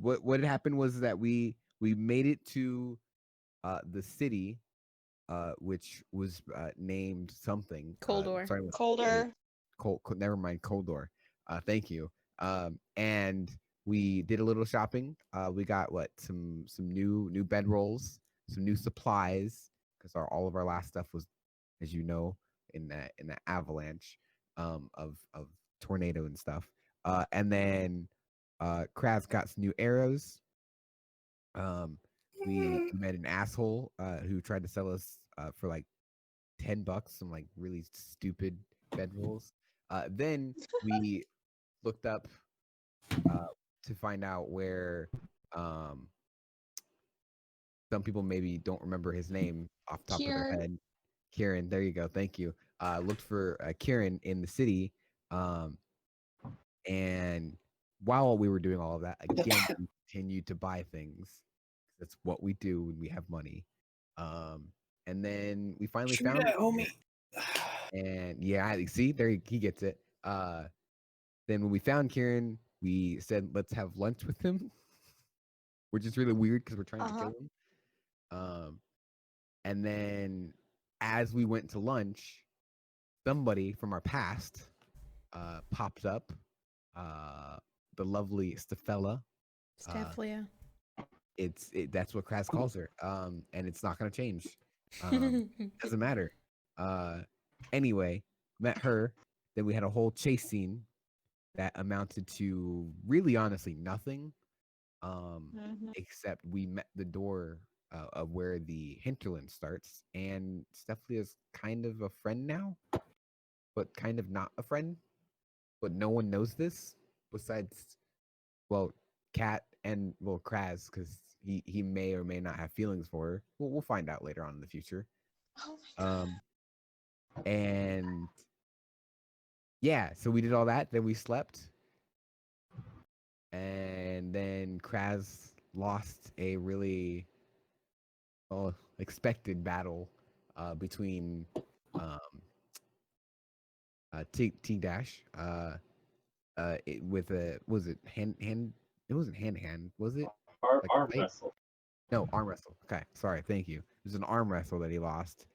what had happened was that we made it to the city, which was named something. Coldor. Sorry, Colder. never mind, Coldor. Thank you. And we did a little shopping. We got some new bedrolls, some new supplies because all of our last stuff was, as you know, in the avalanche of tornado and stuff. And then Kraz got some new arrows. We met an asshole who tried to sell us for like $10 some like really stupid bedrolls. Then we looked up to find out where some people maybe don't remember his name off the top of their head. Kieran, there you go. Thank you. Looked for Kieran in the city. And while we were doing all of that, again, we continued to buy things. That's what we do when we have money. And then we finally found that, homie. And yeah, see, there he gets it. Then when we found Kieran, we said let's have lunch with him, which is really weird because we're trying to kill him. And then as we went to lunch, somebody from our past popped up. The lovely Stafella. Stafflia. That's what Kraz calls her. And it's not gonna change. Doesn't matter. Anyway, met her. Then we had a whole chase scene that amounted to really honestly nothing. Except we met the door of where the Hinterlands starts, and Steflia's kind of a friend now, but kind of not a friend. But no one knows this besides, well, Kat and Kraz, because he may or may not have feelings for her. We'll find out later on in the future. Oh my God. And yeah, so we did all that. Then we slept, and then Kraz lost a really expected battle between T Dash with a was it hand it wasn't hand to hand, was it? Arm wrestle. No, arm wrestle. Okay, sorry, thank you. It was an arm wrestle that he lost.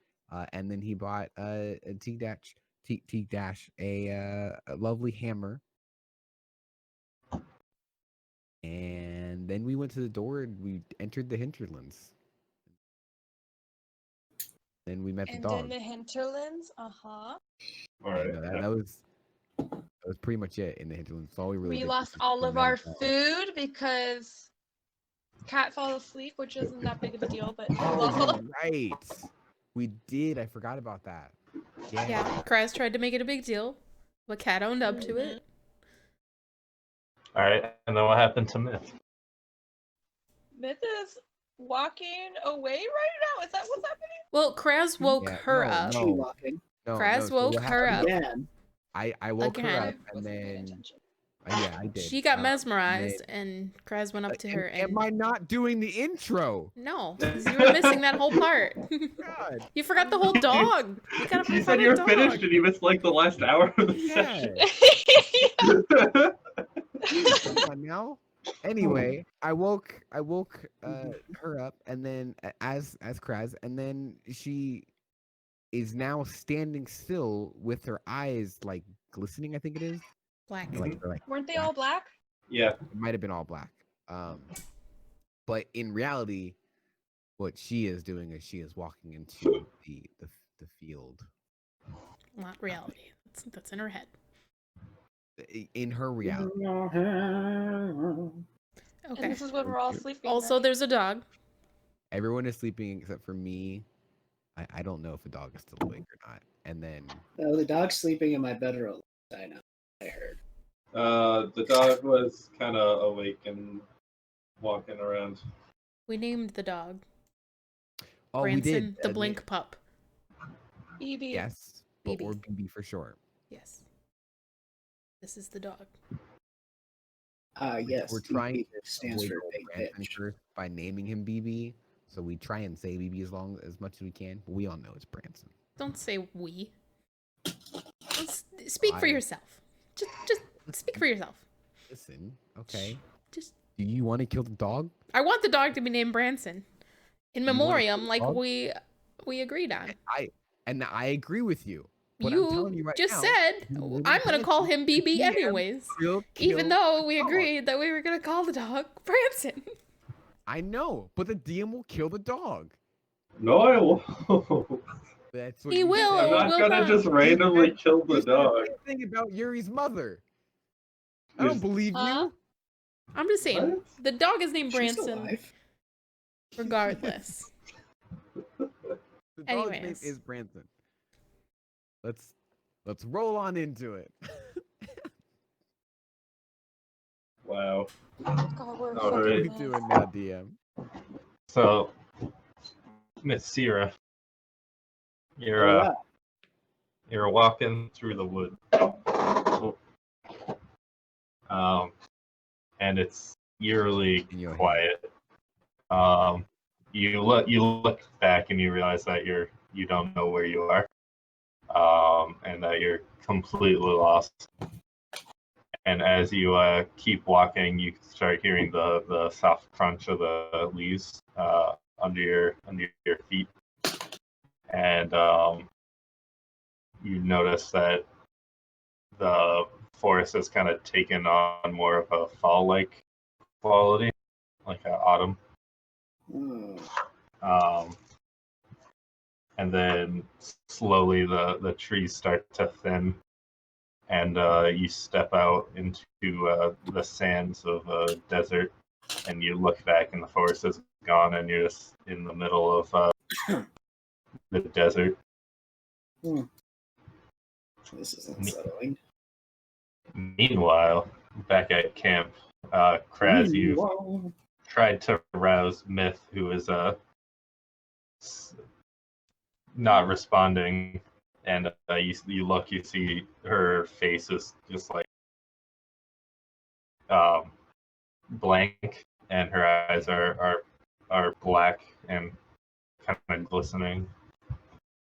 And then he bought a T Dash a lovely hammer. And then we went to the door and we entered the Hinterlands. Then we met the dog. And in the Hinterlands, All right. That was pretty much it in the Hinterlands. All we really we did lost was all of met our the dog. food because Cat fell asleep, which isn't that big of a deal, but we lost all of Right. We did. I forgot about that. Yeah, Kraz tried to make it a big deal, but Cat owned up to it. All right. And then what happened to Myth? Myth is walking away right now. Is that what's happening? Well, Kraz woke her up. No, Kraz so woke what her up. Again. I woke her Again. up and Wasn't paying then attention. yeah, I did. She got mesmerized, and Kraz went up to her and... Am I not doing the intro? No, 'cause you were missing that whole part. God. You forgot the whole dog. You gotta You find said the you were dog. finished and you missed like the last hour of the session. Come on now. Anyway, I woke her up, and then as Kraz, and then she is now standing still with her eyes like glistening. I think it is Black. like Weren't they all black? Yeah. it might have been all black. But in reality, what she is doing is she is walking into the field. Not reality. That's in her head. In her reality. Okay. And this is when we're all sleeping. Also, right? there's a dog. Everyone is sleeping except for me. I don't know if the dog is still awake or not. And then Oh, the dog's sleeping in my bedroom. I know. I heard. The dog was kind of awake and walking around. We named the dog. oh, Branson, we did the Blink pup. BB. Yes, but BB. or BB for short. Yes. This is the dog. Yes. We're trying to stands avoid for old big Branson bitch. first by naming him BB. So we try and say BB as much as we can, but we all know it's Branson. Don't say we. Speak for yourself. Just speak for yourself. Listen, okay. Just Do you want to kill the dog? I want the dog to be named Branson. In You wanna memoriam, kill like the dog? we agreed on. I agree with you. But I'm You telling you right just now, said you named I'm gonna call Branson, him the BB DM anyways. will Even kill though the we dog. agreed that we were gonna call the dog Branson. I know, but the DM will kill the dog. No, I won't. That's what He you will said. I'm or not will gonna not. just randomly kill You the said the dog. same thing about Yuri's mother. I don't Is- believe Huh? you. I'm just saying What? the dog is named She's Branson alive. regardless. The dog's name Anyways. is Branson. Let's roll on into it. Wow. God, we're All What are right. we doing now, DM? So, Mithcyra, you're Oh, wow. you're walking through the wood. And it's eerily In your quiet. You look back and you realize that you don't know where you are. And that you're completely lost. And as you keep walking, you start hearing the soft crunch of the leaves under your feet, and you notice that the forest has kind of taken on more of a fall-like quality, like autumn. Oh. And then slowly the trees start to thin, and you step out into the sands of a desert, and you look back and the forest is gone, and you're just in the middle of the desert. This is unsettling. Meanwhile, back at camp, Kraz, you've Whoa. tried to rouse Myth, who is not responding, and you look, you see her face is just like blank, and her eyes are black and kind of glistening.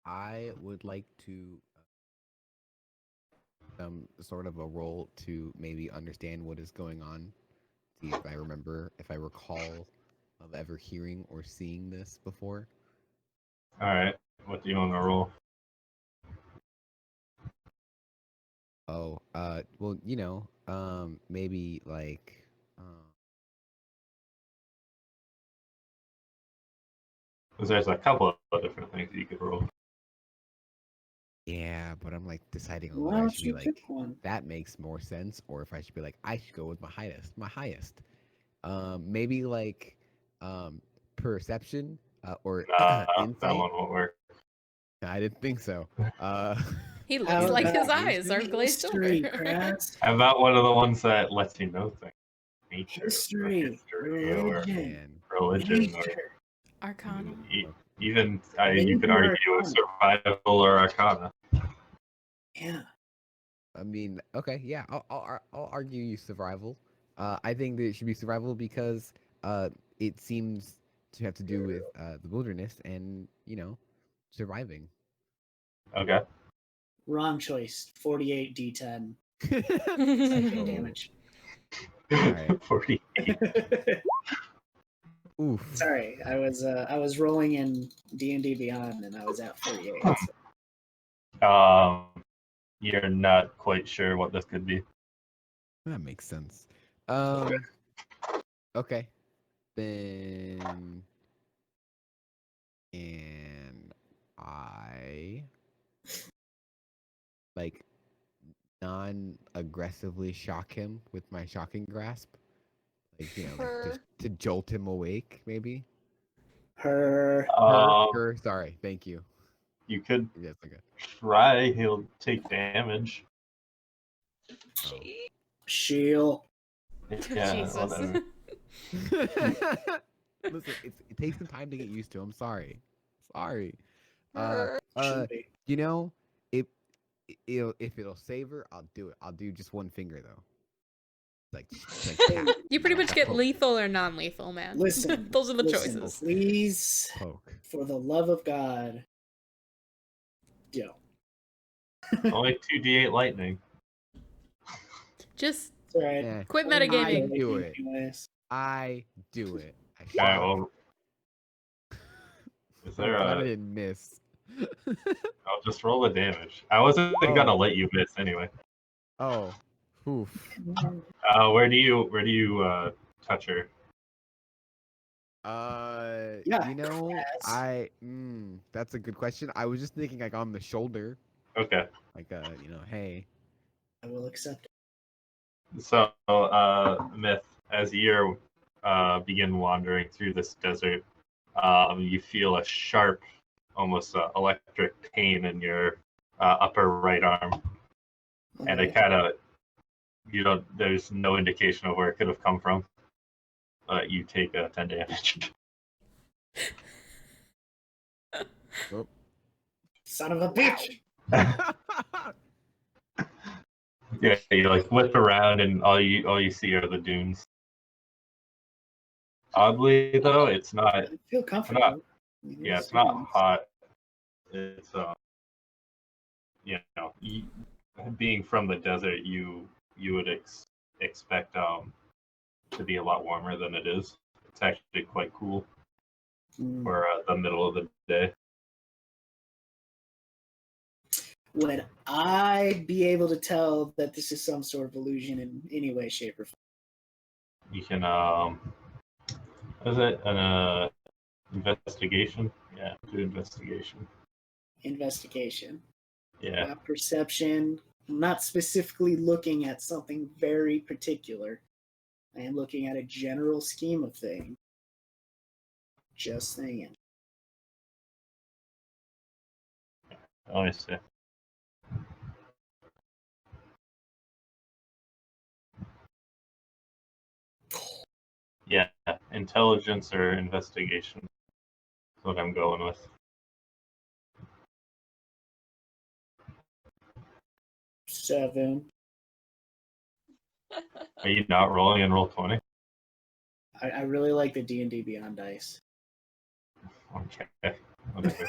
I would like to sort of a roll to maybe understand what is going on. See if I recall of ever hearing or seeing this before. All right, what do you want to roll? Oh, well, maybe like, Because there's a couple of different things you could roll. yeah, but I'm like deciding on Why whether I don't should be you like, pick one? that makes more sense, or if I should be like, I should go with my highest. Maybe like, perception, or That insight. one won't work. I didn't think so. He looks How like his about eyes are glazed over. history, Kraz? How about one of the ones that lets you know things? Nature, or History, or religion, Man, religion, or nature. Arcana. even you Maybe could argue survival or arcana. Yeah. I mean, okay, yeah, I'll argue you survival. I think that it should be survival because it seems to have to do with the wilderness and surviving. Okay. Wrong choice. 48 D10 Oh, psychic damage. Alright. 48. Oof. Sorry, I was rolling in D&D Beyond and I was at 48. You're not quite sure what this could be. That makes sense. Okay. Then and I like non-aggressively shock him with my shocking grasp. Like, just to jolt him awake, maybe. Her. Sorry, thank you. You could Yes, okay. try. He'll take damage. Oh. Shield. Yeah, Jesus. whatever. Listen, it takes some time to get used to. I'm sorry. Shouldn't be. If it'll save her, I'll do it. I'll do just one finger though. Like tap. You pretty much get poke. lethal or non-lethal, man. Listen, Those are the listen, choices. Please, Poke. for the love of God, Only 2d8 lightning. Just it's all right. Yeah. quit I metagaming. do it. Anyways. I do it. I All right, shot. well, is I'm there glad I a? didn't miss. I'll just roll the damage. I wasn't gonna let you miss anyway. Oh, oof. Where do you touch her? Yeah, You know, Kraz. that's a good question. I was just thinking like on the shoulder, Okay, like hey. I will accept it. so Myth, as you begin wandering through this desert, you feel a sharp, almost electric pain in your upper right arm, and it Okay. kind of there's no indication of where it could have come from. You take 10 damage. Oh. Son of a bitch! Yeah, you like whip around, and all you see are the dunes. Oddly, though, it's not. I feel comfortable. Yeah, it's not hot. It's being from the desert, you would expect to be a lot warmer than it is. It's actually quite cool for the middle of the day. Would I be able to tell that this is some sort of illusion in any way, shape, or form? You can is it an investigation? Yeah, do investigation. Investigation. Yeah. Perception. I'm not specifically looking at something very particular. I am looking at a general scheme of things. Just saying. Let me see. Yeah, intelligence or investigation. That's what I'm going with. 7. Are you not rolling in roll 20? I really like the D&D Beyond dice. Okay. Whatever.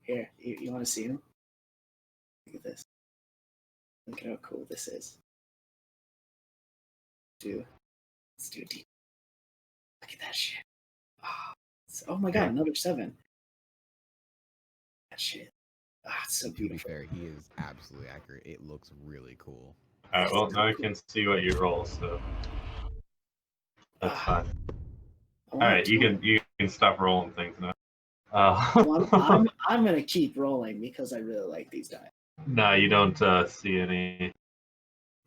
Here, you want to see them? Look at this. Look at how cool this is. Let's do a D. Look at that shit. Oh my god, another 7. That shit. It's so To be beautiful. fair, he is absolutely accurate. It looks really cool. Alright, well, now I can see what you roll, so that's fine. Alright, you can stop rolling things now. Well, I'm gonna keep rolling because I really like these dice. No, you don't see any.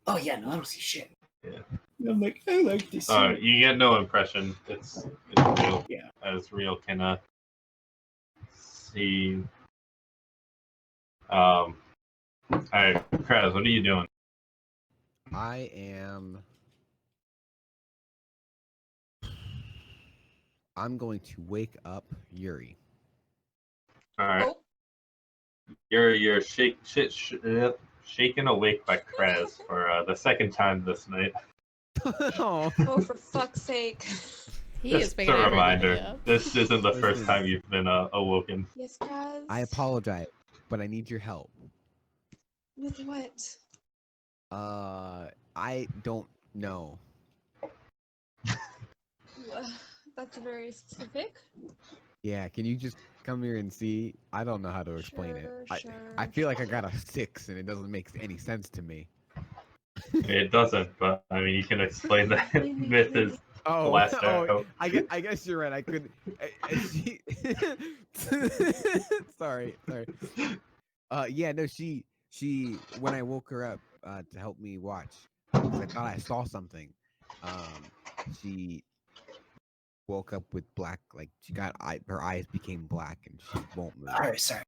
Oh yeah, no, I don't see shit. Yeah. I'm like, I like this. You get no impression. It's real. Yeah. As real can see. Alright, Kraz, what are you doing? I am. I'm going to wake up Yuri. Alright. Oh, You're shaken awake by Kraz for the second time this night. Oh. oh, for fuck's sake. He is Just making a everybody reminder, up. this isn't the first Listen. time you've been awoken. Yes, guys. I apologize, but I need your help. With what? I don't know. That's very specific. Yeah, can you just come here and see? I don't know how to explain it. Sure, I feel like I got a 6 and it doesn't make any sense to me. It doesn't, but I mean, you can explain that myth is blessed out. I guess you're right. I could. Sorry. Yeah, no, she when I woke her up to help me watch, 'cause I thought I saw something. She woke up with black, like her eyes became black and she won't move. Alright, sorry.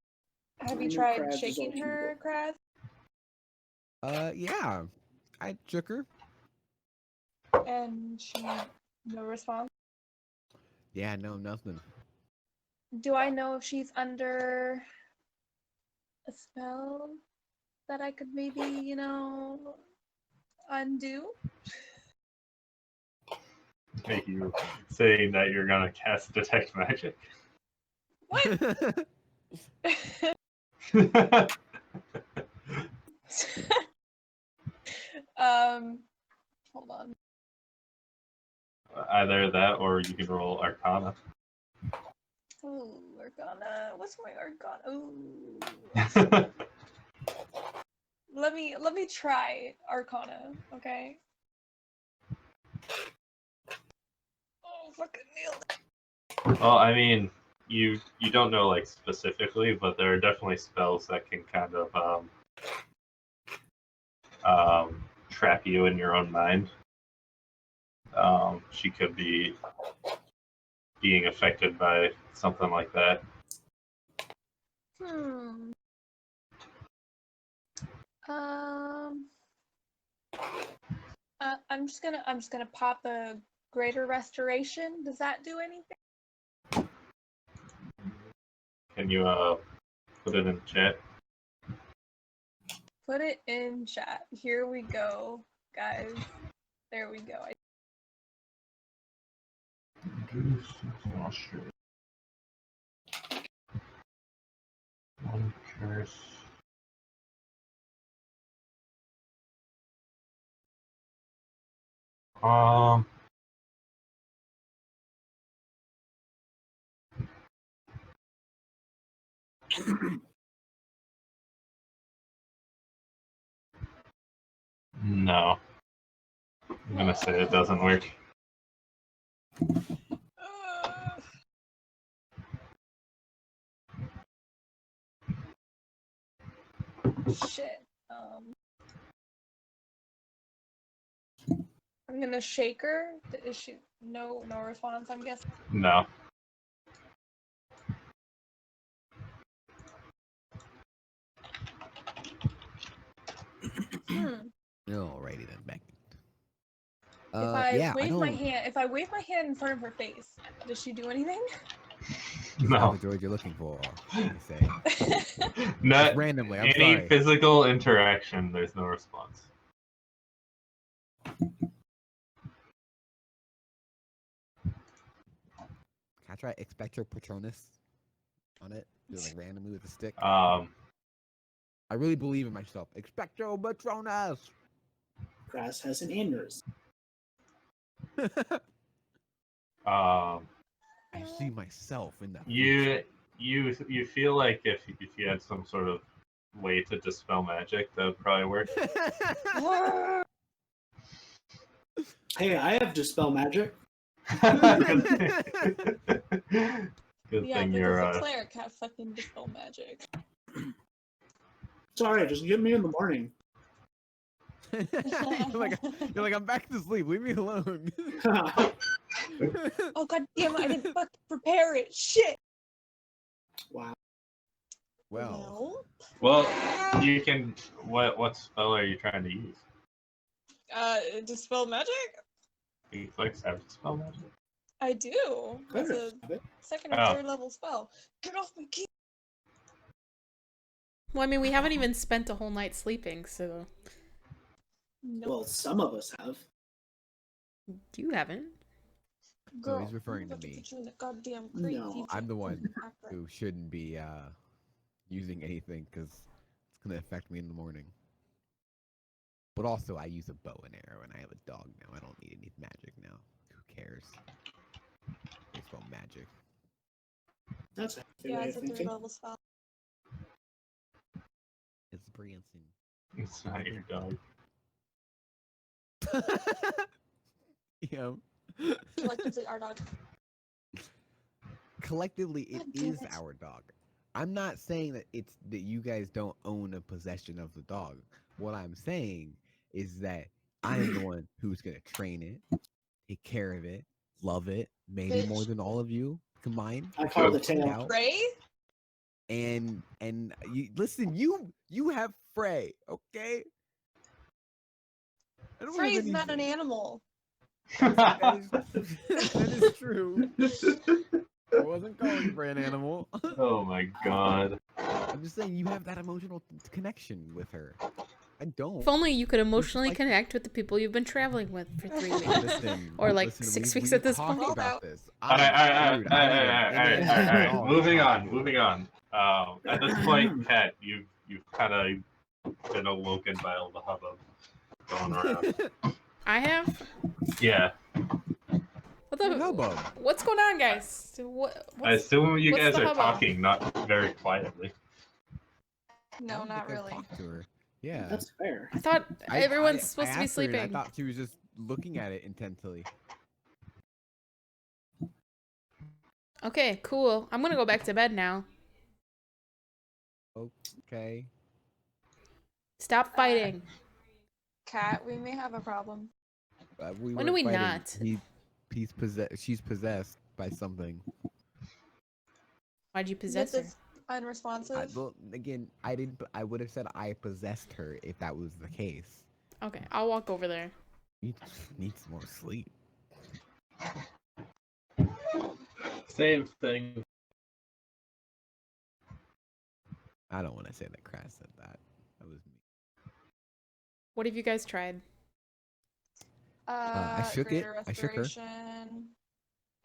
Have I you knew tried Kraz was shaking all her, Kraz? Yeah, I shook her. And she no response. Yeah, no, nothing. Do I know if she's under a spell that I could maybe, undo? Make you saying that you're gonna cast detect magic. What? Hold on. Either that, or you can roll Arcana. Oh, Arcana. What's my Arcana? Ooh. Let me try Arcana, okay? Oh, fucking nailed it. Well, I mean, you don't know like specifically, but there are definitely spells that can kind of trap you in your own mind. She could be being affected by something like that. I'm just gonna pop a greater restoration. Does that do anything? Can you put it in chat? Put it in chat. Here we go, guys. There we go. One curse. No. I'm gonna say it doesn't work. Shit. I'm gonna shake her. Is she no response? I'm guessing. No. Alrighty then, back. If I I wave my hand in front of her face, does she do anything? No. the droid you're looking for. You say. Not Just randomly. I'm any sorry. physical interaction. There's no response. Can I try Expecto Patronus on it? Do it like randomly with a stick. I really believe in myself. Expecto Patronus. Grass has an aneurysm. I see myself in that. You feel like if you had some sort of way to dispel magic, that would probably work. Hey, I have dispel magic. Good Yeah, thing because you're a cleric have fucking dispel magic. It's alright, just get me in the morning. you're like, I'm back to sleep. Leave me alone. Oh god damn it! I didn't fucking prepare it. Shit. Wow. Well, you can. What spell are you trying to use? Dispel magic. Do clerics have dispel magic? I do. It's a second or third level spell. Get off my key. Well, I mean, we haven't even spent a whole night sleeping, so. No. Well, some of us have. You haven't. Girl, he's referring to I'm about me. put you in the goddamn crate, No, TJ. I'm the one Act right. who shouldn't be using anything because it's gonna affect me in the morning. But also, I use a bow and arrow, and I have a dog now. I don't need any magic now. Who cares? Baseball magic. That's a healthy Yeah, way it's of a third thinking. level spell. It's Branson. It's not your dog. Yeah. Collectively, our dog. Collectively, it God damn is it. our dog. I'm not saying that it's that you guys don't own a possession of the dog. What I'm saying is that I am the one who's gonna train it, take care of it, love it, maybe Bitch. more than all of you combined. I call the Find tail. out. Ray? And you listen, you have Frey, okay? I don't have Frey's not an anything. animal. That is true. I wasn't calling for an animal. Oh my god. I'm just saying you have that emotional connection with her. I don't. If only you could emotionally like- connect with the people you've been traveling with for 3 weeks. Listen, Or like listen, 6 we weeks at this talked point. about this. Alright. I'm Moving on. At this point, Kat, you've kind of been awoken by all the hubbub going around. I have? Yeah. the hubbub? what's going on, guys? I What's assume you what's guys the are hubbub? talking, not very quietly. I No, don't not think I've really. talked to her. Yeah. That's fair. I thought everyone's supposed to be asked her and I sleeping. thought she was just looking at it intently. Okay, cool. I'm gonna go back to bed now. Okay. Stop fighting. Cat, we may have a problem. We When do weren't we fighting. not? She's possessed by something. Why'd you possess Myth her? is unresponsive. Well, again, I didn't. I would have said I possessed her if that was the case. Okay, I'll walk over there. Needs more sleep. Same thing. I don't want to say that Kraz said that. That was me. What have you guys tried? I shook it. Greater I shook her. restoration.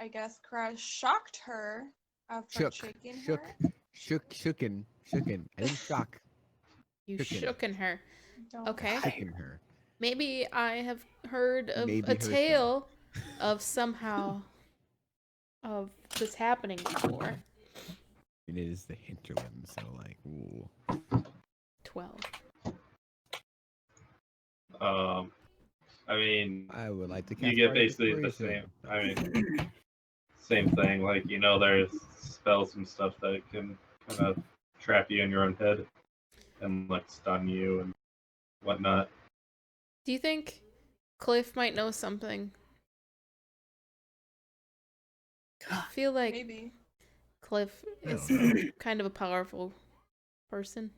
I guess Crash shocked her after shaking her. Shooken. I didn't shock. You Shooken. shooken her. Don't Okay. lie. Shooken her. Maybe I have heard of Maybe a her tale of somehow of this happening before. It is the Hinterlands, so like, ooh. 12. I mean, I would like to. you Cast get Bardic basically the Inspiration. same. I mean, same thing. Like, there's spells and stuff that can kind of trap you in your own head and like stun you and whatnot. Do you think Cliff might know something? I feel like Maybe. Cliff I is don't kind of a powerful person.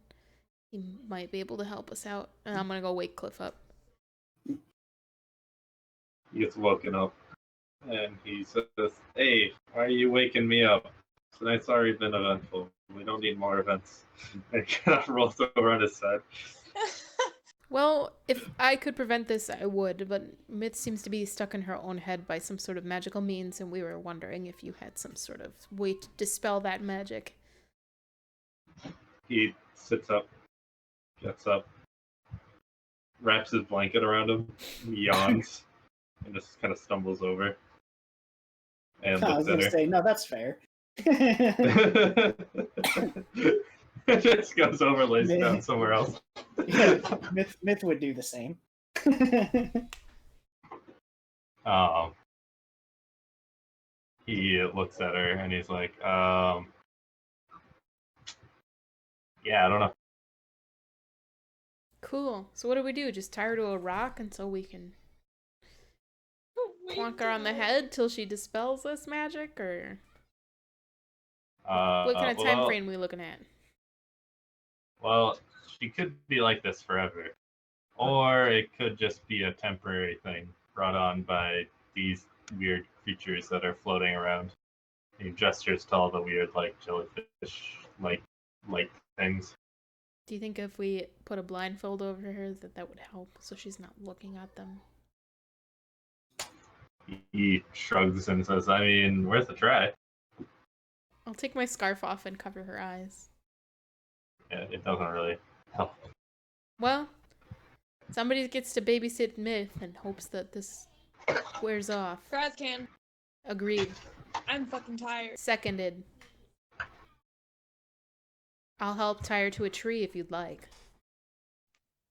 He might be able to help us out. And I'm gonna go wake Cliff up. He gets woken up and he says, "Hey, why are you waking me up? Tonight's already been eventful. We don't need more events." And he kind of rolls over on his side. Well, if I could prevent this, I would, but Myth seems to be stuck in her own head by some sort of magical means, and we were wondering if you had some sort of way to dispel that magic. He sits up, gets up, wraps his blanket around him, yawns, and just kind of stumbles over and I was looks at gonna her. say, no, that's fair. Just goes over, lays down somewhere else. Yeah, Myth would do the same. He looks at her and he's like, yeah, I don't know. Cool. So what do we do? Just tie her to a rock until we can plonk her on the head till she dispels this magic, or what kind of time frame are we looking at? Well, she could be like this forever. Or it could just be a temporary thing brought on by these weird creatures that are floating around. He gestures to all the weird, like, jellyfish, like things. Do you think if we put a blindfold over her that would help so she's not looking at them? He shrugs and says, I mean, worth a try. I'll take my scarf off and cover her eyes. Yeah, it doesn't really help. Well, somebody gets to babysit Myth and hopes that this wears off. Kraz can. Agreed. I'm fucking tired. Seconded. I'll help tie her to a tree if you'd like.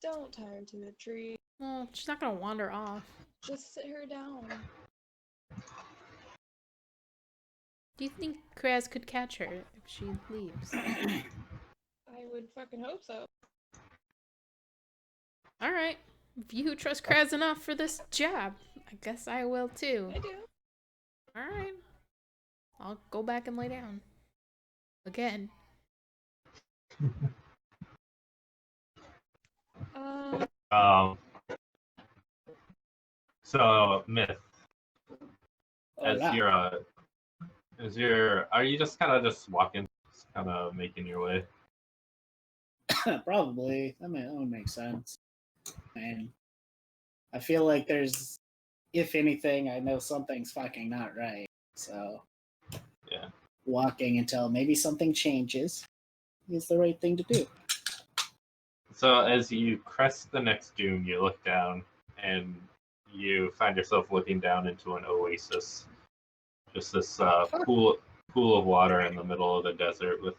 Don't tie her to a tree. Well, she's not gonna wander off. Just sit her down. Do you think Kraz could catch her if she leaves? I would fucking hope so. Alright. If you trust Kraz enough for this job, I guess I will too. I do. Alright. I'll go back and lay down. Again. So Myth, Oh, are you just kind of just walking, just kind of making your way? Probably. That would make sense. And I feel like there's, if anything, I know something's fucking not right. So, Yeah. Walking until maybe something changes is the right thing to do. So as you crest the next dune, you look down and you find yourself looking down into an oasis Just this pool of water in the middle of the desert with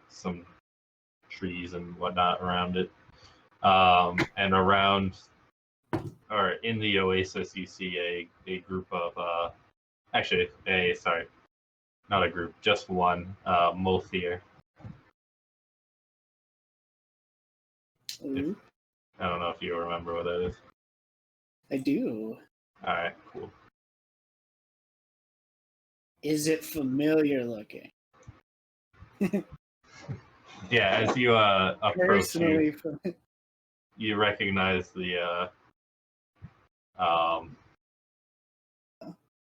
some trees and whatnot around it. And around, or in the oasis, you see a group of, not a group, just one, Multhir. Ooh, I don't know if you remember what that is. I do. All right, cool. Is it familiar looking? Yeah, as you approach, Personally, you recognize the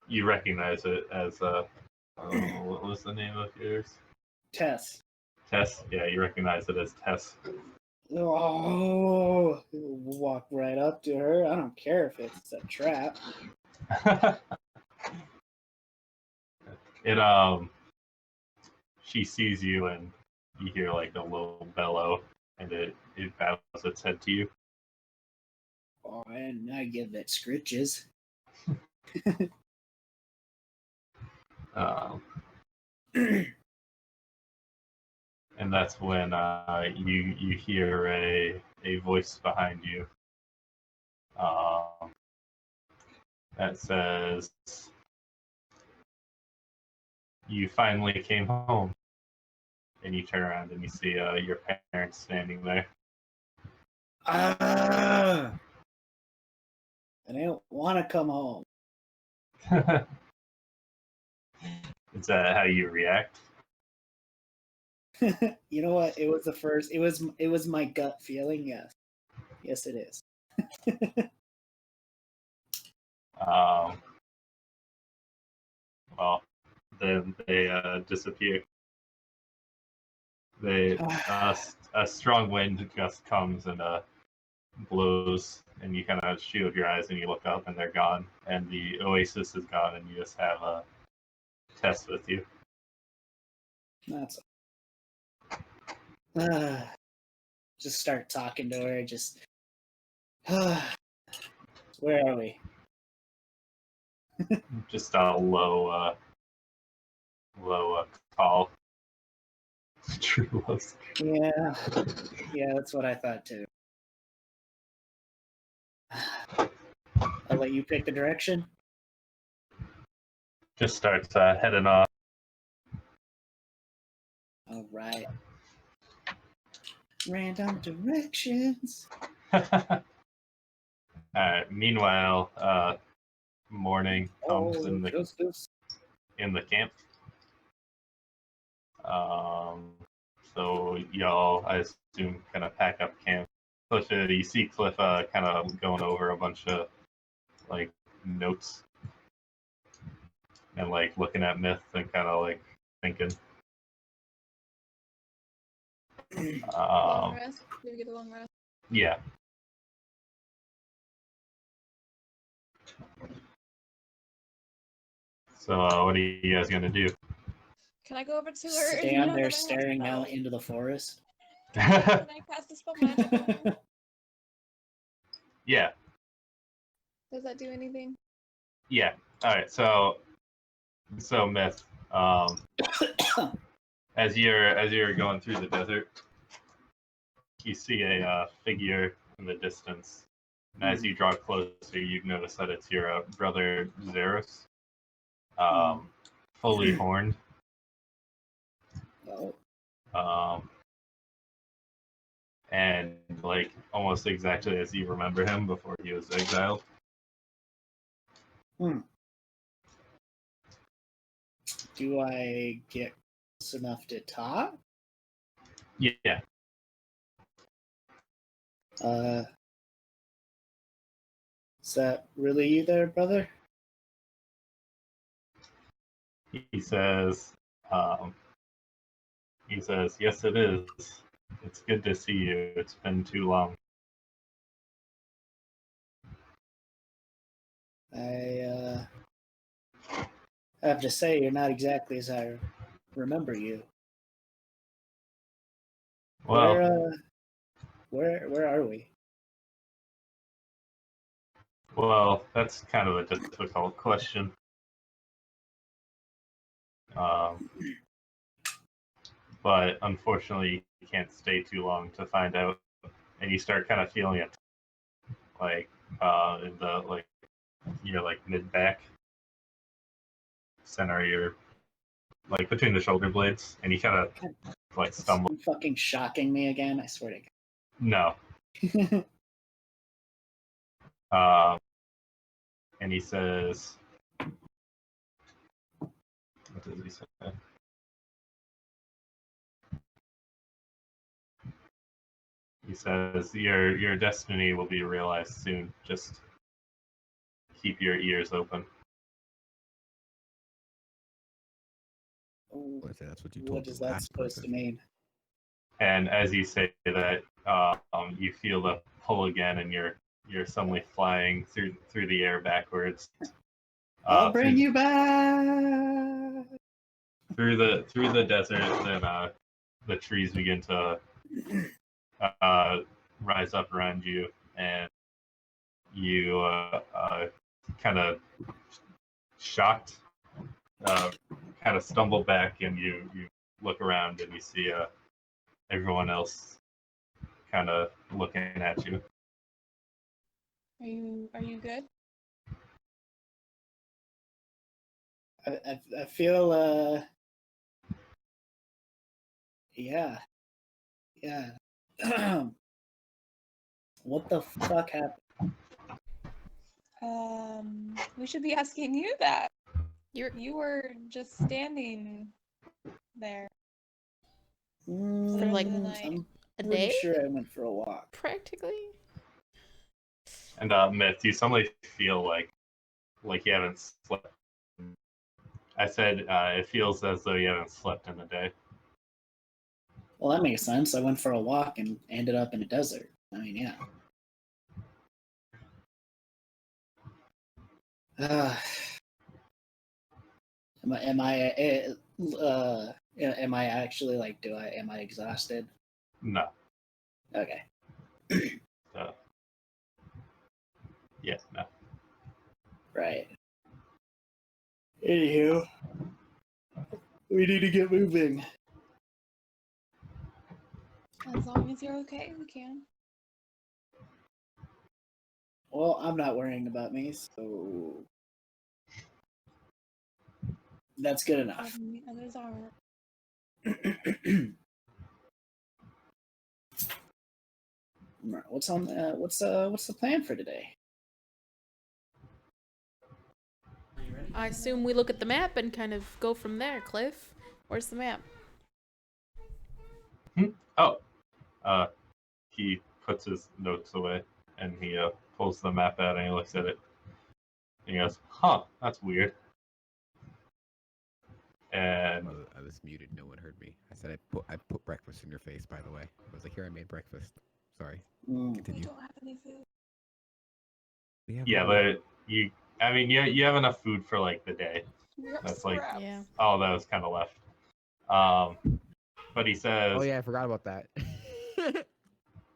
you recognize it as what was the name of yours? Tess. Tess. Yeah, you recognize it as Tess. Oh, walk right up to her. I don't care if it's a trap. It she sees you and you hear like a little bellow and it bows its head to you. Oh, and I give it scritches. And that's when you hear a voice behind you that says, "You finally came home." And you turn around and you see your parents standing there. Ah! And I don't want to come home. Is that how you react? You know what? It was the first. It was my gut feeling. Yes, yes, it is. Well, then they disappear. They a strong wind gust comes and blows, and you kind of shield your eyes and you look up and they're gone, and the oasis is gone, and you just have a Tess with you. That's. Just start talking to her. Just. Where are we? Just a low call. True love. Yeah, that's what I thought too. I'll let you pick the direction. Just starts heading off. All right. Random directions. Alright, meanwhile, morning comes in the camp. So y'all, I assume, kind of pack up camp. Cliff, you see Cliff kind of going over a bunch of like notes and like looking at myth and kind of like thinking. Long rest. Did we get a long rest? Yeah. So what are you guys gonna do? Can I go over to her? Stand there staring out into the forest. Can I cast a spell magic on her? Yeah. Does that do anything? Yeah. All right. So myth. As you're going through the desert, you see a figure in the distance, and as you draw closer, you notice that it's your brother Xeros, fully horned. And like almost exactly as you remember him before he was exiled. Do I get close enough to talk? Yeah. Is that really you there, brother? He says, yes, it is. It's good to see you. It's been too long. I have to say, you're not exactly as I remember you. Well, where are we? Well, that's kind of a difficult question. Um, but unfortunately, you can't stay too long to find out, and you start kind of feeling it, like in the your mid back center, your between the shoulder blades, and you kind of stumble. You fucking shocking me again. I swear to No. God. And he says, what does he say? He says, your destiny will be realized soon. Just keep your ears open. That's what you told What is the that last supposed to person. mean? And as you say that, you feel the pull again, and you're suddenly flying through the air backwards. I'll bring you back through the desert. Then the trees begin to rise up around you, and you kind of shocked, kind of stumble back, and you look around, and you see everyone else kind of looking at you. Are you good? I feel yeah. What the fuck happened? We should be asking you that. You're You were just standing there. for like the night. I'm a pretty day, sure I went for a walk. practically. And Myth, you suddenly feel like you haven't slept. I said it feels as though you haven't slept in a day. Well, that makes sense. I went for a walk and ended up in a desert. I mean, yeah. Am I actually am I exhausted? No. Okay. Yeah, no. Right. Anywho, we need to get moving. As long as you're okay, we can. Well, I'm not worrying about me, so that's good enough. The others aren't. What's the plan for today? I assume we look at the map and kind of go from there. Cliff, where's the map? Oh, he puts his notes away, and he pulls the map out, and he looks at it. And he goes, "Huh, that's weird." And I was muted. No one heard me. I said I put breakfast in your face. By the way, I was like, "Here, I made breakfast." Sorry. We Continue. don't have any food. yeah, but you have enough food for the day. That's Yeah. all that was kind of left. But he says, "Oh yeah, I forgot about that."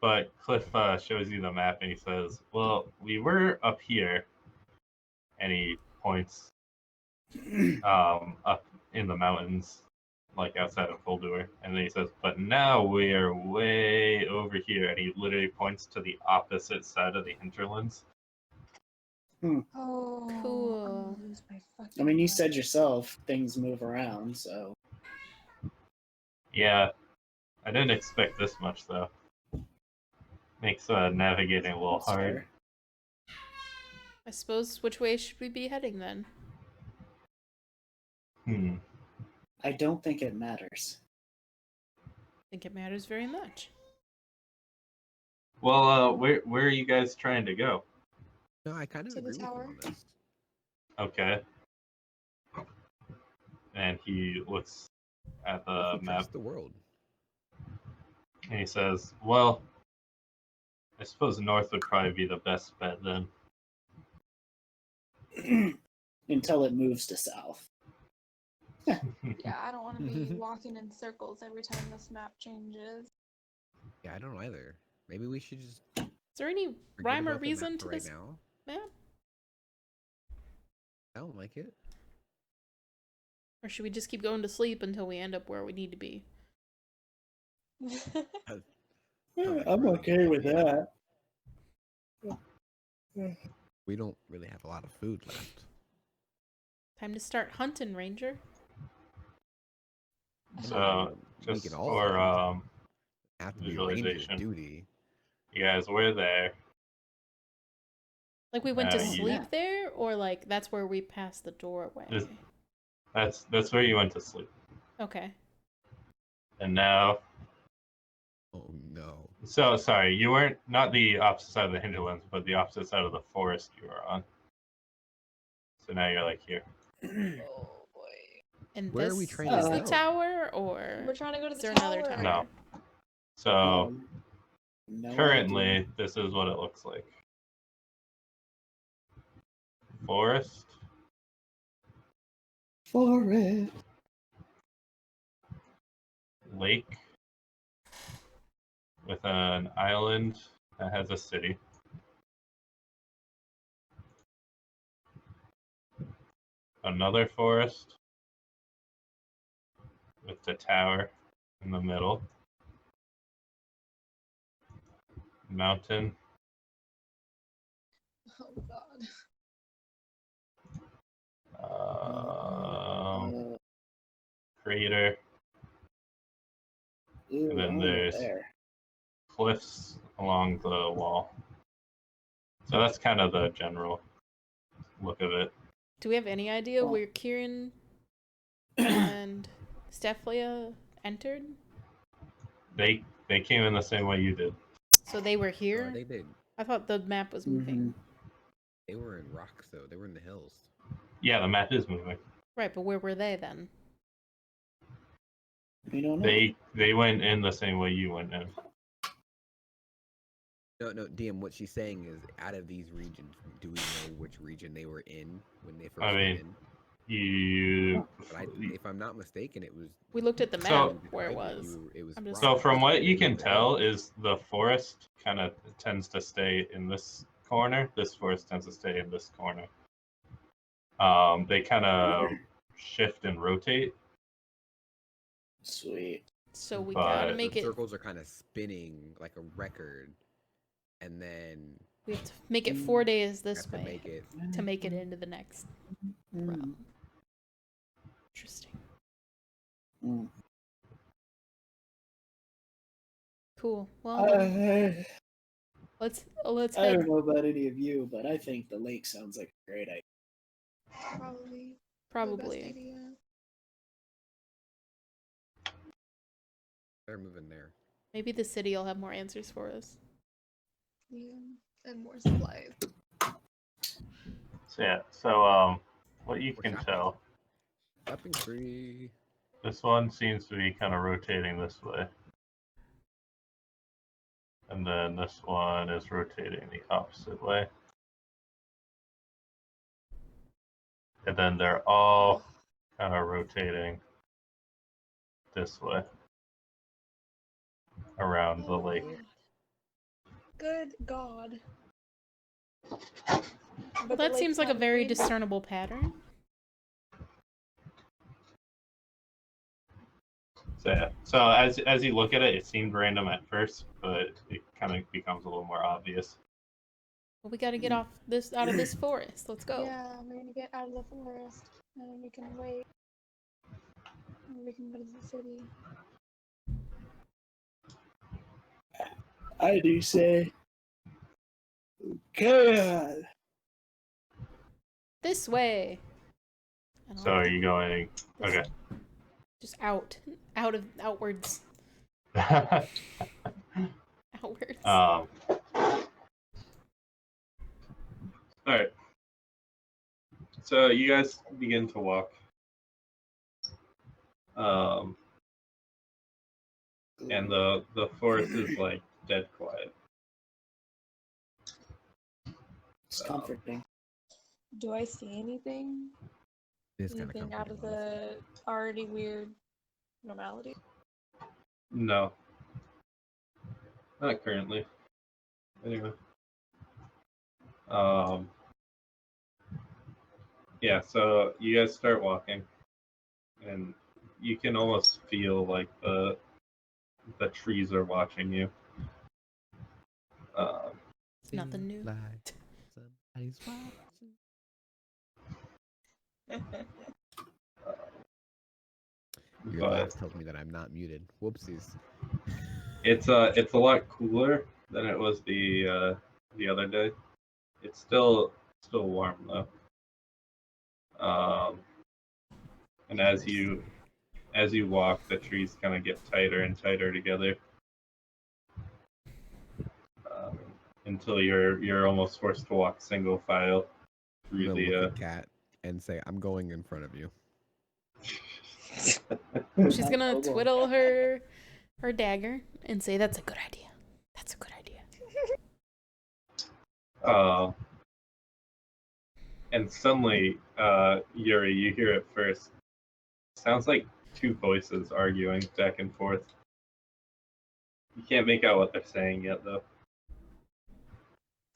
But Cliff shows you the map, and he says, "Well, we were up here," and he points up in the mountains, outside of Foldur, and then he says, "But now we are way over here," and he literally points to the opposite side of the Hinterlands. Oh, Cool. I mean, you said yourself things move around, so Yeah, I didn't expect this much though. Makes navigating a little that's hard. fair. I suppose which way should we be heading then? I don't think it matters. I think it matters very much. Well, where are you guys trying to go? No, I kind of To the agree with you tower. on this. Okay. And he looks at the Let's map, trust the world. and he says, "Well, I suppose north would probably be the best bet then." Until it moves to south. Yeah, I don't want to be walking in circles every time this map changes. Yeah, I don't know either. Maybe we should just Is there any forget rhyme or about the map reason for to right this now. map? I don't like it. Or should we just keep going to sleep until we end up where we need to be? Yeah, I'm okay with that. We don't really have a lot of food left. Time to start hunting, Ranger. So, We just can all for hunt. Have to be a ranger visualization. duty. You guys were there. Like we went to you- sleep there, or like that's where we passed the doorway? That's where you went to sleep. Okay. And now, Oh no. so sorry, you weren't not the opposite side of the Hinterlands, but the opposite side of the forest you were on. So now you're like here. Oh boy. And Where this are we trying to is the go? tower, or We're trying to go to is the there tower. another tower? No. So No currently, idea. this is what it looks like. Forest, Forest. lake, with an island that has a city. Another forest with the tower in the middle. Mountain, Oh god. crater, Ooh, and then I'm there's there. cliffs along the wall. So that's kind of the general look of it. Do we have any idea where Kieran and Steflia entered? They came in the same way you did. So they were here? They did. I thought the map was moving. They were in rocks though. They were in the hills. Yeah, the map is moving. Right, but where were they then? We don't know. They went in the same way you went in. No, DM. What she's saying is, out of these regions, do we know which region they were in when they first I mean, went in? But if I'm not mistaken, it was. We looked at the map So- where it was. It was. So rocks. from what you can They were tell hills. is the forest kind of tends to stay in this corner. This forest tends to stay in this corner. They kind of shift and rotate. Sweet. So we But gotta The make it. circles are kind of spinning like a record, and then We have to make it 4 days we this have to way make it. to make it into the next realm. Interesting. Mm. Cool. Well, I let's I head. don't know about any of you, but I think the lake sounds like a great idea. Probably. The best Probably. idea. They're moving there. Maybe the city will have more answers for us. Yeah. And more supplies. So yeah. So what you We're can shopping. tell, Shopping free. this one seems to be kind of rotating this way, and then this one is rotating the opposite way, and then they're all kind of rotating this way around the lake. Good God. Well, But the that seems lake's like a not very green. discernible pattern. So yeah. So as you look at it, it seemed random at first, but it kind of becomes a little more obvious. Well, we gotta get out of this forest. Let's go. Yeah, we're gonna get out of the forest. And then we can wait. And we can go to the city. I do say, okay. This way. And So are you going? this- Okay. Just outwards. Outwards. All right. So you guys begin to walk. And the forest is like dead quiet. It's comforting. Do I see anything? It's kind of Anything out of comforting. the already weird normality? No. Not currently. Anyway. Yeah, so you guys start walking. and you can almost feel like the trees are watching you. Nothing new. Like somebody's watching. Your But laugh tells me that I'm not muted. Whoopsies. it's a lot cooler than it was the other day. It's still warm though. And as you walk, the trees kind of get tighter and tighter together, until you're almost forced to walk single file I'm through gonna the. look at Cat and say, "I'm going in front of you." She's gonna twiddle her dagger and say, "That's a good idea. That's a good idea." And suddenly, Yuri, you hear it first. Sounds like two voices arguing back and forth. You can't make out what they're saying yet, though.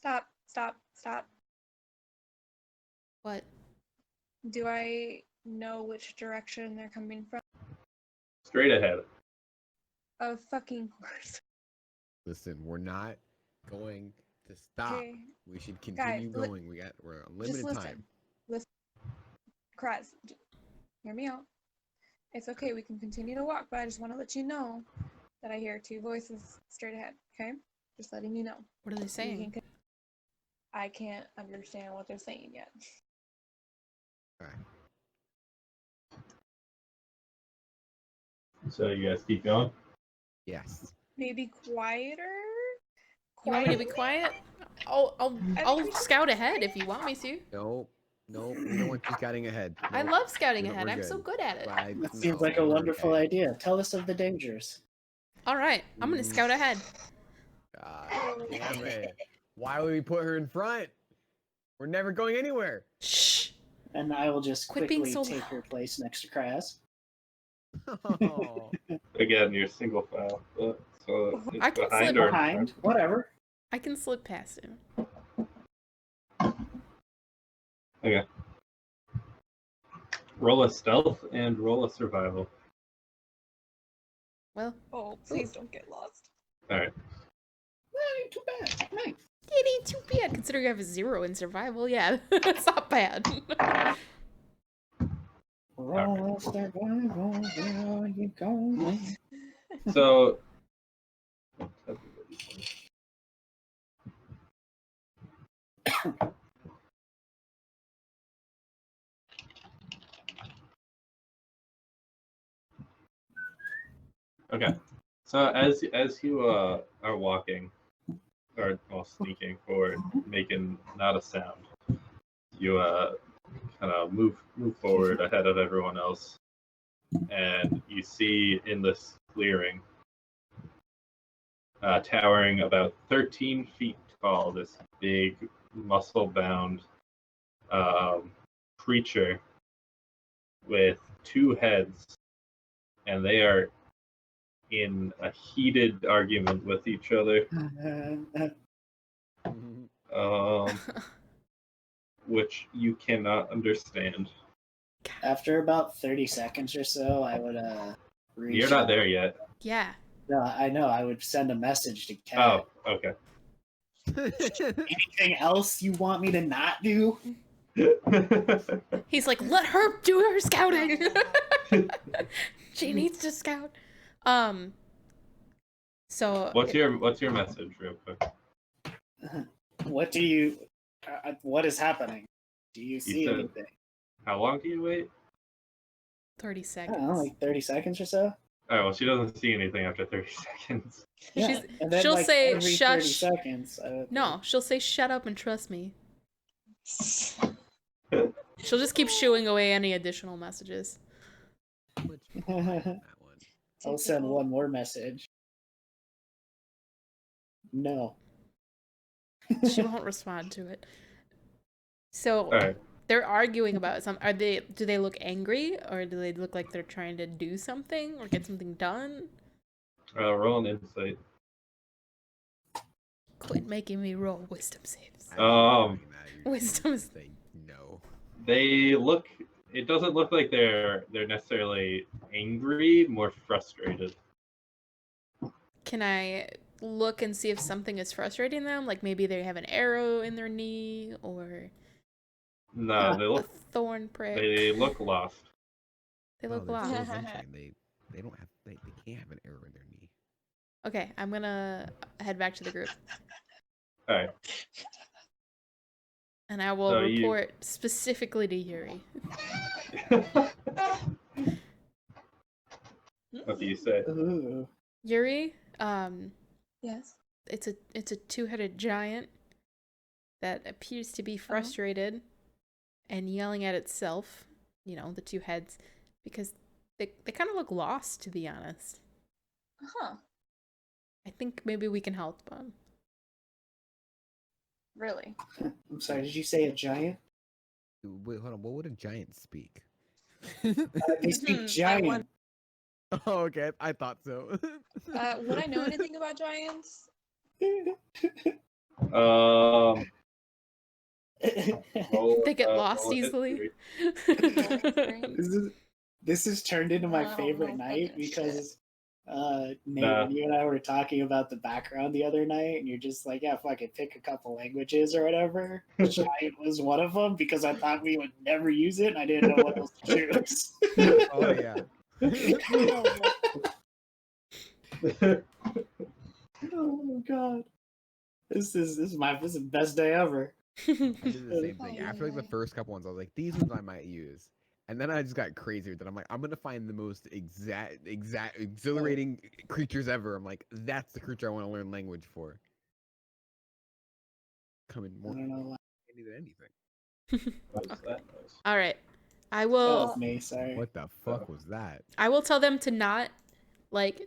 Stop, stop, stop. What? Do I know which direction they're coming from? Straight ahead. Of fucking course. Listen, we're not going to stop. Okay. We should continue Guys, going. We're on Just limited listen. time. Listen. Kraz, hear me out. It's okay, we can continue to walk, but I just want to let you know that I hear two voices straight ahead, okay? Just letting you know. What are they saying? I can't understand what they're saying yet. All right. So you guys keep going? Yes. Maybe quieter? You want me to be quiet? I'll scout ahead if you want me to. No, we don't want you scouting ahead. I Nope. love scouting We're ahead. I'm so good at it. That seems like a wonderful okay. idea. Tell us of the dangers. All right, I'm gonna scout ahead. God damn it. Why would we put her in front? We're never going anywhere. Shh. And I will just Quit being quickly so take her place next to Kraz. Oh. Again, you're single file. So it's I can behind slip or in Behind, front? whatever. I can slip past him. Okay. Roll a stealth and roll a survival. Well, Oh, please don't get lost. Alright. That ain't too bad. Nice. it ain't too bad considering I have a 0 in survival. Yeah, it's not bad. Roll a survival, where are you going? So. Okay. So as you are walking, or sneaking forward, making not a sound, you kind of move forward ahead of everyone else, and you see in this clearing, towering about 13 feet tall, this big muscle-bound creature with two heads, and they are in a heated argument with each other, which you cannot understand. After about 30 seconds or so, I would reach You're not out. there yet. Yeah. No, I know. I would send a message to Kat. Oh, okay. Anything else you want me to not do? He's like, let her do her scouting. She needs to scout. So What's your message, real quick? What do you? What is happening? Do you see said- anything? How long do you wait? 30 I seconds. don't know, like 30 seconds or so. Oh, well, she doesn't see anything after 30 seconds. Yeah. And then, she'll like, say, every 30 "Shush." seconds. No, she'll say, shut up and trust me. She'll just keep shooing away any additional messages. I'll send one more message. No. She won't respond to it. So Alright. they're arguing about some. Do they look angry, or do they look like they're trying to do something or get something done? Roll an insight. Quit making me roll wisdom saves. Um, Wisdom is Say no. They look it doesn't look like they're necessarily angry, more frustrated. Can I look and see if something is frustrating them? Like maybe they have an arrow in their knee or No, they a look thorn prick. they look lost. They look they're lost. still adventuring. They don't have they can't have an arrow in their knee. Okay, I'm gonna head back to the group. All right. And I will So report specifically to Yuri. What do you say? Ooh. Yuri, Yes. it's a two-headed giant that appears to be frustrated and yelling at itself, you know, the two heads, because they kind of look lost, to be honest. Huh. I think maybe we can help them. Really? I'm sorry, did you say a giant? Wait, hold on. What would a giant speak? They speak I giant. want- Oh, okay. I thought so. Would I know anything about giants? They get lost roll a easily. history. This has turned into my Oh, favorite no night fucking because Nate, Nah. when you and I were talking about the background the other night, and you're just like, yeah, fuck it, pick a couple languages or whatever. Giant was one of them because I thought we would never use it, and I didn't know what else to choose. Oh yeah. Oh god, this is the best day ever. I did the same thing. Oh, After like the my. first couple ones, I was like, these ones I might use. And then I just got crazier that I'm like, I'm gonna find the most exact exhilarating creatures ever. I'm like, that's the creature I want to learn language for. Coming I more don't know why. handy than anything. What was that noise? All right, I That will. was me. Sorry. What the fuck was that? I will tell them to not, like,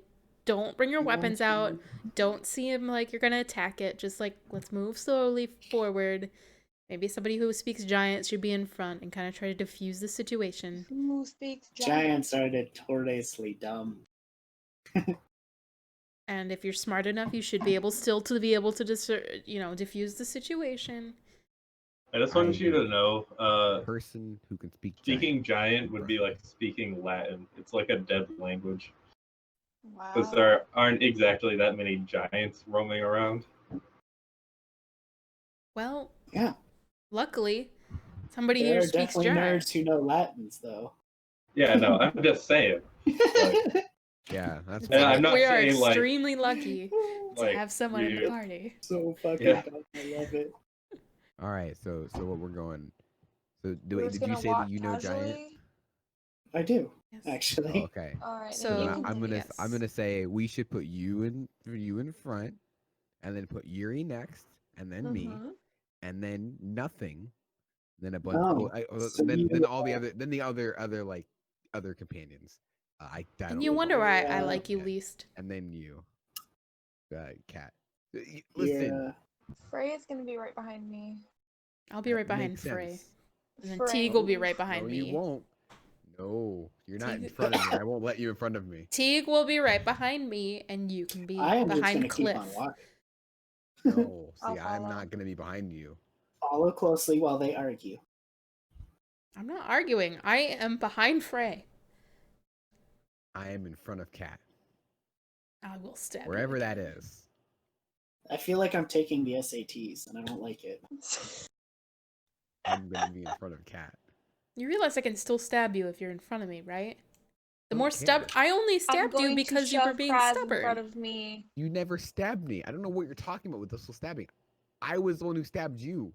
don't bring your weapons out. Don't seem like you're gonna attack it. Just like, let's move slowly forward. Maybe somebody who speaks giant should be in front and kind of try to diffuse the situation. Who speaks Giants are notoriously dumb. And if you're smart enough, you should be able to diffuse the situation. I just want I you to agree. know, Person who can speak speaking giant would be like speaking Latin. It's like a dead language Wow. because there aren't exactly that many giants roaming around. Well, Yeah, luckily, somebody there here are speaks definitely giant. nerds who know Latins, though. Yeah, no, I'm just saying. Yeah, that's And I'm fine. not We are saying like extremely lucky to like have someone in the you- party. So fucking Yeah. dumb. I love it. All right, so what we're going. So We're did just you gonna say that walk you know giant? casually? I do, Yes. actually. Oh, okay. All right. So- So then then you I'm continue. gonna I'm Yes. gonna say we should put you in front, and then put Yuri next, and then me, Mhm. and then nothing, then a bunch. Oh, so then you all the other like other companions. I And don't you wonder why I Yeah. like you yet. least. And then you, Cat. you're, Listen, Frey is gonna be right behind me. I'll be that right behind makes Frey. sense. And then Frey. Teague will be right behind No, me. you won't. No, you're not in Teague- front of me. I won't let you in front of me. Teague will be right behind me, and you can be I am just behind gonna Cliff. keep on walking. No, I'll see, I'm follow. not gonna be behind you. Follow closely while they argue. I'm not arguing. I am behind Frey. I am in front of Cat, I will stab you wherever again. that is. I feel like I'm taking the SATs, and I don't like it. I'm gonna be in front of Cat. You realize I can still stab you if you're in front of me, right? The Don't more care. I only I'm stabbed you going because to you were shove being Kraz in front stubborn. of me. You never stabbed me. I don't know what you're talking about with this whole stabbing. I was the one who stabbed you.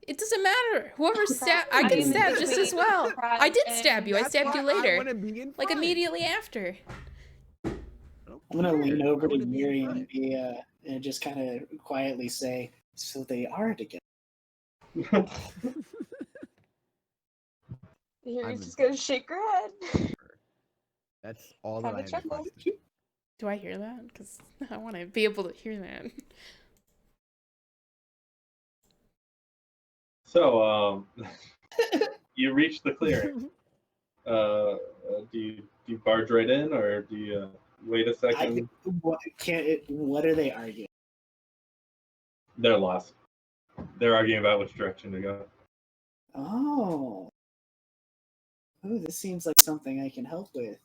It doesn't matter. Whoever stabbed, I I can mean, stab just as well. Kraz I did and- stab you. I That's stabbed why you later, I want to be in front. like immediately after. I don't I'm gonna lean care. I over to wanna be in Yuri front. and and just kind of quietly say, "So they are together." You're I'm just in- gonna shake your head. That's all that I Kinda am chuckle. requesting. Do I hear that? Because I want to be able to hear that. So you reach the clearing. Do you barge right in, or do you wait a second? What are they arguing? They're lost. They're arguing about which direction to go. Oh, Ooh, this seems like something I can help with.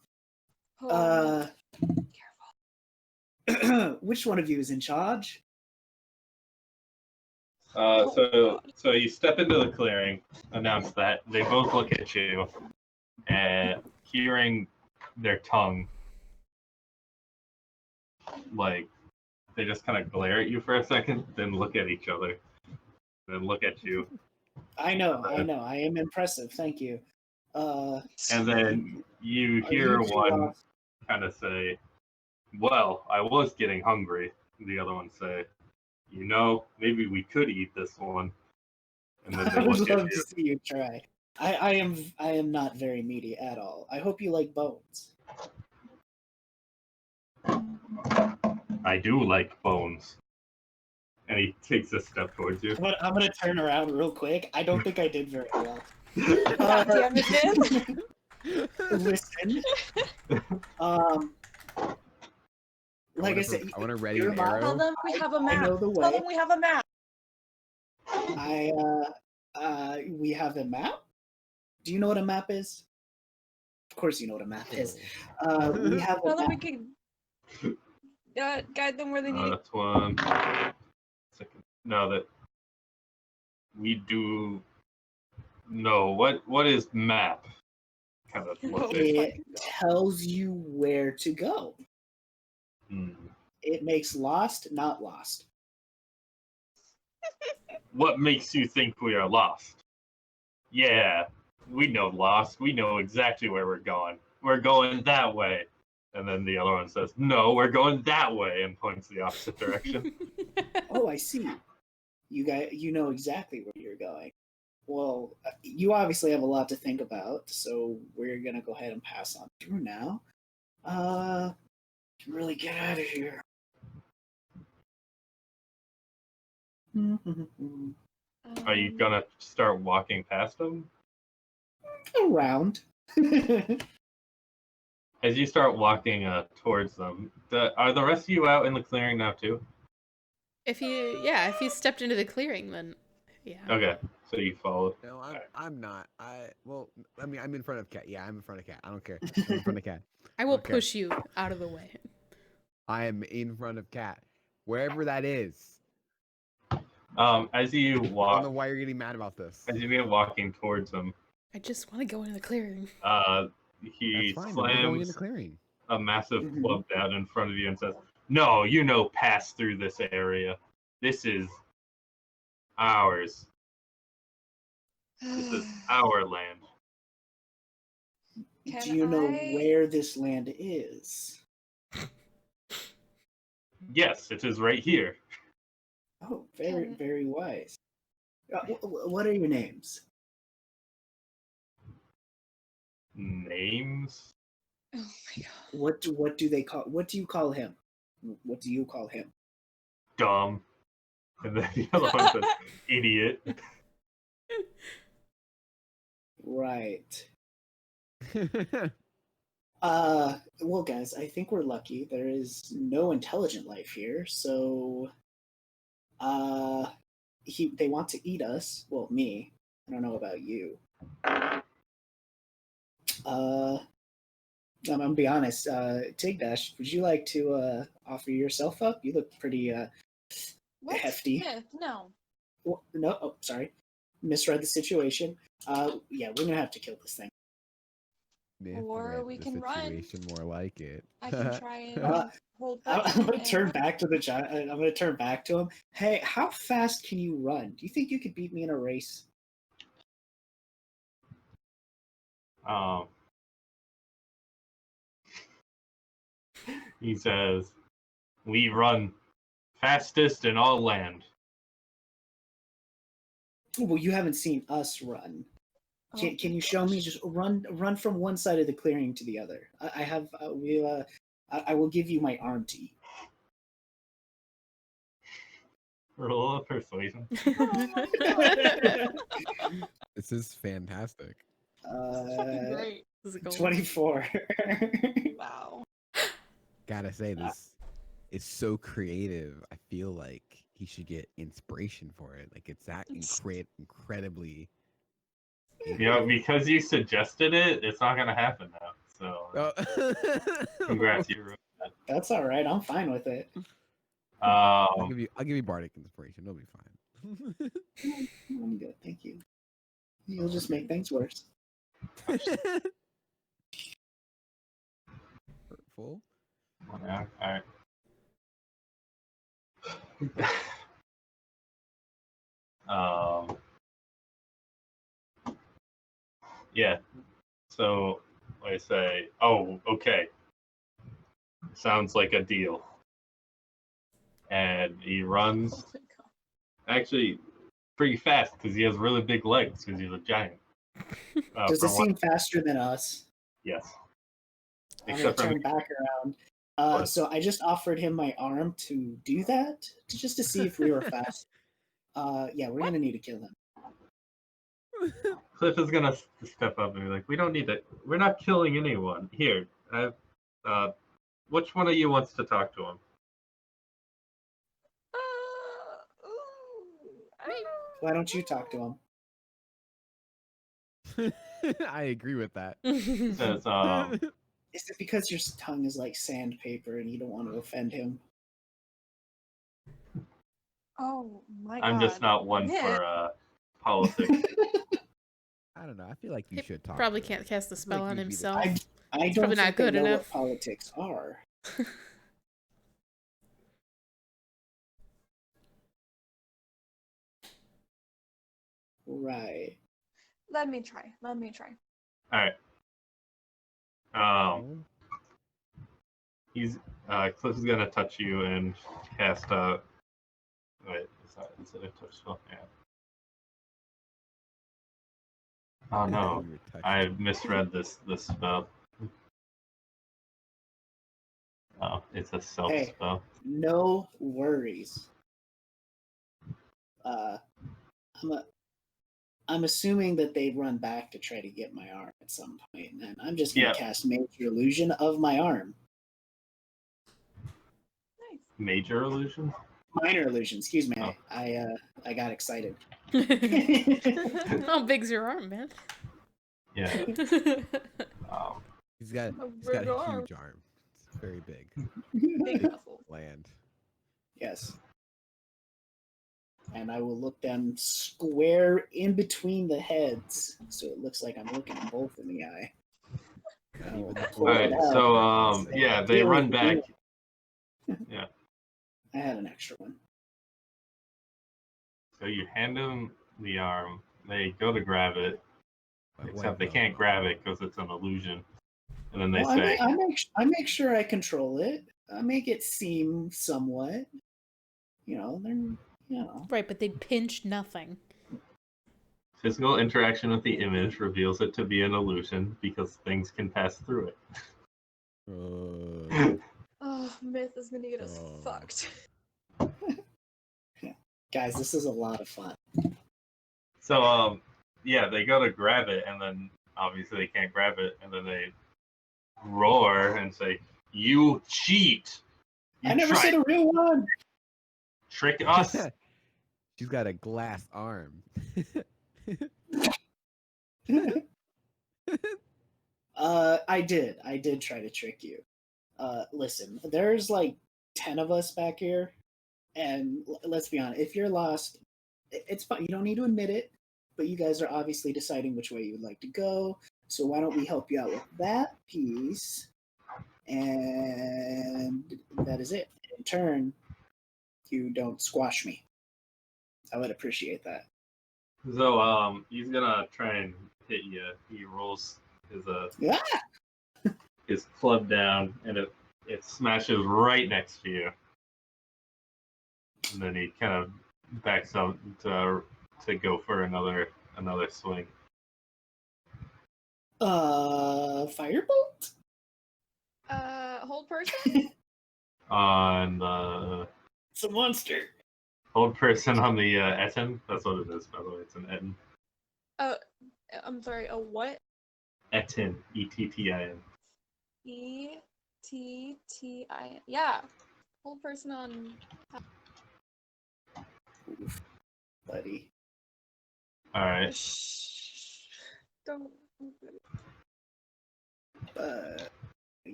Oh, Which one of you is in charge? So you step into the clearing, announce that. They both look at you, and hearing their tongue, like, they just kind of glare at you for a second, then look at each other, then look at you. I know. I am impressive. Thank you. And then you Are hear you two, one kind of say, well, I was getting hungry. The other one say, maybe we could eat this one. And then I they would look at love you. to see you try. I am not very meaty at all. I hope you like bones. I do like bones. And he takes a step towards you. I'm gonna turn around real quick. I don't think I did very well. God damn it, man. Listen. Like I said, I want to ready you're an my- arrow. Tell them we have a I map. know the Tell way. them we have a map. We have a map? Do you know what a map is? Of course you know what a map is. We have Tell a them we map. can guide them where they need to That's one. Second. No, that we do. No, what is map? Kind of look at. It tells you where to go. It makes lost not lost. What makes you think we are lost? Yeah, we know lost. We know exactly where we're going. We're going that way. And then the other one says, no, we're going that way, and points the opposite direction. Oh, I see. You know exactly where you're going. Well, you obviously have a lot to think about, so we're gonna go ahead and pass on through now. Can really get out of here. Are you gonna start walking past them? Around. As you start walking towards them, are the rest of you out in the clearing now too? If you stepped into the clearing, then yeah. Okay, so you follow. No, I'm not. I'm in front of Cat. Yeah, I'm in front of Cat. I don't care. I'm in front of Cat. I will Okay. push you out of the way. I am in front of Cat, wherever that is. As you I don't walk, know why you're getting mad about this. as you begin walking towards them, I just want to go into the clearing. That's he fine. We're going in the slams clearing. a massive club down in front of you and says, "No, pass through this area. This is ours. This is our land." Do you know where this land is? Yes, it is right here. Oh, very, very wise. What are your names? Names? Oh my god. What do they call? What do you call him? What do you call him? Dumb. And then the other one says, idiot. Right. Well, guys, I think we're lucky. There is no intelligent life here, so they want to eat us. Well, me. I don't know about you. I'm gonna be honest. Tigdash, would you like to offer yourself up? You look pretty What? hefty. Yeah, no. Well, no, oh, sorry, misread the situation. Yeah, we're gonna have to kill this thing. Or we can run. More like it. I can try and hold back. I'm gonna turn back to the giant. I'm gonna turn back to him. Hey, how fast can you run? Do you think you could beat me in a race? He says, "We run fastest in all land." Well, you haven't seen us run. Can you show me? Just run from one side of the clearing to the other. I have. I will give you my arm to you. Roll a persuasion. Oh my god. This is fantastic. This is fucking great. This is a goal. 24. Wow. Gotta say, this is so creative. I feel like he should get inspiration for it. Like it's that incredibly Because you suggested it, it's not gonna happen now. So, congrats, you ruined that. That's all right. I'm fine with it. I'll give you bardic inspiration. It'll be fine. I'm good, thank you. You'll just make things worse. Hurtful. Yeah, all right. Yeah. So I say, oh, okay. Sounds like a deal. And he runs. Oh my God. Actually, pretty fast because he has really big legs because he's a giant. Does it seem faster than us? Yes. I'm gonna turn back around. So I just offered him my arm to do that, just to see if we were fast. Yeah, we're gonna need to kill him. Cliff is gonna step up and be like, "We don't need to. We're not killing anyone here. Which one of you wants to talk to him?" Why don't you talk to him? I agree with that. Says, Is it because your tongue is like sandpaper and you don't want to offend him? Oh my God. I'm just not one for politics. I don't know. I feel like you should talk. Probably can't cast the spell on himself. I don't probably not think good they know enough. what politics are. Right. Let me try. All right. He's Cliff is gonna touch you and cast wait, is it a touch spell? Yeah. Oh no, I misread this spell. Oh, it's a self spell. No worries. I'm assuming that they run back to try to get my arm at some point, and I'm just gonna cast Major Illusion of my arm. Nice. Major Illusion? Minor Illusion, excuse me. Oh. I got excited. How big's your arm, man? Yeah. He's got a huge arm. It's very big. Big muscles. Land. Yes. And I will look them square in between the heads, so it looks like I'm looking them both in the eye. All right, so yeah, they run back. Yeah. I had an extra one. So you hand them the arm. They go to grab it, except they can't grab it because it's an illusion. And then they say, I make sure I control it. I make it seem somewhat. Right, but they pinch nothing. Physical interaction with the image reveals it to be an illusion because things can pass through it. Oh, Myth is gonna get us fucked. Guys, this is a lot of fun. So, yeah, they go to grab it, and then obviously they can't grab it, and then they roar and say, "You cheat! I never said a real one! Trick us!" She's got a glass arm. I did try to trick you. Listen, there's like 10 of us back here, and let's be honest, if you're lost, it's fine. You don't need to admit it, but you guys are obviously deciding which way you would like to go, so why don't we help you out with that piece, and that is it. In turn, you don't squash me. I would appreciate that. So, he's gonna try and hit you. He rolls his club down, and it smashes right next to you. And then he kind of backs up to go for another swing. Firebolt? Hold person? On it's a monster. Hold person on the Etten. That's what it is, by the way. It's an Etten. I'm sorry, a what? Etten. Ettin. Ettin. Yeah. Hold person on. Oof, buddy. Alright. Don't.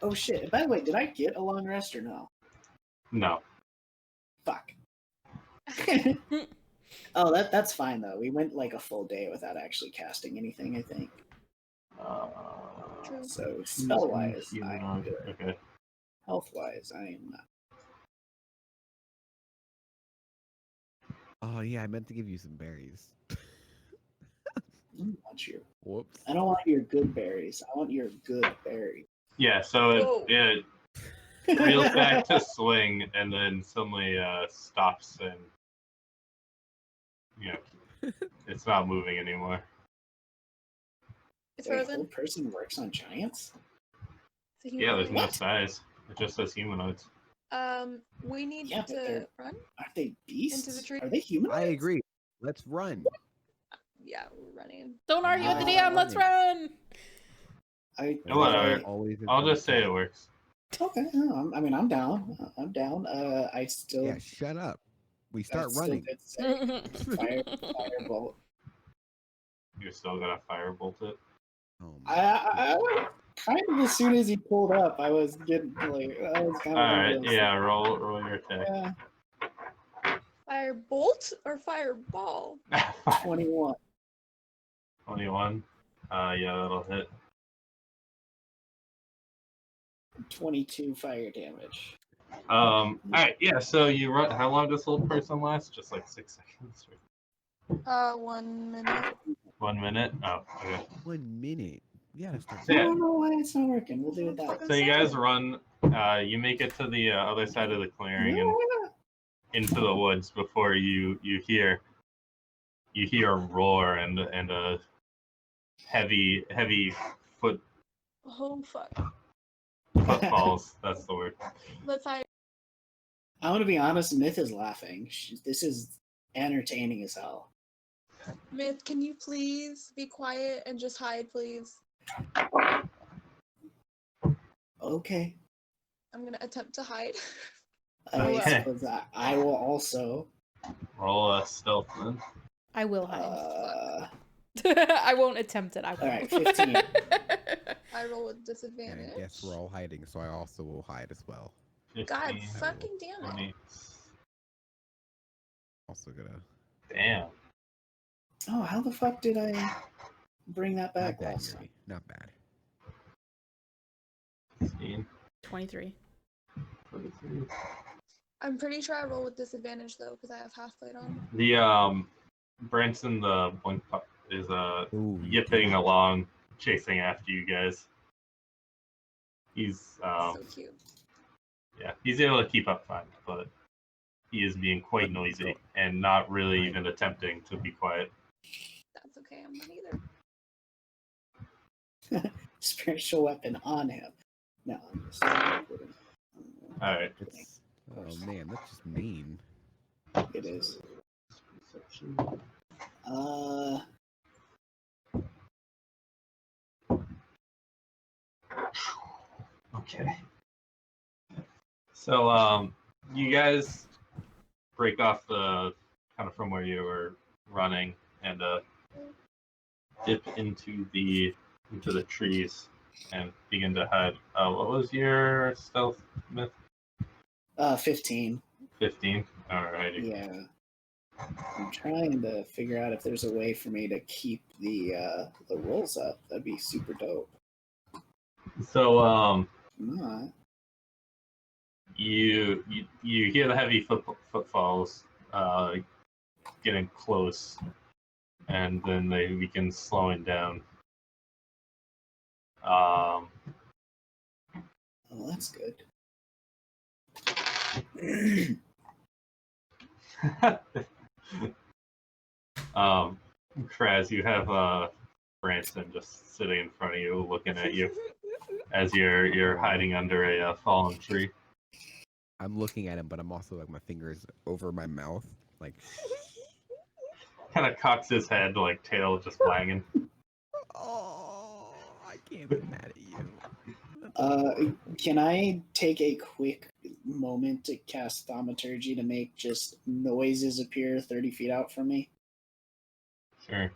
Oh shit! By the way, did I get a long rest or no? No. Fuck. Oh, that's fine though. We went like a full day without actually casting anything, I think. True. So spell wise, I am good. Okay. Health wise, I am not. Oh yeah, I meant to give you some berries. I don't want your. Whoops. I don't want your good berries. I want your good berry. Yeah, so Whoa. it reels back to swing and then suddenly stops and it's not moving anymore. It's Wait, frozen. old person works on giants? It's a Yeah, there's no humanoid. size. It just says humanoids. We need Yeah, but to they're- run. Aren't they beasts? Into the tree? Are they humanoids? I agree. Let's run. Yeah, we're running. Don't argue with the Ah, DM. Let's run. Whatever. Always I'll just say it works. Okay, no, I'm down. I'm down. I still. Yeah, shut up. We I start still running. did say firebolt. You're still gonna firebolt it. Oh my I kind of as soon as he pulled up, I was getting like I was kind of. Alright, yeah, roll your attack. Yeah, Firebolt or fireball? 21. 21. Yeah, that'll hit. 22 fire damage. Alright, yeah, so you run. How long does old person last? Just like 6 seconds? Or 1 minute. 1 minute? Oh, okay. 1 minute. Yeah, start. I Yeah. don't know why it's not working. We'll do it that. So you guys run. You make it to the other side of the clearing and into the woods before you hear a roar and a heavy Oh fuck. footfalls. That's the word. Let's hide. I want to be honest. Myth is laughing. This is entertaining as hell. Myth, can you please be quiet and just hide, please? Okay. I'm gonna attempt to hide. I Okay. suppose I will also. Roll a stealth then. I will hide. Uh, I won't attempt it. I will. all right, 15. I roll with Yeah, disadvantage. I guess we're all hiding, so I also will hide as well. God 15, fucking damn it. 20. Also gonna. Damn. Oh, how the fuck did I bring that Not back bad, last time? Yuri. Not bad. 15, 23. 23. I'm pretty sure I roll with disadvantage though, because I have half plate on. The Branson the blink pup is Ooh, you yipping did it. along, chasing after you guys. He's So cute. yeah, he's able to keep up fine, but he is being quite noisy and not really even attempting to be quiet. That's okay, I'm not either. Spiritual weapon on him. No, I'm just. All right. It's, oh man, that's just mean. It is. Okay. So you guys break off the kind of from where you were running and dip into the trees and begin to hide. What was your stealth myth? 15. 15. Alrighty. Yeah. I'm trying to figure out if there's a way for me to keep the rolls up. That'd be super dope. So Not. you hear the heavy footfalls getting close, and then they begin slowing down. Oh, that's good. Kraz, you have Branson just sitting in front of you, looking at you as you're hiding under a fallen tree. I'm looking at him, but I'm also like my fingers over my mouth, like. Kind of cocks his head, like tail just wagging. Oh, I can't be mad at you. Can I take a quick moment to cast thaumaturgy to make just noises appear 30 feet out from me? Sure.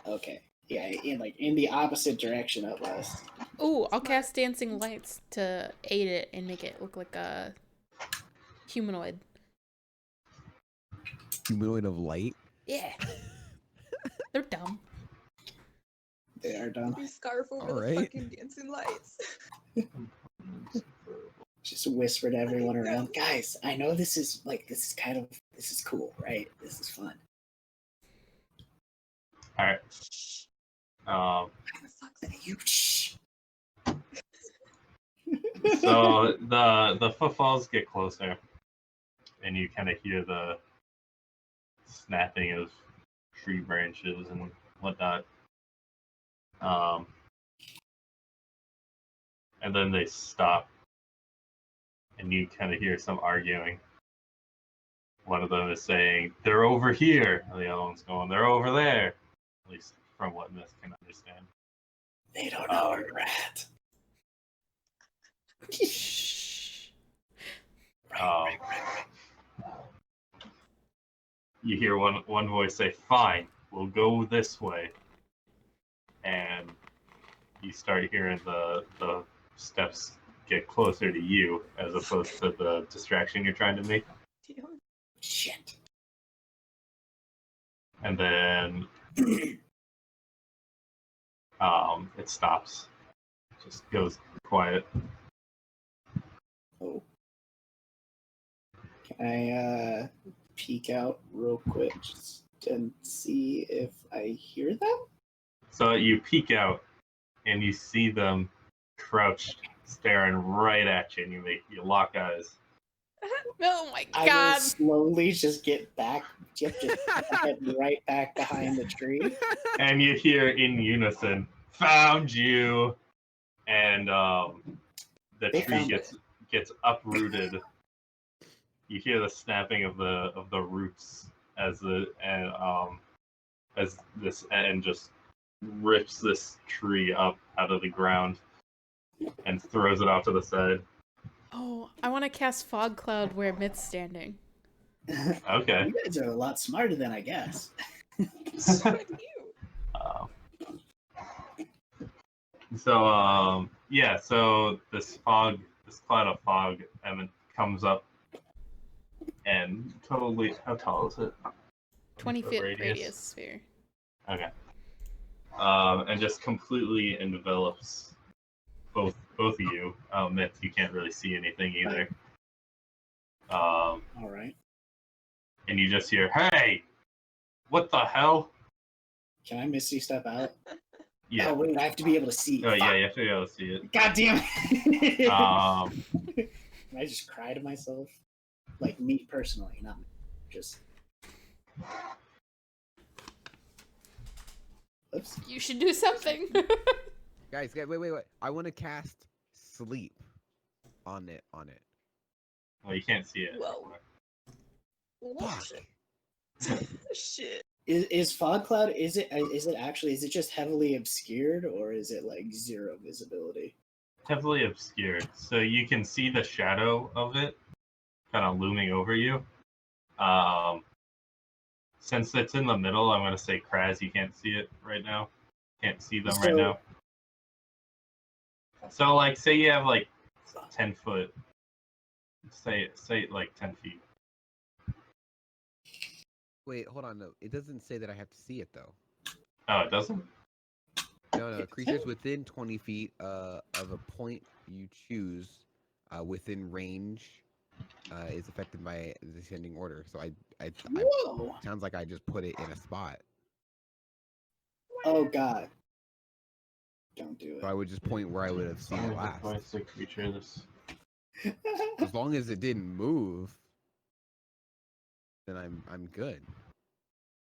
Okay. Yeah, in the opposite direction of us. Ooh, I'll cast Dancing Lights to aid it and make it look like a humanoid. Humanoid of light. Yeah. They're dumb. They are dumb. You scarf over the Alright. fucking dancing lights. Just whisper to everyone Okay, around, go. guys, I know this is cool, right? This is fun. All right. Kinda sucks. You shh. So the footfalls get closer, and you kind of hear the snapping of tree branches and whatnot. And then they stop, and you kind of hear some arguing. One of them is saying, "They're over here," and the other one's going, "They're over there." At least from what Myth can understand. They don't know we're at. Shh. Right. You hear one voice say, "Fine, we'll go this way," and you start hearing the steps get closer to you as opposed to the distraction you're trying to make. Damn. Shit. And then it stops. Just goes quiet. Oh. Can I peek out real quick just and see if I hear them? So you peek out and you see them crouched, staring right at you, and you lock eyes. Oh my I will god. slowly just get back, just head right back behind the tree. And you hear in unison, "Found you!" And the They tree found gets uprooted. You hear the snapping of the roots as this end just rips this tree up out of the ground and throws it off to the side. Oh, I want to cast Fog Cloud where Myth's standing. Okay. You guys are a lot smarter than I guess. So are you. So this cloud of fog comes up and totally, how tall is it? 20 The feet radius sphere. Okay. And just completely envelops both of you. Myth, you can't really see anything either. All right. And you just hear, "Hey, what the hell?" Can I Misty step out? Yeah. Oh, wait, I have to be able to see. Oh, Fuck. yeah, you have to be able to see it. God damn it. Um, I just cry to myself. Like me personally, not just. Oops. You should do something. Guys, wait. I want to cast sleep on it. well, you can't see it. Whoa. Fuck. Shit. Is fog cloud? Is it just heavily obscured, or is it like zero visibility? Heavily obscured, so you can see the shadow of it kind of looming over you. Since it's in the middle, I'm going to say, Kraz, you can't see it right now. Can't see them right now. So, like, say you have like 10 foot. Say like 10 feet. Wait, hold on. No, it doesn't say that I have to see it though. Oh, it doesn't? No. Creatures within 20 feet of a point you choose within range is affected by the descending order. So I Whoa! sounds like I just put it in a spot. Oh God! Don't do So I would just point where I would have seen it last. Twice the creature. it. As long as it didn't move, then I'm good.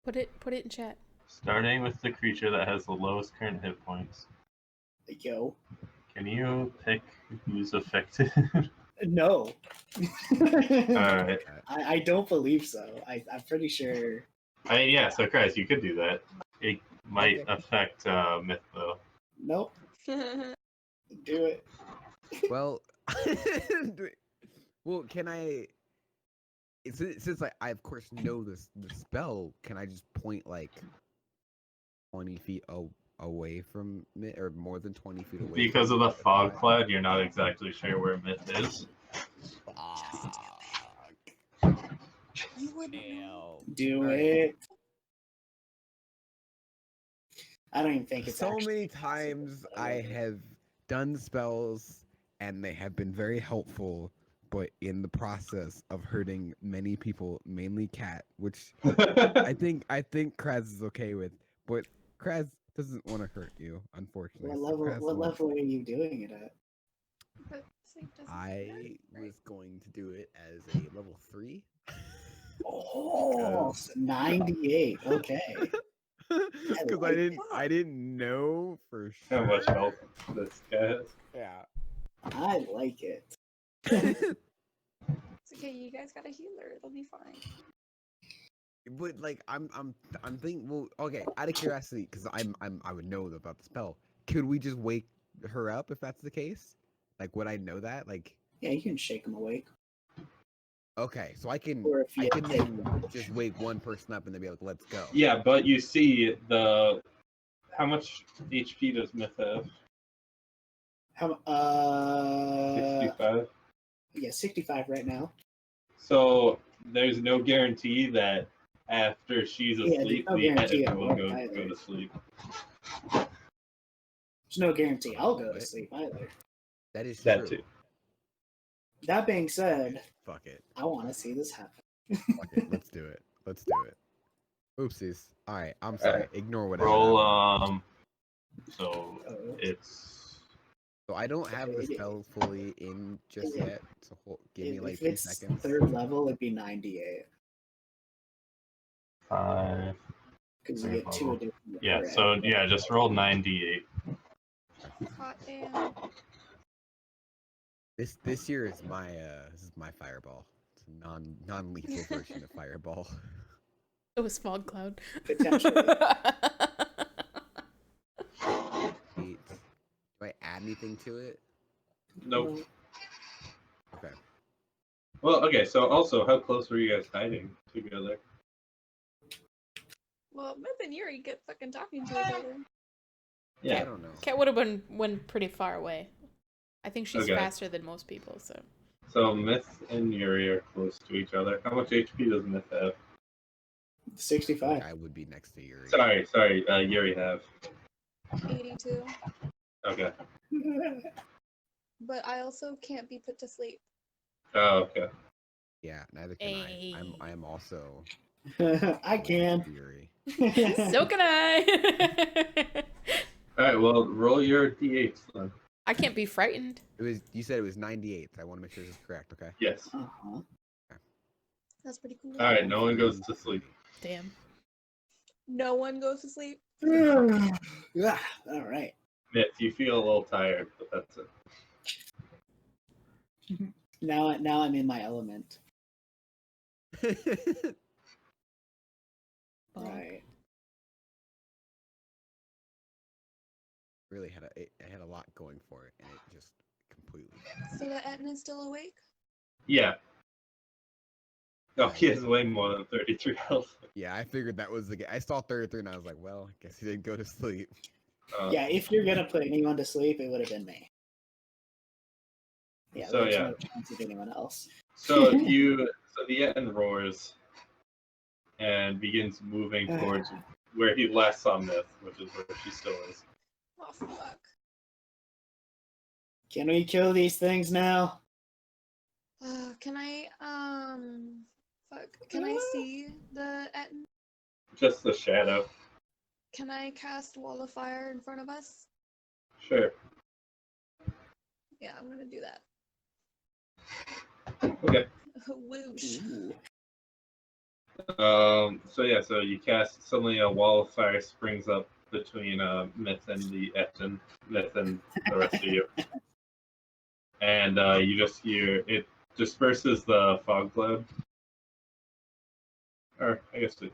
Put it in chat. Starting with the creature that has the lowest current hit points. Yo. Can you pick who's affected? No. Alright. I don't believe so. I'm pretty sure. Yeah, so Kraz, you could do that. It might affect Myth, though. Nope. Do it. Well, can I? Since I of course know the spell, can I just point like 20 feet away from Myth, or more than 20 feet away. Because of the fog cloud, you're not exactly sure where Myth is. You wouldn't know. Do it. I don't even think it's so actually many times I have done spells and they have been very helpful, but in the process of hurting many people, mainly Cat, which I think Kraz is okay with, but Kraz doesn't want to hurt you, unfortunately. What level are you doing it at? But sleep doesn't I matter, was going to do it as a level 3. Oh, 98. Okay. Because I didn't know for How sure. much health this guy has. Yeah. I like it. It's okay, you guys got a healer. It'll be fine. But like I'm thinking, well, okay, out of curiosity, because I would know about the spell. Could we just wake her up if that's the case? Like, would I know that? Like, Yeah, you can shake him awake. okay, so I can Or if you then just wake one person up and then be like, let's go. Yeah, but you see how much HP does Myth have? How 65. Yeah, 65 right now. So there's no guarantee that after she's Yeah, asleep, there's no the guarantee Etin it will won't go either. to sleep. There's no guarantee I'll go to sleep either. That is That true. too. That being said, Fuck it. I want to see this happen. Fuck it. Let's do it. Let's do it. Oopsies. All right. I'm sorry. Ignore whatever. Roll. So it's. So I don't have the spell fully in just yet. So give me like if 2 it's seconds. third level, it'd be 98. 5. Because you get 2 additional. Yeah, so yeah, just roll 98. Hot damn. This year is my fireball. It's a non-lethal version of fireball. It was fog cloud. Potentially. Do I add anything to it? Nope. Okay. Well, okay, so also, how close were you guys hiding together? Well, Myth and Yuri get fucking talking to each other. Yeah. Cat, I don't know. Cat would have went pretty far away. I think she's Okay. faster than most people, so. So Myth and Yuri are close to each other. How much HP does Myth have? 65. Like I would be next to Yuri. Sorry, Yuri have. 82. Okay. But I also can't be put to sleep. Oh, okay. Yeah, neither can I. I am also I can. Yuri. So can I! Alright, well, roll your d8s then. I can't be frightened. You said it was 98. I want to make sure this is correct, okay? Yes. Uh-huh. That's pretty cool. Alright, no one goes to sleep. Damn. No one goes to sleep. Yeah, all right. Myth, you feel a little tired, but that's it. Now I'm in my element. Right. Really it had a lot going for it, and it just completely. So the Etin is still awake? Yeah. Oh, he has way more than 33 health. Yeah, I figured that was I saw 33, and I was like, well, I guess he didn't go to sleep. Yeah, if you're gonna put anyone to sleep, it would have been me. Yeah, So, there's yeah. no chance of anyone else. So the Etin roars and begins moving towards where he last saw Myth, which is where she still is. Oh, fuck. Can we kill these things now? Can I, fuck. Can I see the Etin? Just the shadow. Can I cast Wall of Fire in front of us? Sure. Yeah, I'm gonna do that. Okay. Whoosh. So you cast, suddenly a wall of fire springs up between Myth and the Etin, Myth and the rest of you. And you just hear, it disperses the fog cloud. Or, I guess it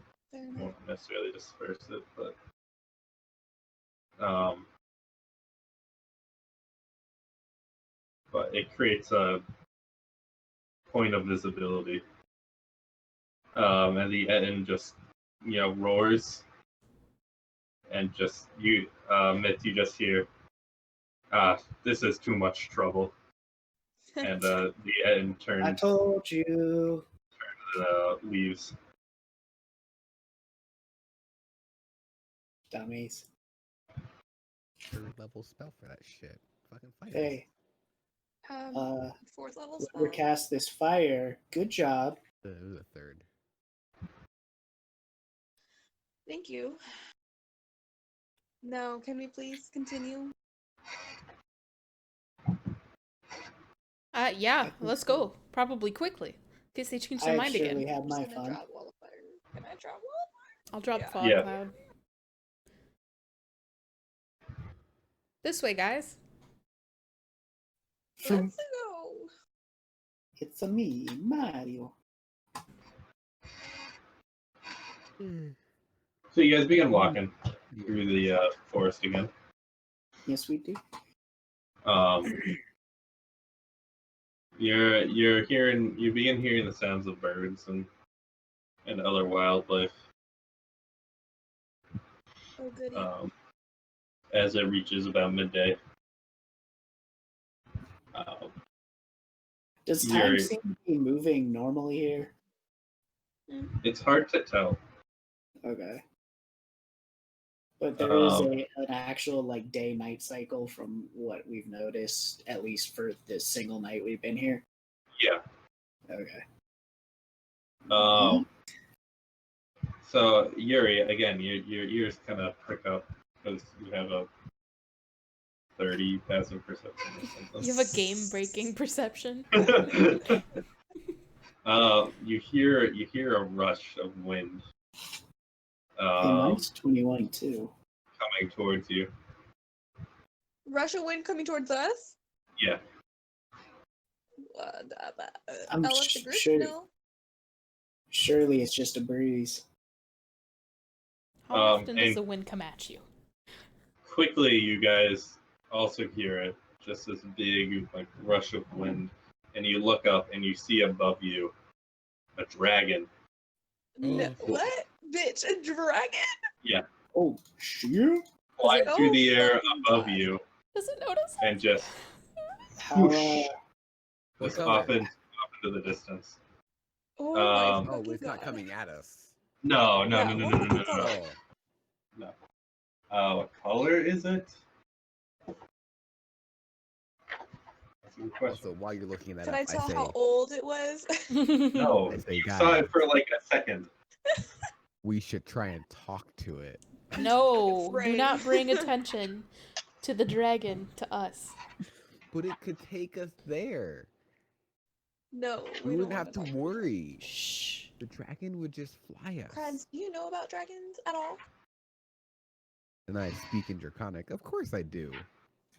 won't necessarily disperse it, but it creates a point of visibility. And the Etin just, roars and just you, Myth, you just hear, this is too much trouble, and the intern I told you. leaves. Dummies. 3rd level spell for that shit. Fucking fight. Hey, 4th level spell. whoever cast this fire, good job. It was a 3rd. Thank you. Now, can we please continue? Yeah, let's go. Probably quickly. In case they change their I mind surely again. had my I'm just gonna fun. drop wall of fire. Can I drop wall of fire? I'll drop Yeah. fog Yeah. cloud. This way, guys. Let's go. It's a me, Mario. So you guys begin walking through the forest again. Yes, we do. You begin hearing the sounds of birds and other wildlife Oh, goody. as it reaches about midday. Does time Yuri. seem to be moving normally here? It's hard to tell. Okay. But there is an actual like day-night cycle from what we've noticed, at least for this single night we've been here. Yeah. Okay. So Yuri, again, your ears kind of prick up because you have a 30 passive perception or something. You have a game-breaking perception. You hear a rush of wind. Hey, mine's 21 too. Coming towards you. Russia wind coming towards us? Yeah. I'm I'll let the group sure. know. Surely it's just a breeze. How often does and- the wind come at you? Quickly, you guys also hear it. Just this big like rush of wind, and you look up and you see above you a dragon. No, what? Bitch, a dragon? Yeah. Oh, shit! Flying Oh, through the air fucking above God. you, Does it notice? and just How, whoosh, What just color? off into the distance. Oh my Um, Oh, fucking it's not God. coming at us. No. What's the color? Oh. What color is it? That's a good question. Also, while you're looking that Can up, I tell say, how old it was? No, I say, you guys, saw it for like a second. we should try and talk to it. No, do Right. not bring attention to the dragon to us. But it could take us there. No, We don't wouldn't wanna have to talk worry. Shh. The dragon would just fly us. Kranz, do you know about dragons at all? And I speak in Draconic. Of course I do.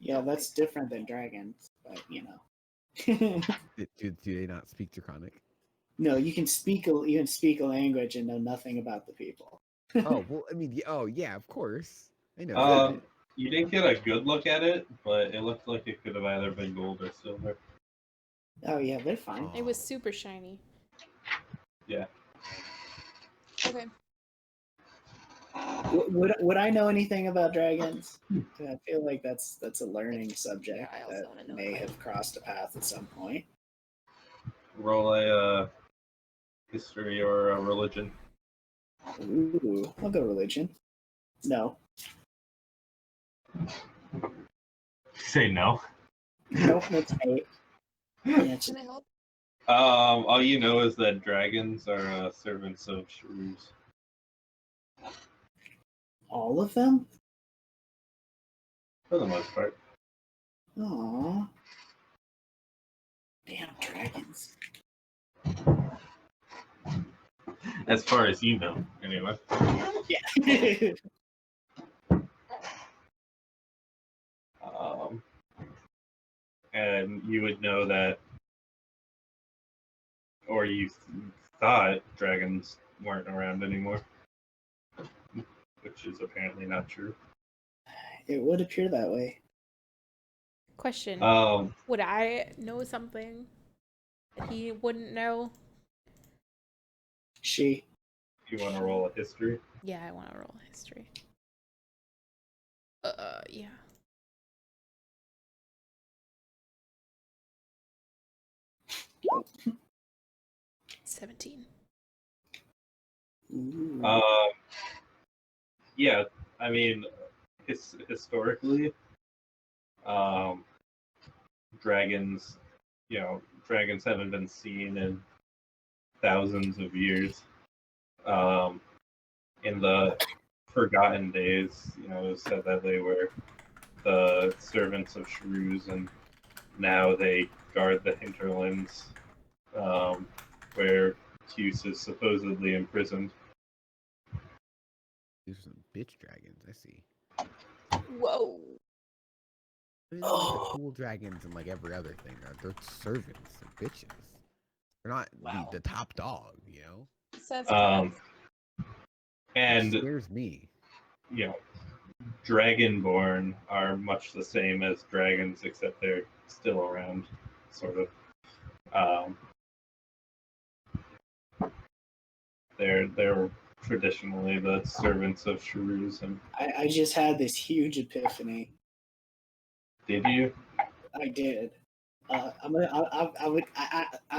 yeah, that's different than dragons, but you know. Do they not speak Draconic? No, you can speak a language and know nothing about the people. Oh, well, I mean, yeah, of course. I know that. You didn't get a good look at it, but it looked like it could have either been gold or silver. Oh yeah, they're fine. It was super shiny. Yeah. Okay. Would I know anything about dragons? I feel like that's a learning subject Yeah, I also that wanna know may about have crossed a path at some point. Roll a history or a religion. Ooh, I'll go religion. No. Say no. Nope, that's 8. Yeah, Can I help? All you know is that dragons are servants of shrews. all of them? For the most part. Aww. Damn dragons. As far as you know, anyway. Yeah. And you would know that, or you thought dragons weren't around anymore, which is apparently not true. It would appear that way. Question. Um, Would I know something that he wouldn't know? She. if you want to roll a history, Yeah, I want to roll history. Yeah. Oh. 17. Ooh. Yeah, I mean, historically, dragons, dragons haven't been seen in thousands of years. In the Forgotten Days, it was said that they were the servants of shrews, and now they guard the Hinterlands, where Hughes is supposedly imprisoned. These are some bitch dragons. I see. Whoa. These are like the cool dragons and like every other thing. They're servants. They're bitches. They're not Wow. the top dog. Says And It scares me. Dragonborn are much the same as dragons, except they're still around, sort of. They're traditionally the servants of shrews. And I just had this huge epiphany. did you? I did. I'm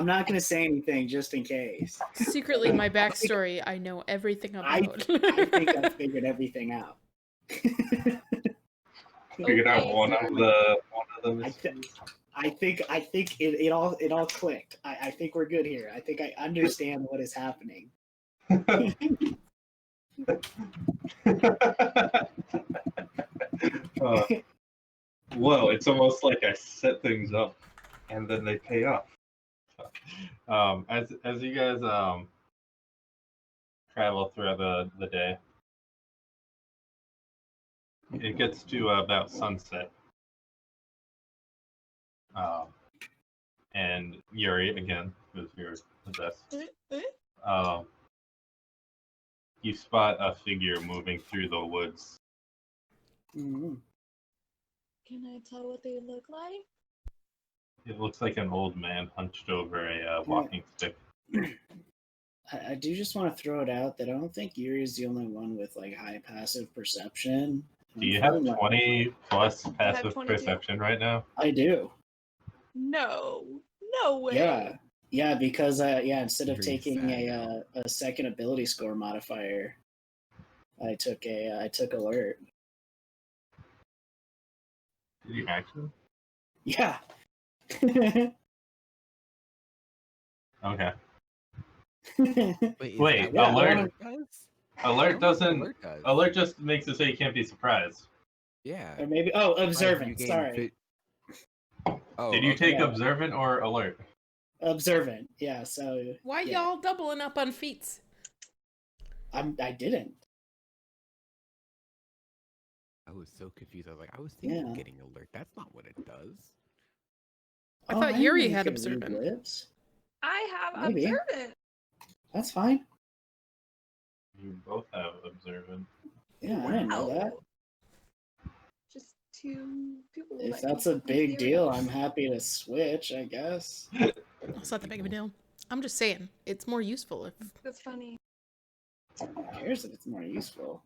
not gonna say anything just in case. Secretly, my backstory, I know everything I about. think I figured everything out. Figured out Okay, one so- of them. I think it all clicked. I think we're good here. I think I understand what is happening. Whoa! It's almost like I set things up, and then they pay off. As you guys travel throughout the day, it gets to about sunset. And Yuri, again, because you're the best, you spot a figure moving through the woods. Mm-hmm. Can I tell what they look like? It looks like an old man hunched over a walking stick. I do just want to throw it out that I don't think Yuri is the only one with like high passive perception. Do you have 20 plus passive 22. perception right now? I do. No way. Yeah, because instead of Very taking sad a second ability score modifier, I took alert. Did you actually? Yeah. Okay. Wait, Wait, alert. Does? Alert doesn't. Alert does. Alert just makes it so you can't be surprised. Yeah. Or maybe observant. You gain Sorry, Did you okay. take Yeah. observant or alert? observant. Yeah. So Why yeah. y'all doubling up on feats? I didn't. I was so confused. I was thinking Yeah. of getting alert. That's not what it does. I thought didn't Yuri know had you could read observant. lips. I have Maybe. observant. That's fine. You both have observant. Yeah, I didn't know that. Just two people. If that that's can a big hear deal, us. I'm happy to switch, I guess. It's not that big of a deal. I'm just saying, it's more useful if. That's funny. Who cares that it's more useful?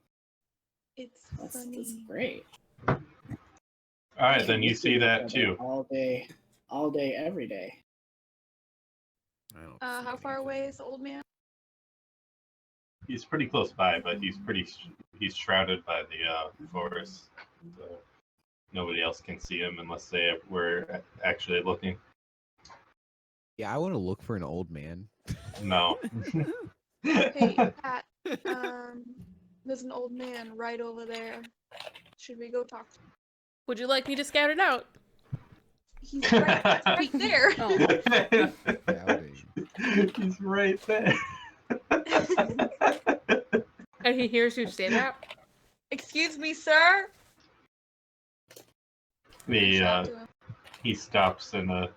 It's That's funny. great. All right, then you see that too. All day, every day. I don't How see far anything. away is the old man? He's pretty close by, but he's shrouded by the forest. So nobody else can see him unless they were actually looking. Yeah, I want to look for an old man. No. Hey, Pat. There's an old man right over there. Should we go talk to him? Would you like me to scout it out? He's right there. Oh. Scouting. He's right there. And he hears you say that? Excuse me, sir. Shout to him. He stops and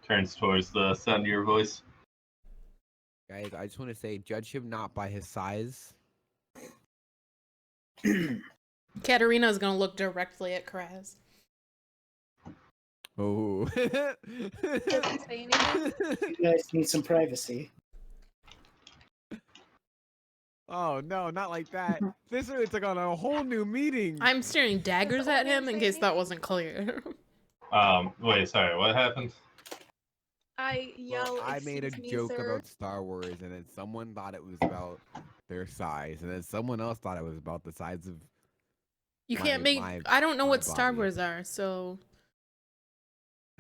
turns towards the sound of your voice. Guys, I just want to say, judge him not by his size. Katerina is gonna look directly at Kraz. Oh. Doesn't say anything. You guys need some privacy. Oh no, not like that. This really took on a whole new meaning. I'm staring daggers the at old man him in say case that anything? wasn't clear. Wait, sorry, what happened? I yell, Well, I made a "Excuse me, joke sir." about Star Wars, and then someone thought it was about their size, and then someone else thought it was about the size of You my can't make. my I don't know my what Star body. Wars are, so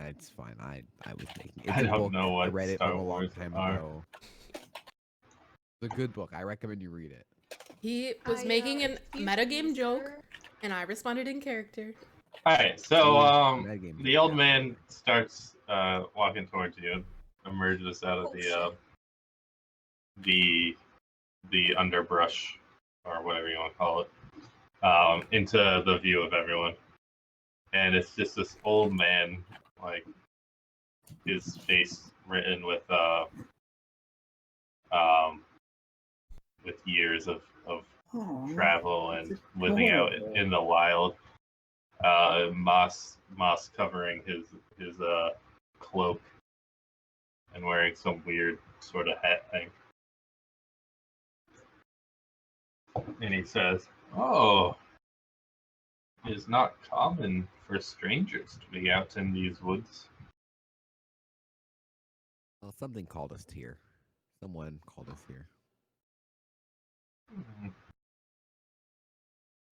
It's fine. I was making. I It's a don't book. know I what read it Star from a long Wars time are. ago. It's a good book. I recommend you read it. he was I making an "Excuse metagame me, joke, sir." and I responded in character. Alright, so Metagame the joke, old man definitely. starts walking towards you, emerges out of Oh, shit. the underbrush or whatever you want to call it, into the view of everyone. And it's just this old man, like his face written with years of Aw, travel that's and living out adorable. in the wild. Moss covering his cloak and wearing some weird sort of hat thing. And he says, "Oh, it is not common for strangers to be out in these woods." Well, something called us here. Someone called us here. Hmm.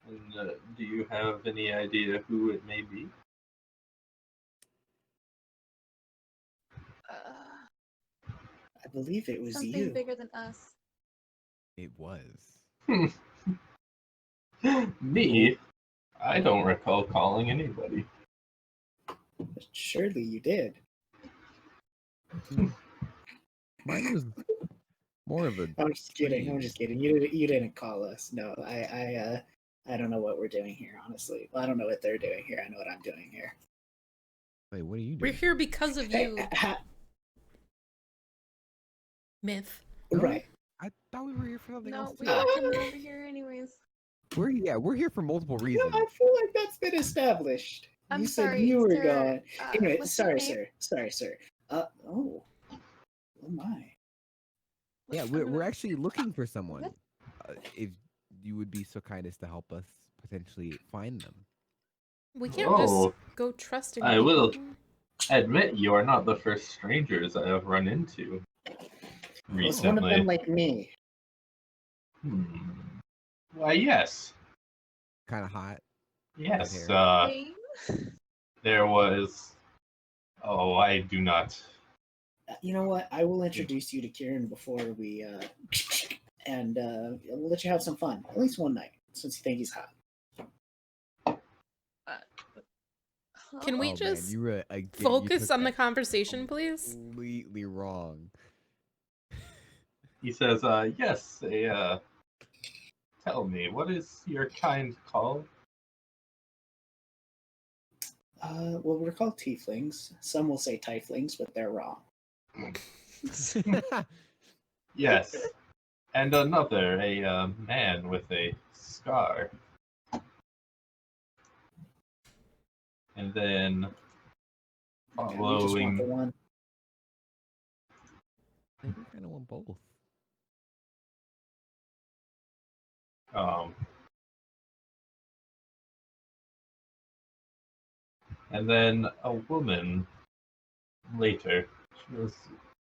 And do you have any idea who it may be? I believe it was Something you. bigger than us. It was. Me? I don't recall calling anybody. But surely you did. Mine was more of a. I'm just kidding. I'm dream. just kidding. You didn't call us. No, I don't know what we're doing here. Honestly, well, I don't know what they're doing here. I know what I'm doing here. Wait, what are you We're doing? here because of Hey, you, Myth. No? right. I thought we were here for something No, else we too. were coming over here anyways. We're here for multiple Yeah, reasons. I feel like that's been established. I'm You said sorry, you were sir. gone. Anyway, What's your sorry, name? sir. Sorry, sir. Oh my. Yeah, I'm we're gonna- actually looking for someone. What? If you would be so kind as to help us potentially find them. We can't Oh, just go trusting I people. will admit you are not the first strangers I have run into Was one of recently. them like me? Why, yes. Kind of hot. Yes, hair. Name? there was... Oh, I do not... You know what? I will introduce you to Kieran before we and we'll let you have some fun. At least one night, since you think he's hot. Can we Oh, just man, you were again, you focus took on the that conversation, please? completely wrong. He says, yes, tell me, what is your kind called? Well, we're called tieflings. Some will say tieflings, but they're wrong. Yes. And another, a man with a scar. And then Okay, we just want the following, one. I think I kind of want both. and then a woman later. She was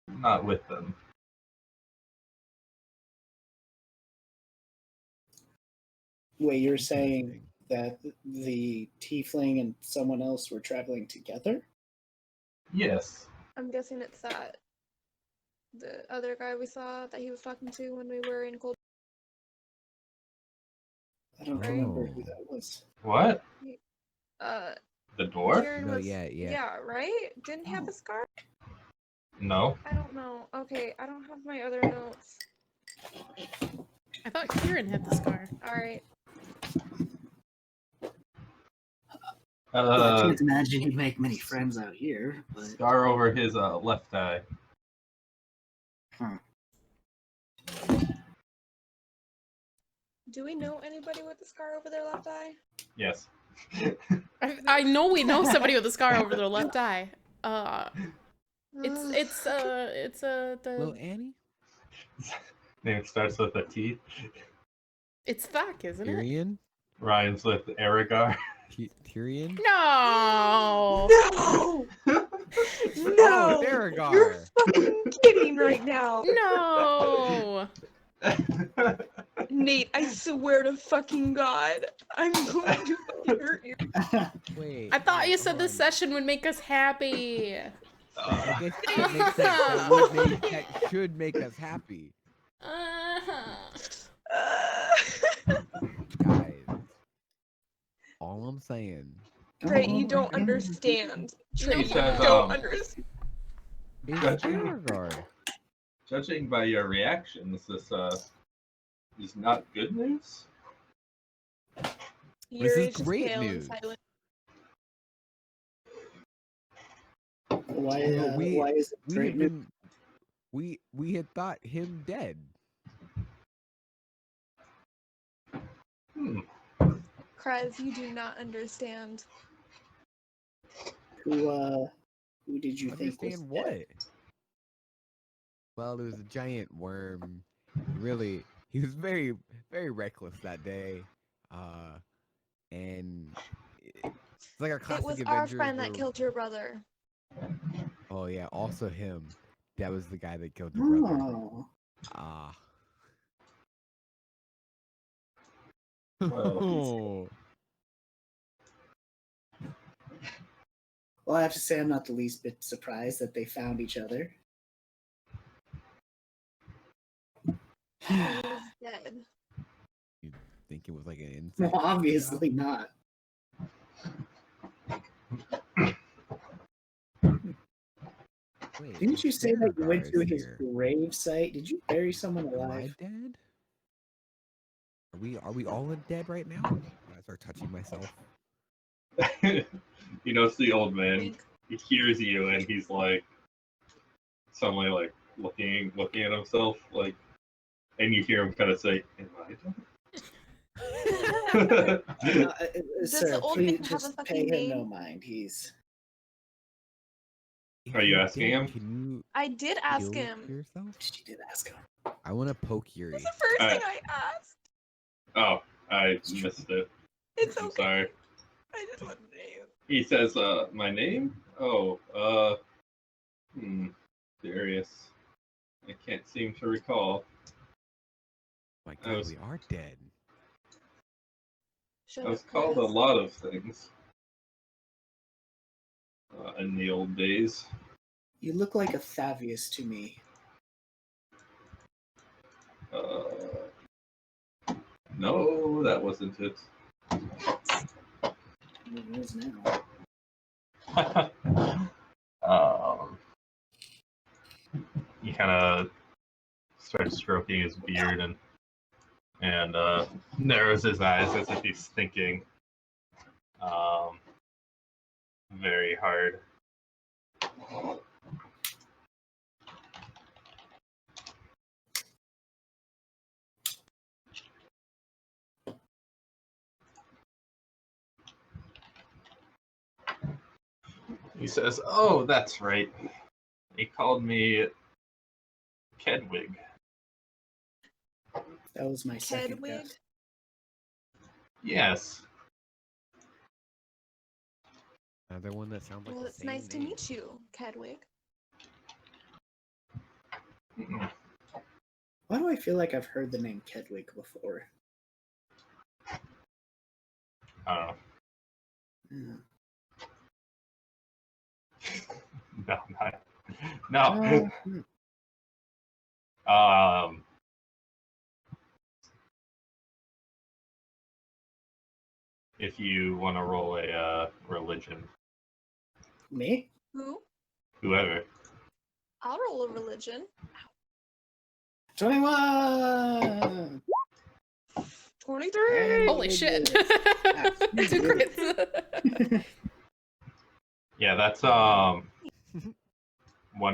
not with them. Wait, you're saying Interesting. that the tiefling and someone else were traveling together? Yes. I'm guessing it's that. The other guy we saw that he was talking to when we were in Cold. I don't Right. remember who that was. What? Uh, The dwarf? Kieran No, was. yeah. Right? Didn't he have Oh. a scar? No. I don't know. Okay, I don't have my other notes. I thought Kieran had the scar. All right. I can't imagine he'd make many friends out here, but Scar over his left eye. Do we know anybody with a scar over their left eye? Yes. I know we know somebody with a scar over their left eye. Ugh. It's Little the Annie? Name starts with a T. It's Thak, isn't it? Tyrion? Rhymes with Aragar. Tyrion? No! No! Oh, No! it's You're Aragar. fucking kidding right now. No! Nate, I swear to fucking God, I'm going to fucking hurt you. Wait. I thought you wait, said hold this on. session would make us happy. I guess that makes sense. That should make us happy. Guys, all I'm saying. Trey, you don't understand. Trey, No. you says, don't understand. It's Judging. Aragar. Judging by your reactions, this is not good news. Yuri's is just great pale and news. silent. Why we is it we great had news? been we had thought him dead. Kraz, you do not understand. Who did you think was Understand what? dead? Well, it was a giant worm. He was very, very reckless that day. And it's like our classic It was Avengers. our friend that where- killed your brother. Oh yeah, also him. That was the guy that killed your brother. Oh. Ah. Well, Well, I have to say I'm not the least bit surprised that they found each other. He was dead. You think it was like an Well, insect? obviously not. Wait, Didn't you say that you went Aragar to is his here. grave site? Did you bury someone Am I alive? dead? Are we all dead right now? I start touching myself. you notice the old man. Wink. He hears you, and he's like, suddenly like looking at himself, like, and you hear him kind of say, "Am I dead?" Does Sir, the old please man have a just fucking pay him no name? mind. He's If Are you you're asking dead, him? Can I did you ask heal him. yourself? she did ask him. I want to poke Yuri. That's the first thing I asked. Oh, I missed it. It's I'm okay. sorry. I just want to name. He says, my name? Oh, Darius. I can't seem to recall. My I God, was- we are dead. Shut I was up, called a Kraz. lot of things in the old days. You look like a Thavius to me. No, that wasn't it. It is now. He kind of starts stroking his beard and narrows his eyes as if he's thinking very hard. He says, "Oh, that's right. He called me Kedwig." That was my second Kedwig? guess. Yes. Another one that sounds like Well, the it's same nice to name. meet you, Kedwig. Why do I feel like I've heard the name Kedwig before? I Hmm. don't know. No. Hmm. If you want to roll a religion, Me? Who? whoever. I'll roll a religion. 21! 23! Holy shit. Two crits. Yeah, that's one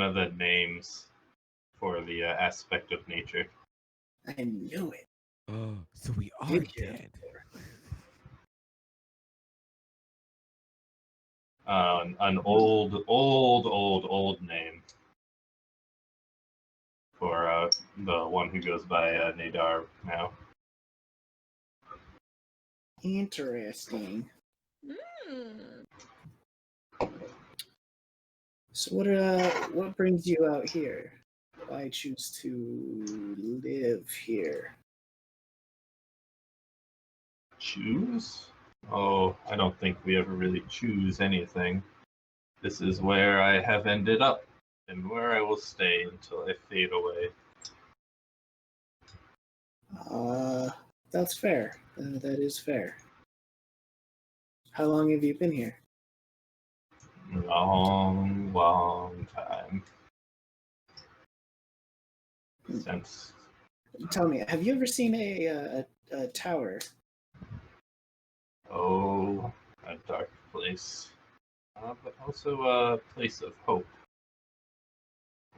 of the names for the aspect of nature. I knew it. Oh, so we are Did you? dead. An old name for the one who goes by Nadar now. Interesting. Mm. So what brings you out here? Why choose to live here? Choose? Oh, I don't think we ever really choose anything. This is where I have ended up, and where I will stay until I fade away. That's fair. That is fair. How long have you been here? Long, long time. Since. Tell me, have you ever seen a tower? Oh, a dark place. But also a place of hope.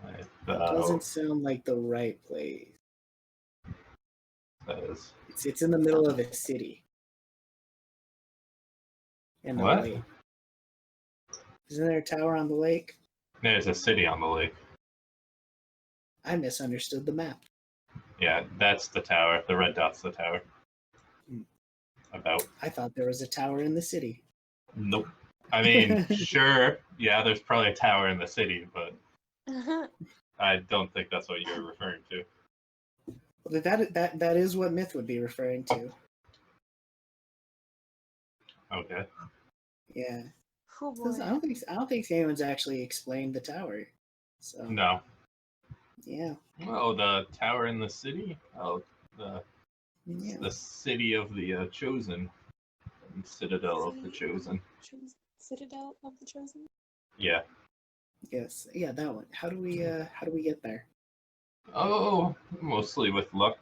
It doesn't sound like the right place. Says. It's in the middle of a city. In the What? lake. Isn't there a tower on the lake? There's a city on the lake. I misunderstood the map. Yeah, that's the tower. The red dot's the tower. About. I thought there was a tower in the city. Nope. I mean, sure, yeah, there's probably a tower in the city, but I don't think that's what you're referring to. Well, that is what Myth would be referring to. Okay. Yeah. Oh boy. I don't think anyone's actually explained the tower. So No. yeah. Oh, the tower in the city? Oh, Yeah. the city of the Chosen. Citadel of the Chosen. Citadel of the Chosen? Yeah. Yes. Yeah, that one. How do we get there? Oh, mostly with luck.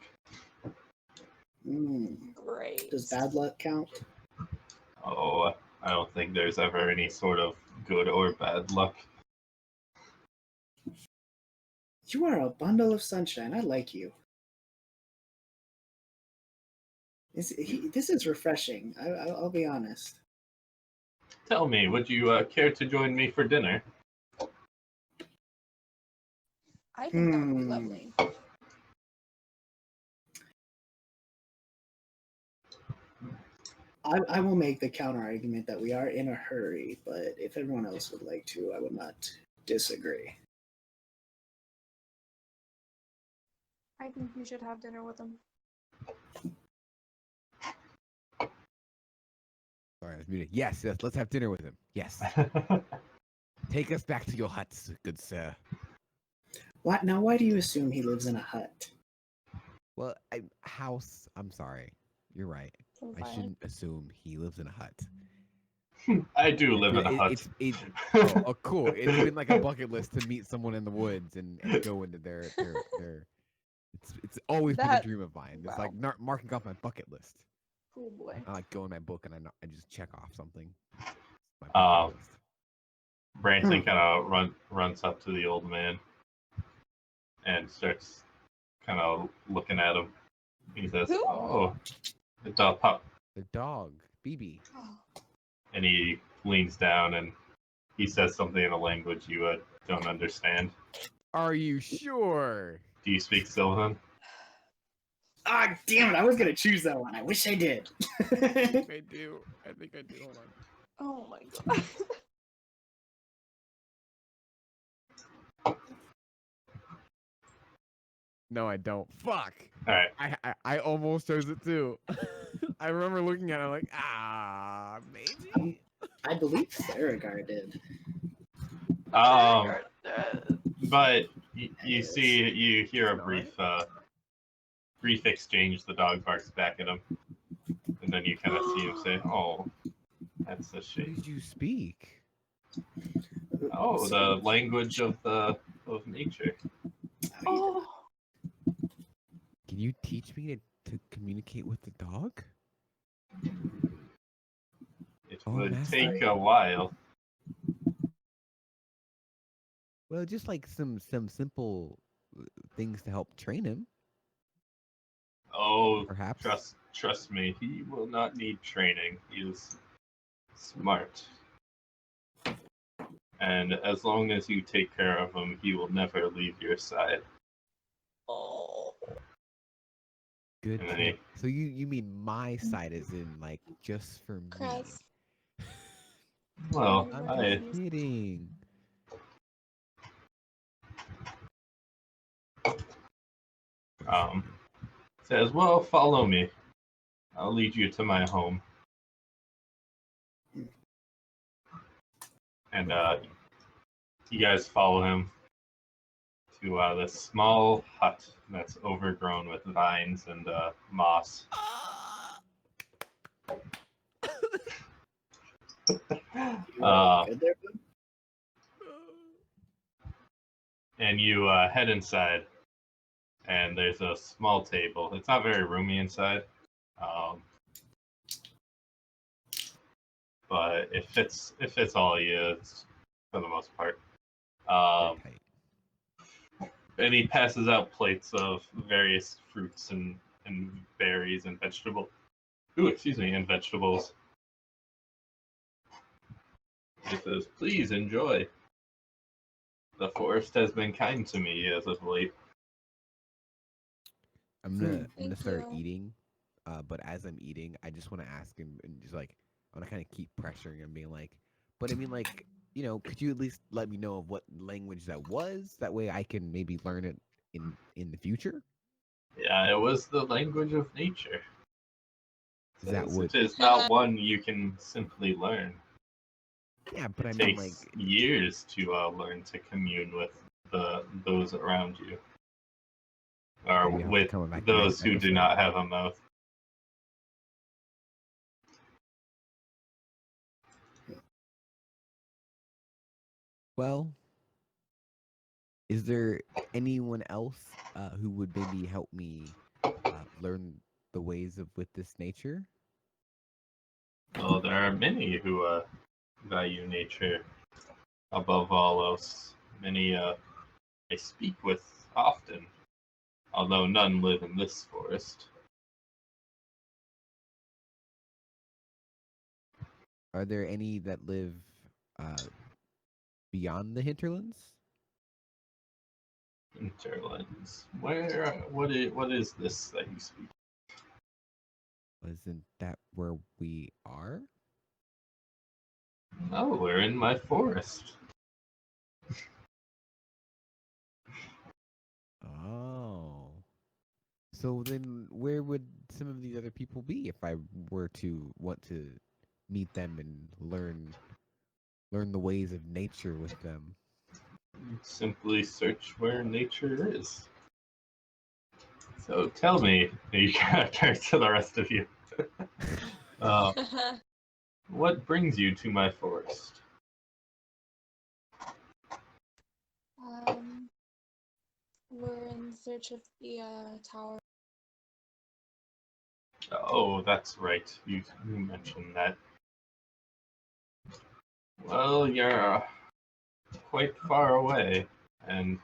Great. Does bad luck count? Oh, I don't think there's ever any sort of good or bad luck. You are a bundle of sunshine. I like you. This is refreshing. I'll be honest. Tell me, would you care to join me for dinner? I think that would be lovely. I will make the counter argument that we are in a hurry, but if everyone else would like to, I would not disagree. I think you should have dinner with him. Sorry, I was muted. Yes, let's have dinner with him. Yes. Take us back to your huts, good sir. What? Now, why do you assume he lives in a hut? Well, house. I'm sorry. You're right. I shouldn't assume he lives in a hut. I do live in a hut. Oh, cool. It's been like a bucket list to meet someone in the woods and go into their. It's always been a dream of mine. It's like marking off my bucket list. Oh boy. I like go in my book and I just check off something. Branson kind of runs up to the old man and starts kind of looking at him. He says, Who? "Oh, the dog pup." The dog, BB. And he leans down and he says something in a language you don't understand. Are you sure? Do you speak Sylvan? Ah, damn it! I was gonna choose that one. I wish I did. I think I do. Hold on. Oh my god. No, I don't. Fuck. All right. I almost chose it too. I remember looking at it like, maybe. I believe Theragar did. But you hear a brief exchange. The dog barks back at him, and then you kind of see him say, "Oh, that's a shame." What did you speak? Oh, the language of nature. Oh. Can you teach me to communicate with the dog? It would take a while. Well, just like some simple things to help train him. Oh, perhaps. Trust me, he will not need training. He is smart. And as long as you take care of him, he will never leave your side. Oh. Good And to then know. So you mean my side is in like just for me? Kraz. well, What I'm are just I you- kidding. says, well, follow me. I'll lead you to my home. And you guys follow him to this small hut that's overgrown with vines and moss. You all good there, bud? And you head inside, and there's a small table. It's not very roomy inside, but it fits all you for the most part. Very tight. And he passes out plates of various fruits and berries and vegetables. And vegetables. He says, please enjoy. The forest has been kind to me as of late. I'm gonna Thank start you. eating, but as I'm eating, I just want to ask him and just like I want to kind of keep pressuring him, being like, but I mean, like, could you at least let me know of what language that was? That way, I can maybe learn it in the future. Yeah, it was the language of nature. Is that Says, what? it is not one you can simply learn. Yeah, but I It mean, takes like, years to learn to commune with those around you, or maybe I'll have to with come back those next who do episode. not have a mouth. Well, is there anyone else who would maybe help me learn the ways of with this nature? Well, there are many who value nature above all else. Many I speak with often, although none live in this forest. Are there any that live beyond the hinterlands? Hinterlands. What is this that you speak? Isn't that where we are? No, we're in my forest. Oh. So then where would some of these other people be if I were to want to meet them and learn the ways of nature with them? Simply search where nature is. So tell me, you kind of turn to the rest of you. What brings you to my forest? We're in search of the tower. Oh, that's right. You mentioned that. Well, you're quite far away, and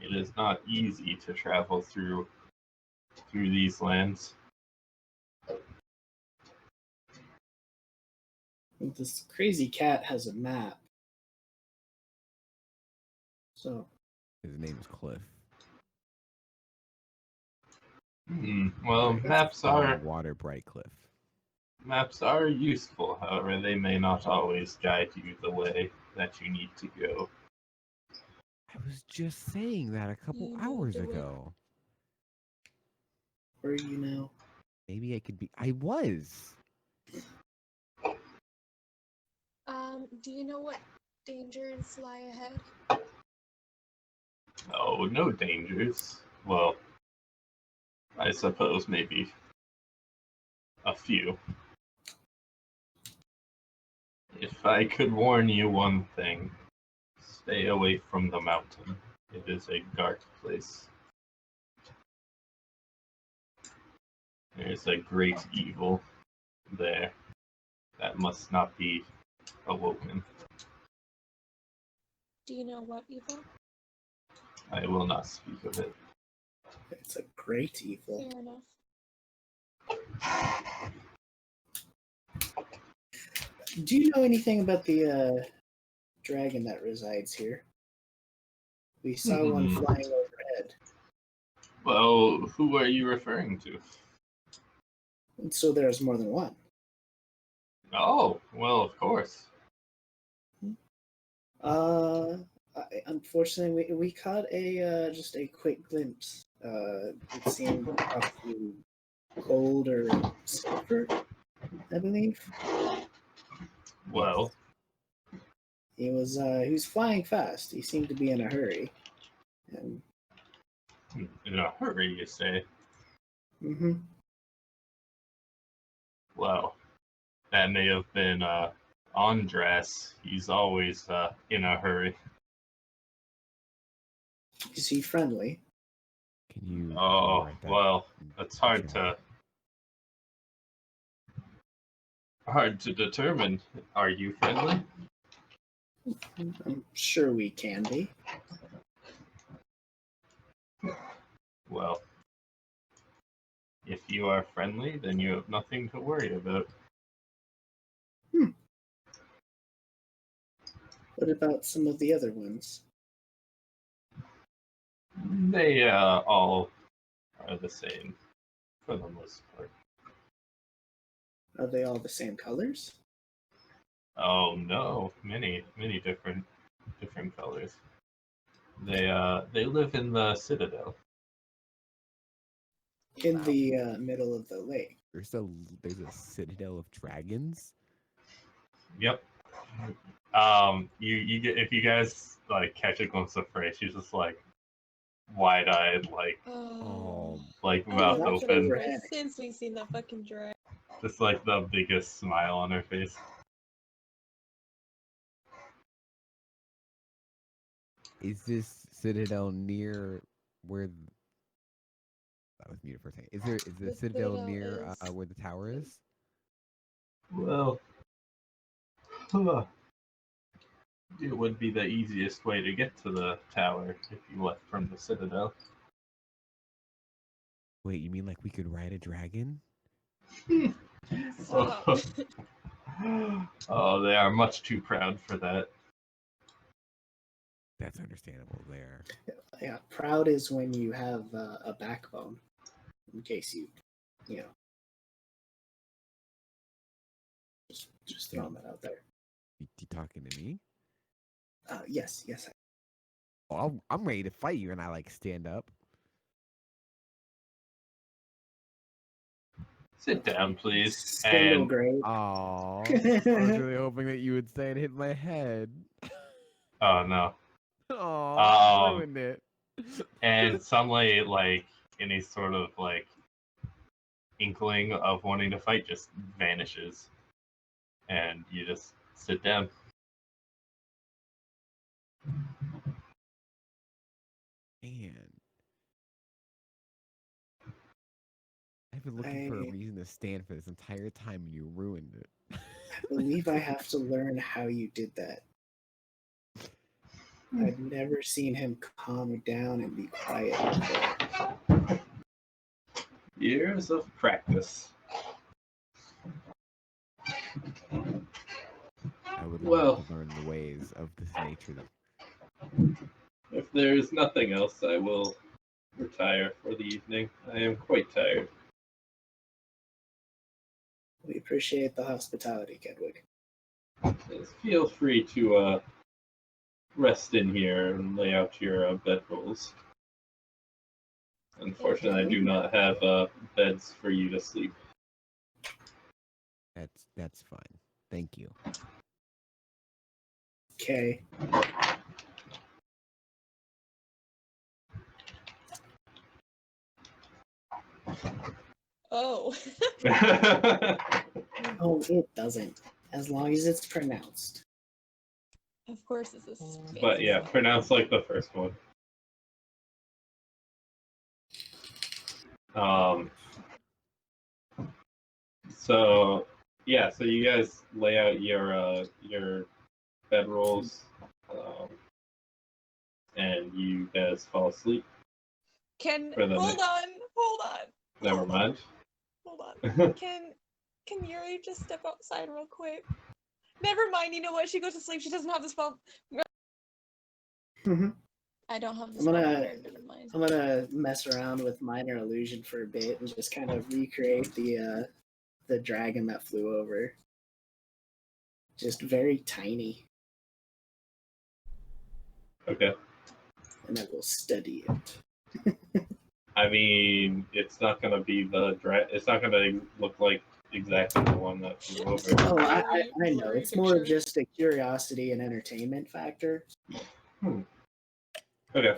it is not easy to travel through these lands. This crazy cat has a map. So His name is Cliff. Well, maps are Water Bright Cliff. useful. However, they may not always guide you the way that you need to go. I was just saying that a couple You know hours the way. ago. where are you now? Maybe I could be. I was. Do you know what dangers lie ahead? Oh, no dangers. Well, I suppose maybe a few. If I could warn you one thing, stay away from the mountain. It is a dark place. There's a great evil there that must not be awoken. Do you know what evil? I will not speak of it. It's a great evil. Fair enough. Do you know anything about the dragon that resides here? We saw one flying overhead. Well, who are you referring to? And so there's more than one. Oh, well, of course. Unfortunately, we caught a just a quick glimpse. It seemed possibly gold or silver, I believe. Well, He was flying fast. He seemed to be in a hurry. And in a hurry, you say? mm-hmm. Well, that may have been Andres. He's always in a hurry. Is he friendly? Can you? Oh, write that well, in that's hard chat? to determine. Are you friendly? I'm sure we can be. Well, if you are friendly, then you have nothing to worry about. What about some of the other ones? They all are the same, for the most part. Are they all the same colors? Oh no, many different colors. They live in the Citadel. In the middle of the lake. There's a citadel of dragons. Yep. You get, if you guys like catch a glimpse of Frey, she's just like wide-eyed, like Oh, mouth that's open, overhead. Since we've seen that fucking drag. just like the biggest smile on her face. is this citadel near where? That was muted for a second. Is the The citadel citadel near is- where the tower is? Well, it would be the easiest way to get to the tower if you left from the Citadel. Wait, you mean like we could ride a dragon? So, Oh, they are much too proud for that. That's understandable there. Yeah, proud is when you have a backbone. In case you know. Just throwing that out there. You talking to me? Yes. Oh, I'm ready to fight you, and I like stand up. Sit down, please. Scandal And grave. Oh, I was really hoping that you would say and hit my head. oh no. Oh, ruined it. And suddenly, like any sort of like inkling of wanting to fight just vanishes, and you just sit down. Man, I've been looking for a reason to stand for this entire time, and you ruined it. I believe I have to learn how you did that. I've never seen him calm down and be quiet before. Years of practice. I would Well, love to learn the ways of this nature. if there's nothing else, I will retire for the evening. I am quite tired. We appreciate the hospitality, Kedwig. Yes, feel free to rest in here and lay out your bedrolls. Unfortunately, I do not have beds for you to sleep. That's fine. Thank you. Okay. oh. Oh, it doesn't. As long as it's pronounced. Of course, this is. Fancy But yeah, stuff. pronounce like the first one. So yeah, so you guys lay out your bedrolls, and you guys fall asleep. Can For the hold on. Never mind. Hold on. Can Yuri just step outside real quick? Never mind. You know what? She goes to sleep. She doesn't have this phone. I don't have the I'm spell gonna- prepared in mind. I'm gonna mess around with minor illusion for a bit and just kind of recreate the dragon that flew over. Just very tiny, Okay. and then we'll study it. I mean, it's not gonna be it's not gonna look like exactly the one that flew over. Oh, I Blurry know. It's more of picture. just a curiosity and entertainment factor. Okay.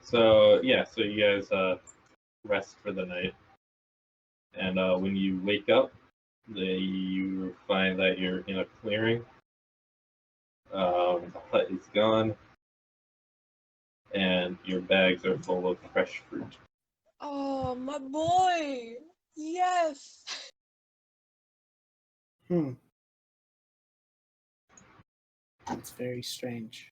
So yeah, so you guys rest for the night, and when you wake up, you find that you're in a clearing. The hut is gone, and your bags are full of fresh fruit. Oh, my boy! Yes! That's very strange.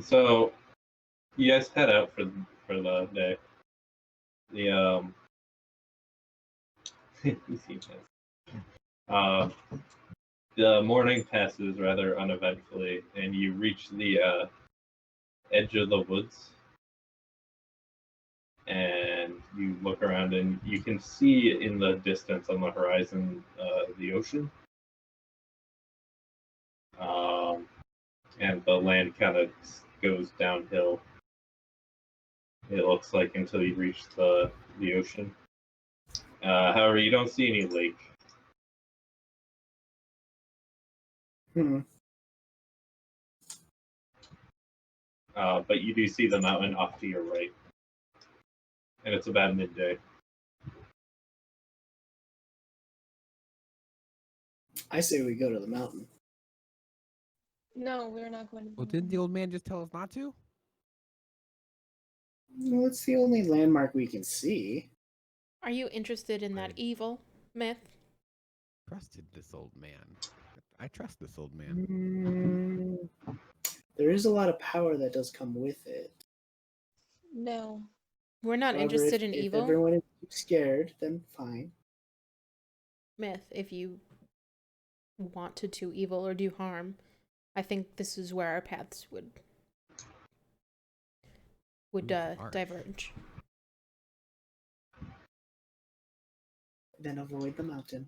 So you guys head out for the day. The morning passes rather uneventfully, and you reach the edge of the woods. And you look around, and you can see in the distance on the horizon the ocean. And the land kind of goes downhill. It looks like until you reach the ocean. However, you don't see any lake. But you do see the mountain off to your right, and it's about midday. I say we go to the mountain. No, we're not going to. Well, didn't the old man just tell us not to? Well, it's the only landmark we can see. Are you interested in that evil myth? Trusted this old man. I trust this old man. There is a lot of power that does come with it. No. We're not However, interested in if evil. everyone is scared, then fine. Myth, if you want to do evil or do harm, I think this is where our paths would diverge. Then avoid the mountain.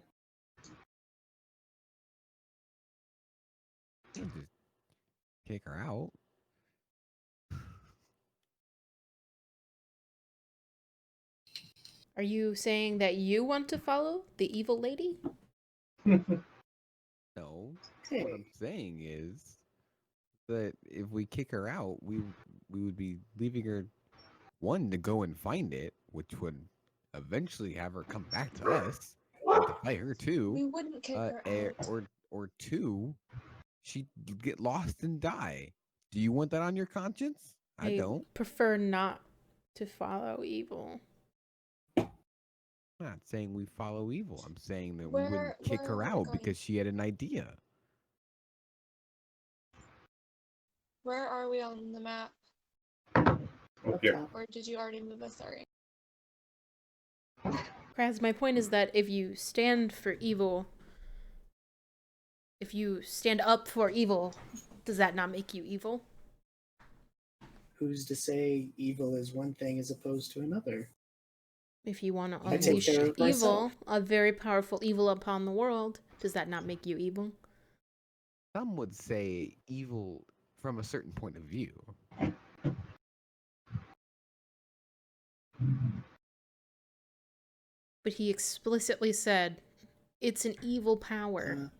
Can't just kick her out. Are you saying that you want to follow the evil lady? No. Hey. What I'm saying is that if we kick her out, we would be leaving her, one, to go and find it, which would eventually have her come back to us and to fight her We too. wouldn't kick her out. Or two, she'd get lost and die. Do you want that on your conscience? I don't. Prefer not to follow evil. I'm not saying we follow evil. I'm saying that we Where wouldn't kick are her we out going? because she had an idea. Where are we on the map? Up here. Or did you already move us? Sorry. Kraz, my point is that if you stand for evil, if you stand up for evil, does that not make you evil? Who's to say evil is one thing as opposed to another? If you want to I take unleash care of evil, myself. a very powerful evil upon the world, does that not make you evil? Some would say evil from a certain point of view. But he explicitly said it's an evil power.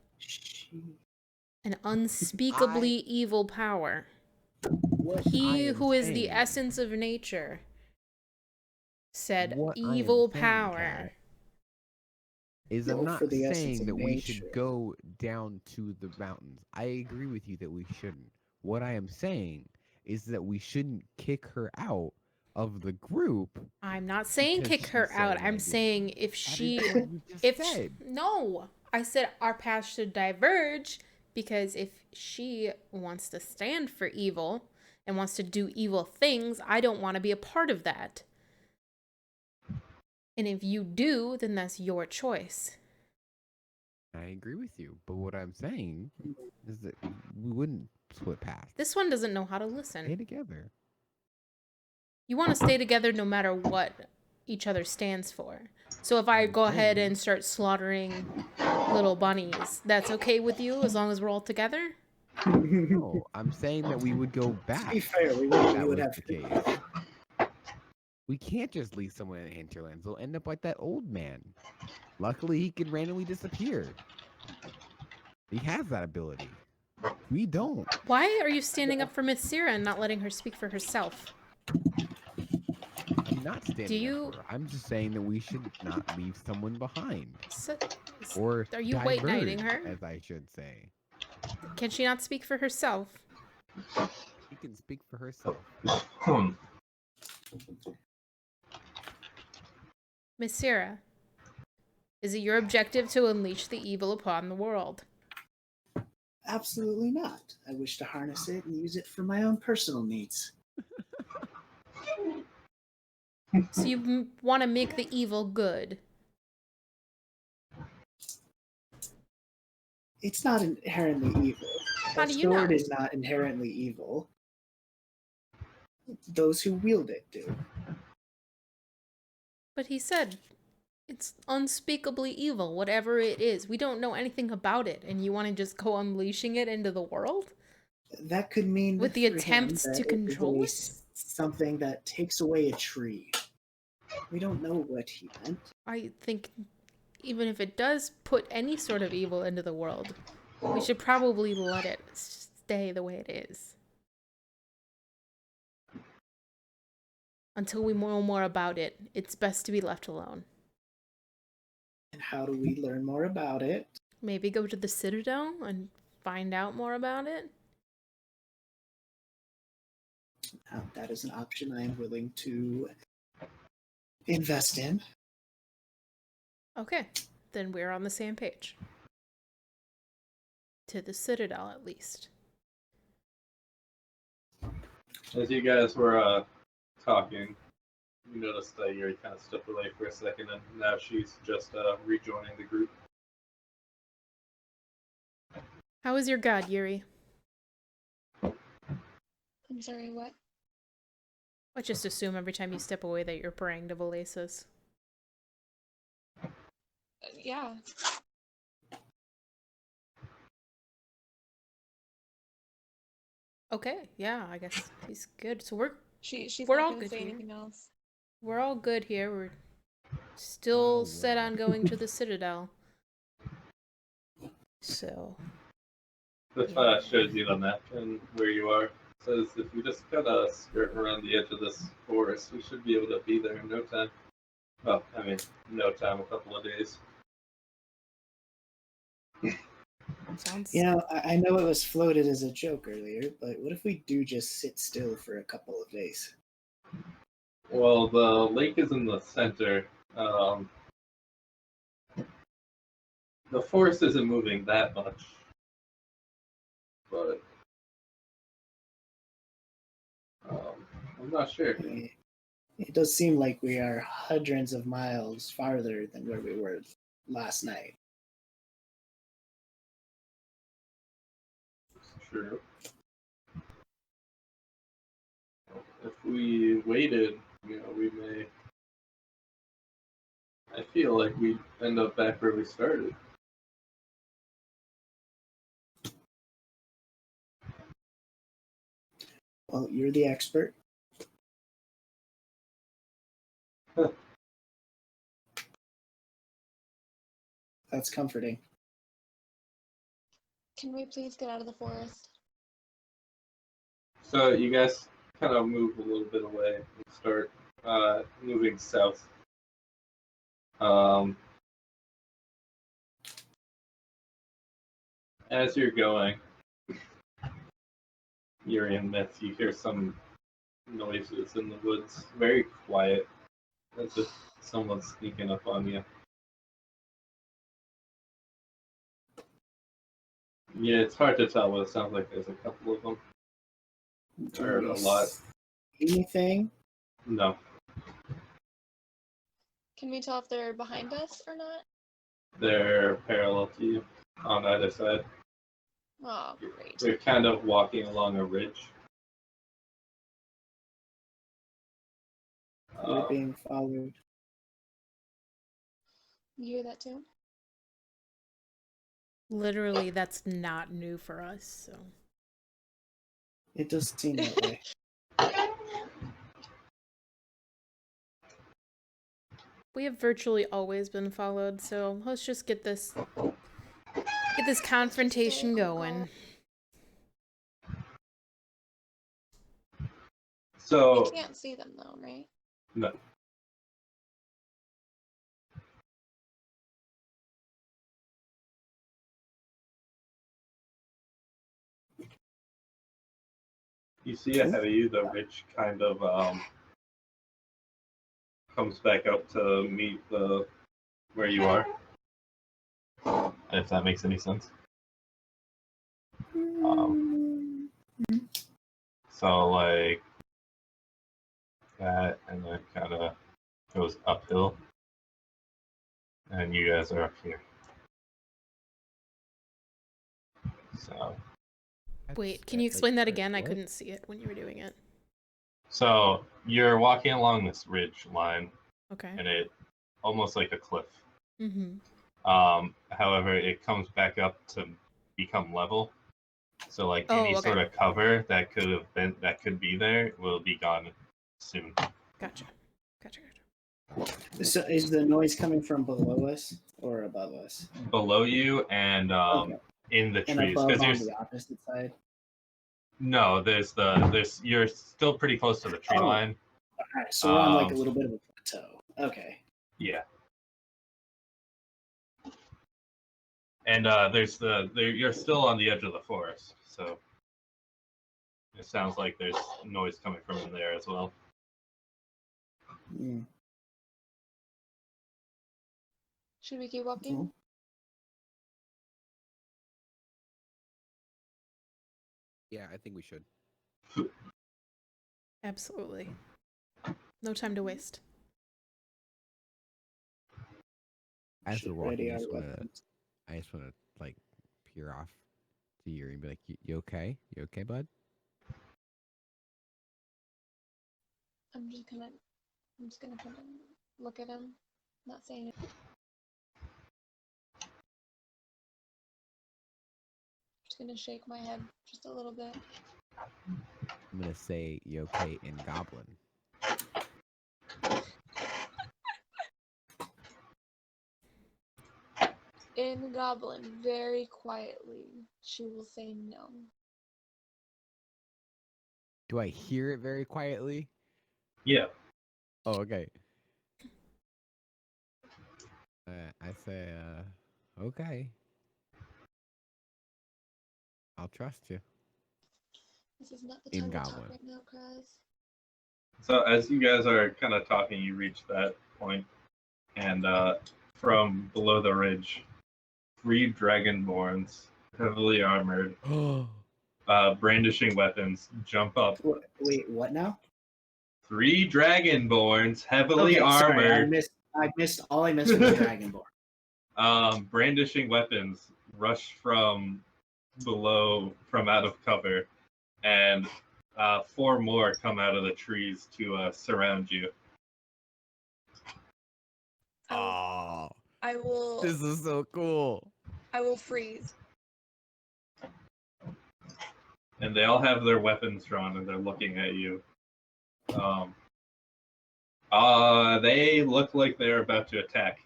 An unspeakably evil power. He who is the essence of nature said evil power. I'm No, not for the essence saying of that we should nature. go down to the mountains. I agree with you that we shouldn't. What I am saying is that we shouldn't kick her out of the group. I'm not saying because kick she her said out. an I'm idea. saying if That she is what you just if said. no, I said our paths should diverge Because if she wants to stand for evil and wants to do evil things, I don't want to be a part of that. And if you do, then that's your choice. I agree with you, but what I'm saying is that we wouldn't split paths. This one doesn't know how to Stay listen. together. You want to stay together no matter what each other stands for. So if I go ahead and start slaughtering little bunnies, that's okay with you as long as we're all together? No, I'm saying that we would go back. To be fair, we if would, that we would was have the case. We can't just leave someone in Hinterlands. They'll end up like that old man. Luckily, he can randomly disappear. He has that ability. We don't. Why are you standing up for Mithcyra and not letting her speak for herself? I'm not standing you- up for her. I'm just saying that we should not leave someone behind. Or are you white knighting her? As I should say. Can she not speak for herself? She can speak for herself. Mithcyra, is it your objective to unleash the evil upon the world? Absolutely not. I wish to harness it and use it for my own personal needs. So you want to make the evil good? It's not inherently evil. How do you sword know? is not inherently evil. Those who wield it do. But he said it's unspeakably evil, whatever it is. We don't know anything about it, and you want to just go unleashing it into the world? That could mean With the for him attempts that to it is control a it? something that takes away a tree. We don't know what he meant. I think even if it does put any sort of evil into the world, we should probably let it stay the way it is. Until we know more about it, it's best to be left alone. And how do we learn more about it? Maybe go to the Citadel and find out more about it? That is an option I am willing to invest in. Okay, then we're on the same page. To the Citadel, at least. As you guys were talking, you noticed that Yuri kind of stepped away for a second, and now she's just rejoining the group. How is your god, Yuri? I'm sorry, what? I just assume every time you step away that you're praying to Valasis. Yeah. Okay, yeah, I guess he's good. So we're She's We're not all gonna good say here. anything else. all good here. We're still set on going to the Citadel. So The shows you the map and where you are. It says if we just kind of skirt around the edge of this forest, we should be able to be there in no time. Well, I mean, no time, a couple of days. sounds. You know, I know it was floated as a joke earlier, but what if we do just sit still for a couple of days? Well, the lake is in the center. The forest isn't moving that much, but I'm not sure. It does seem like we are hundreds of miles farther than where we were last night. True. If we waited, we may. I feel like we'd end up back where we started. Well, you're the expert. That's comforting. Can we please get out of the forest? So you guys kind of move a little bit away and start moving south. As you're going, Urimythe, you hear some noises in the woods. Very quiet. As if someone's sneaking up on you. Yeah, it's hard to tell, but it sounds like there's a couple of them. Or a lot. Anything? No. Can we tell if they're behind us or not? They're parallel to you on either side. Oh, great. They're kind of walking along a ridge. We're being followed. You hear that too? Literally, that's not new for us, so. It does seem that way. We have virtually always been followed, so let's just get this confrontation going. So We can't see them though, right? no. You see ahead of you, the ridge kind of comes back up to meet the where you are. If that makes any sense. So like that, and then kind of goes uphill, and you guys are up here. So. Wait, can you explain that again? I couldn't see it when you were doing it. So you're walking along this ridge line, Okay. and it almost like a cliff. Mm-hmm. However, it comes back up to become level. So like any okay. sort of cover that could be there will be gone soon. Gotcha. So is the noise coming from below us or above us? Below you and Okay. in the And trees, above because on you're the opposite side? no, you're still pretty close to the tree line. Alright, so we're on like a little bit of a plateau. Okay. Yeah. And you're still on the edge of the forest, so it sounds like there's noise coming from in there as well. Mm. Should we keep walking? Mm-hmm. Yeah, I think we should. Absolutely. No time to waste. As we're walking, Ready I our just weapons. want to like peer off to Yuri and be like, "You okay? You okay, bud?" I'm just gonna kind of look at him, not saying it. Just gonna shake my head just a little bit. I'm gonna say, "You okay?" in Goblin. In Goblin, very quietly, she will say no. Do I hear it very quietly? Yeah. Oh, okay. I say, okay. I'll trust you. This is not the In time to talk Goblin. right now, Kraz. So as you guys are kind of talking, you reach that point, and from below the ridge, 3 dragonborns, heavily armored, brandishing weapons, jump up. Wait, what now? 3 dragonborns, heavily Okay, sorry, armored. I missed all I missed was Dragonborn. Brandishing weapons, rush from below, from out of cover, and 4 more come out of the trees to surround you. Oh, I will. this is so cool. I will freeze. And they all have their weapons drawn, and they're looking at you. They look like they're about to attack.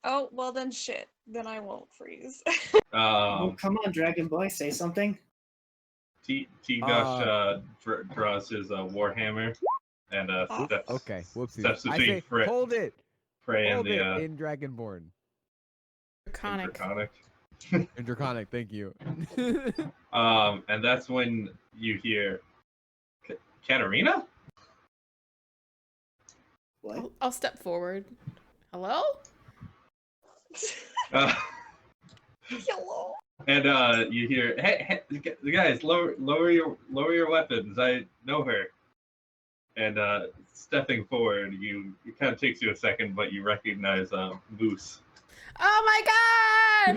Oh, well then shit. Then I won't freeze. Oh, come on, Dragon Boy, say something. T-Gush draws his warhammer and steps. Okay, whoopsies. Steps I between say, hold it. Frey Hold and it the in Dragonborn. Draconic. In Draconic, thank you. And that's when you hear Katerina? What? I'll step forward. Hello? Hello. And you hear, hey, guys, lower your weapons. I know her. And stepping forward, it kind of takes you a second, but you recognize Moose. Oh my god!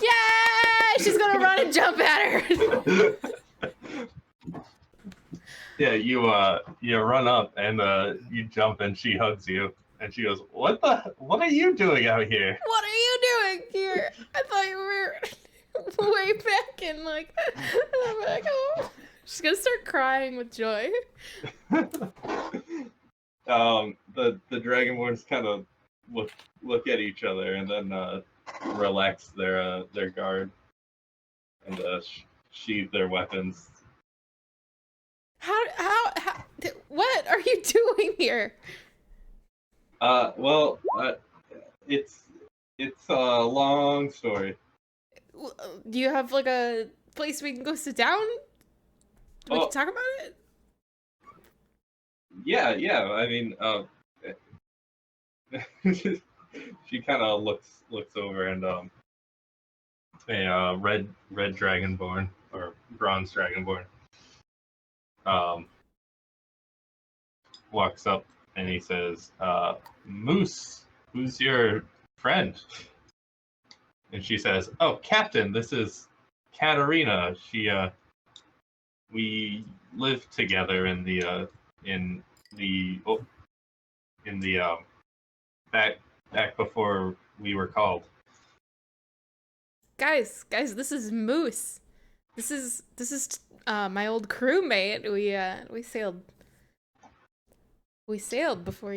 Yay! She's gonna run and jump at her. Yeah, you run up and you jump and she hugs you and she goes, what are you doing out here? What are you doing here? I thought you were way back in like. I'm like, oh. She's gonna start crying with joy. The Dragonborns kind of look at each other and then relax their guard and sheathe their weapons. How what are you doing here? Well, it's a long story. Do you have like a place we can go sit down? We can talk about it? Yeah. I mean, she kind of looks over and a red dragonborn or bronze dragonborn walks up and he says, Moose, who's your friend? And she says, oh, Captain, this is Katerina. We lived together in the back before we were called. Guys, this is Moose. This is my old crewmate. We sailed before,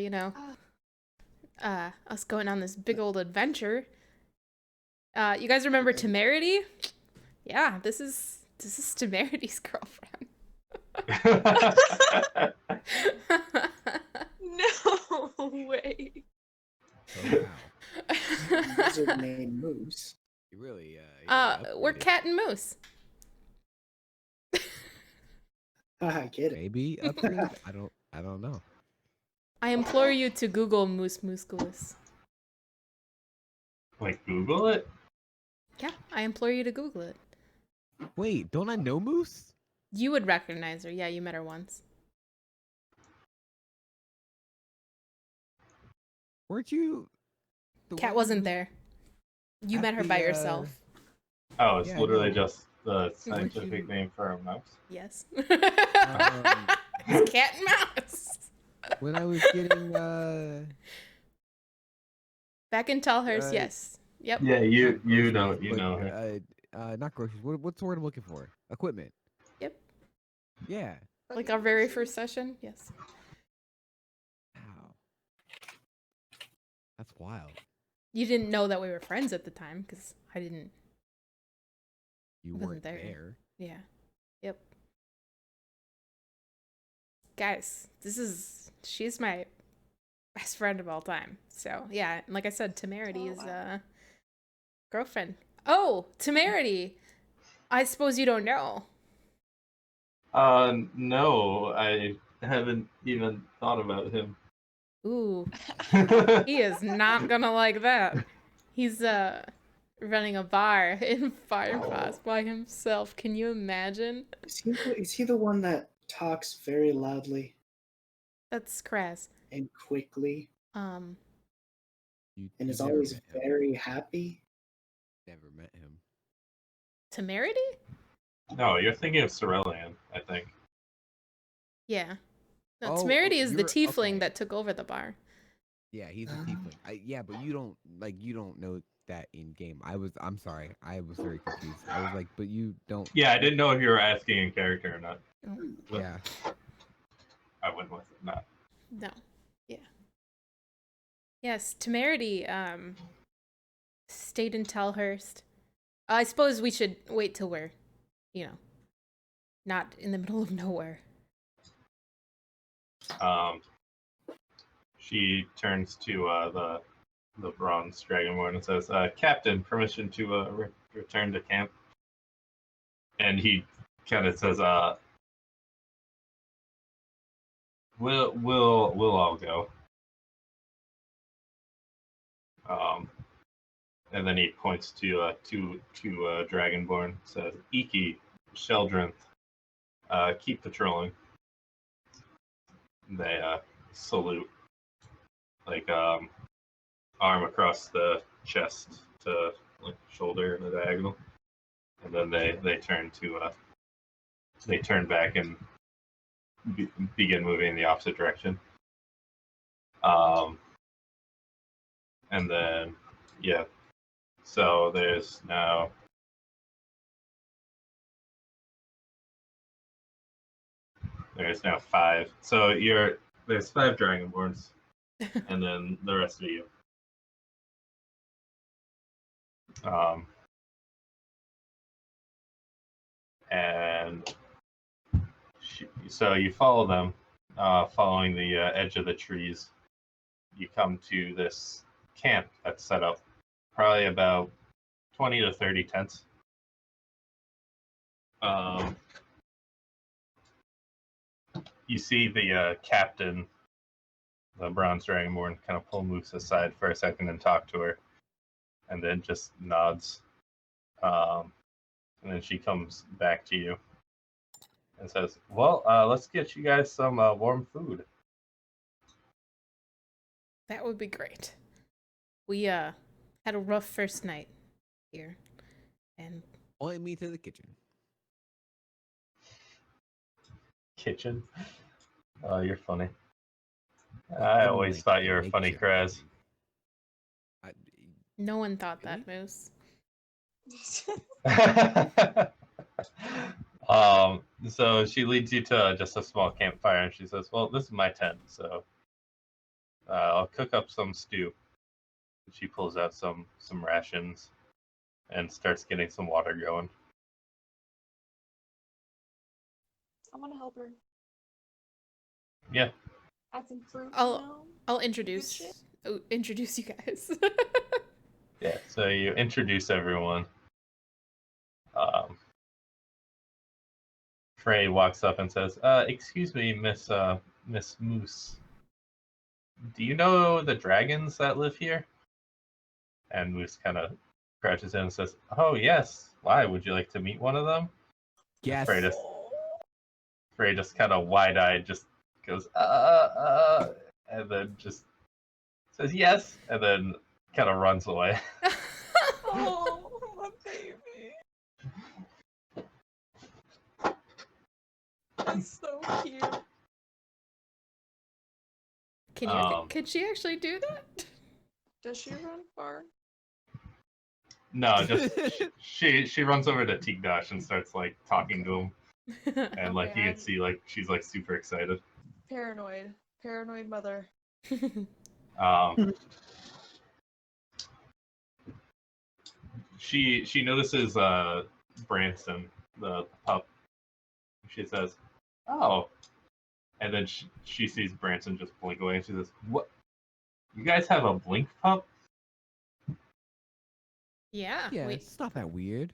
us going on this big old adventure. You guys remember Temerity? Yeah, this is Temerity's girlfriend. No way. Oh, wow. Wizard named Moose. You really, we're Cat and Moose. I get it. maybe upgrade. I don't know. I implore you to Google Moose Musculus. Like Google it? Yeah, I implore you to Google it. Wait, don't I know Moose? You would recognize her. Yeah, you met her once. Weren't you? Cat wasn't there. You at met her the, by yourself. Oh, it's Yeah, literally no. just the scientific name for a mouse. Yes. Um, It's cat and mouse. when I was getting Back in Tallhurst, yes. Yep. Yeah, you groceries, know but, her. not groceries. What's the word I'm looking for? Equipment. Yep. Yeah. Like our very first session, yes. Wow. That's wild. You didn't know that we were friends at the time, because I didn't. You Wasn't weren't there. there. Yeah. Yep. Guys, she's my best friend of all time. So, yeah, and like I said, Temerity is girlfriend. Oh, Temerity! I suppose you don't know. No, I haven't even thought about him. Ooh, he is not gonna like that. He's running a bar in Firefox by himself. Can you imagine? Is he the one that talks very loudly That's crass. and quickly Um, You and is never always met him. very happy? Never met him. Temerity? No, you're thinking of Cerulean, I think. Yeah. No, Oh, Temerity is the you're- tiefling okay. that took over the bar. Yeah, he's a tiefling. Yeah, but you don't know that in game. I'm sorry. I was very confused. I was like, but you don't. Yeah, I didn't know if you were asking in character or not. But Yeah. I went with it. Not. No. Yeah. Yes, Temerity stayed in Tellhurst. I suppose we should wait till we're, not in the middle of nowhere. She turns to the bronze dragonborn and says, "Captain, permission to return to camp." And he kind of says, "We'll all go." And then he points to two Dragonborn. Says, "Iki, Sheldrinth, keep patrolling." They salute, like arm across the chest to like shoulder in a diagonal, and then they turn back and begin moving in the opposite direction. And then so there's now five. So there's 5 Dragonborns, and then the rest of you. And so you follow them, following the edge of the trees. You come to this camp that's set up, probably about 20 to 30 tents. You see the captain, the bronze dragonborn, kind of pull Moose aside for a second and talk to her, and then just nods. And then she comes back to you and says, "Well, let's get you guys some warm food." That would be great. We had a rough first night here, and Point me to the kitchen. Kitchen? Oh, you're funny. I always thought you were funny, Kraz. no one thought that, Moose. So she leads you to just a small campfire, and she says, "Well, this is my tent, so I'll cook up some stew." She pulls out some rations and starts getting some water going. I want to help her. Yeah. Add some fruit. I'll introduce you guys. Yeah. So you introduce everyone. Frey walks up and says, "Excuse me, Miss Moose. Do you know the dragons that live here?" And Moose kind of crouches in and says, "Oh yes. Why? Would you like to meet one of them?" Yes. Frey just kind of wide-eyed, just goes, and then just says yes, and then kind of runs away. Oh, my baby. That's so cute. Can she actually do that? Does she run far? No, just she runs over to Tigdash and starts like talking to him, and like you can see like she's like super excited. Paranoid mother. She notices Branson, the pup. She says, "Oh," and then she sees Branson just blink away, and she says, "What? You guys have a blink pup?" Yeah. It's not that weird.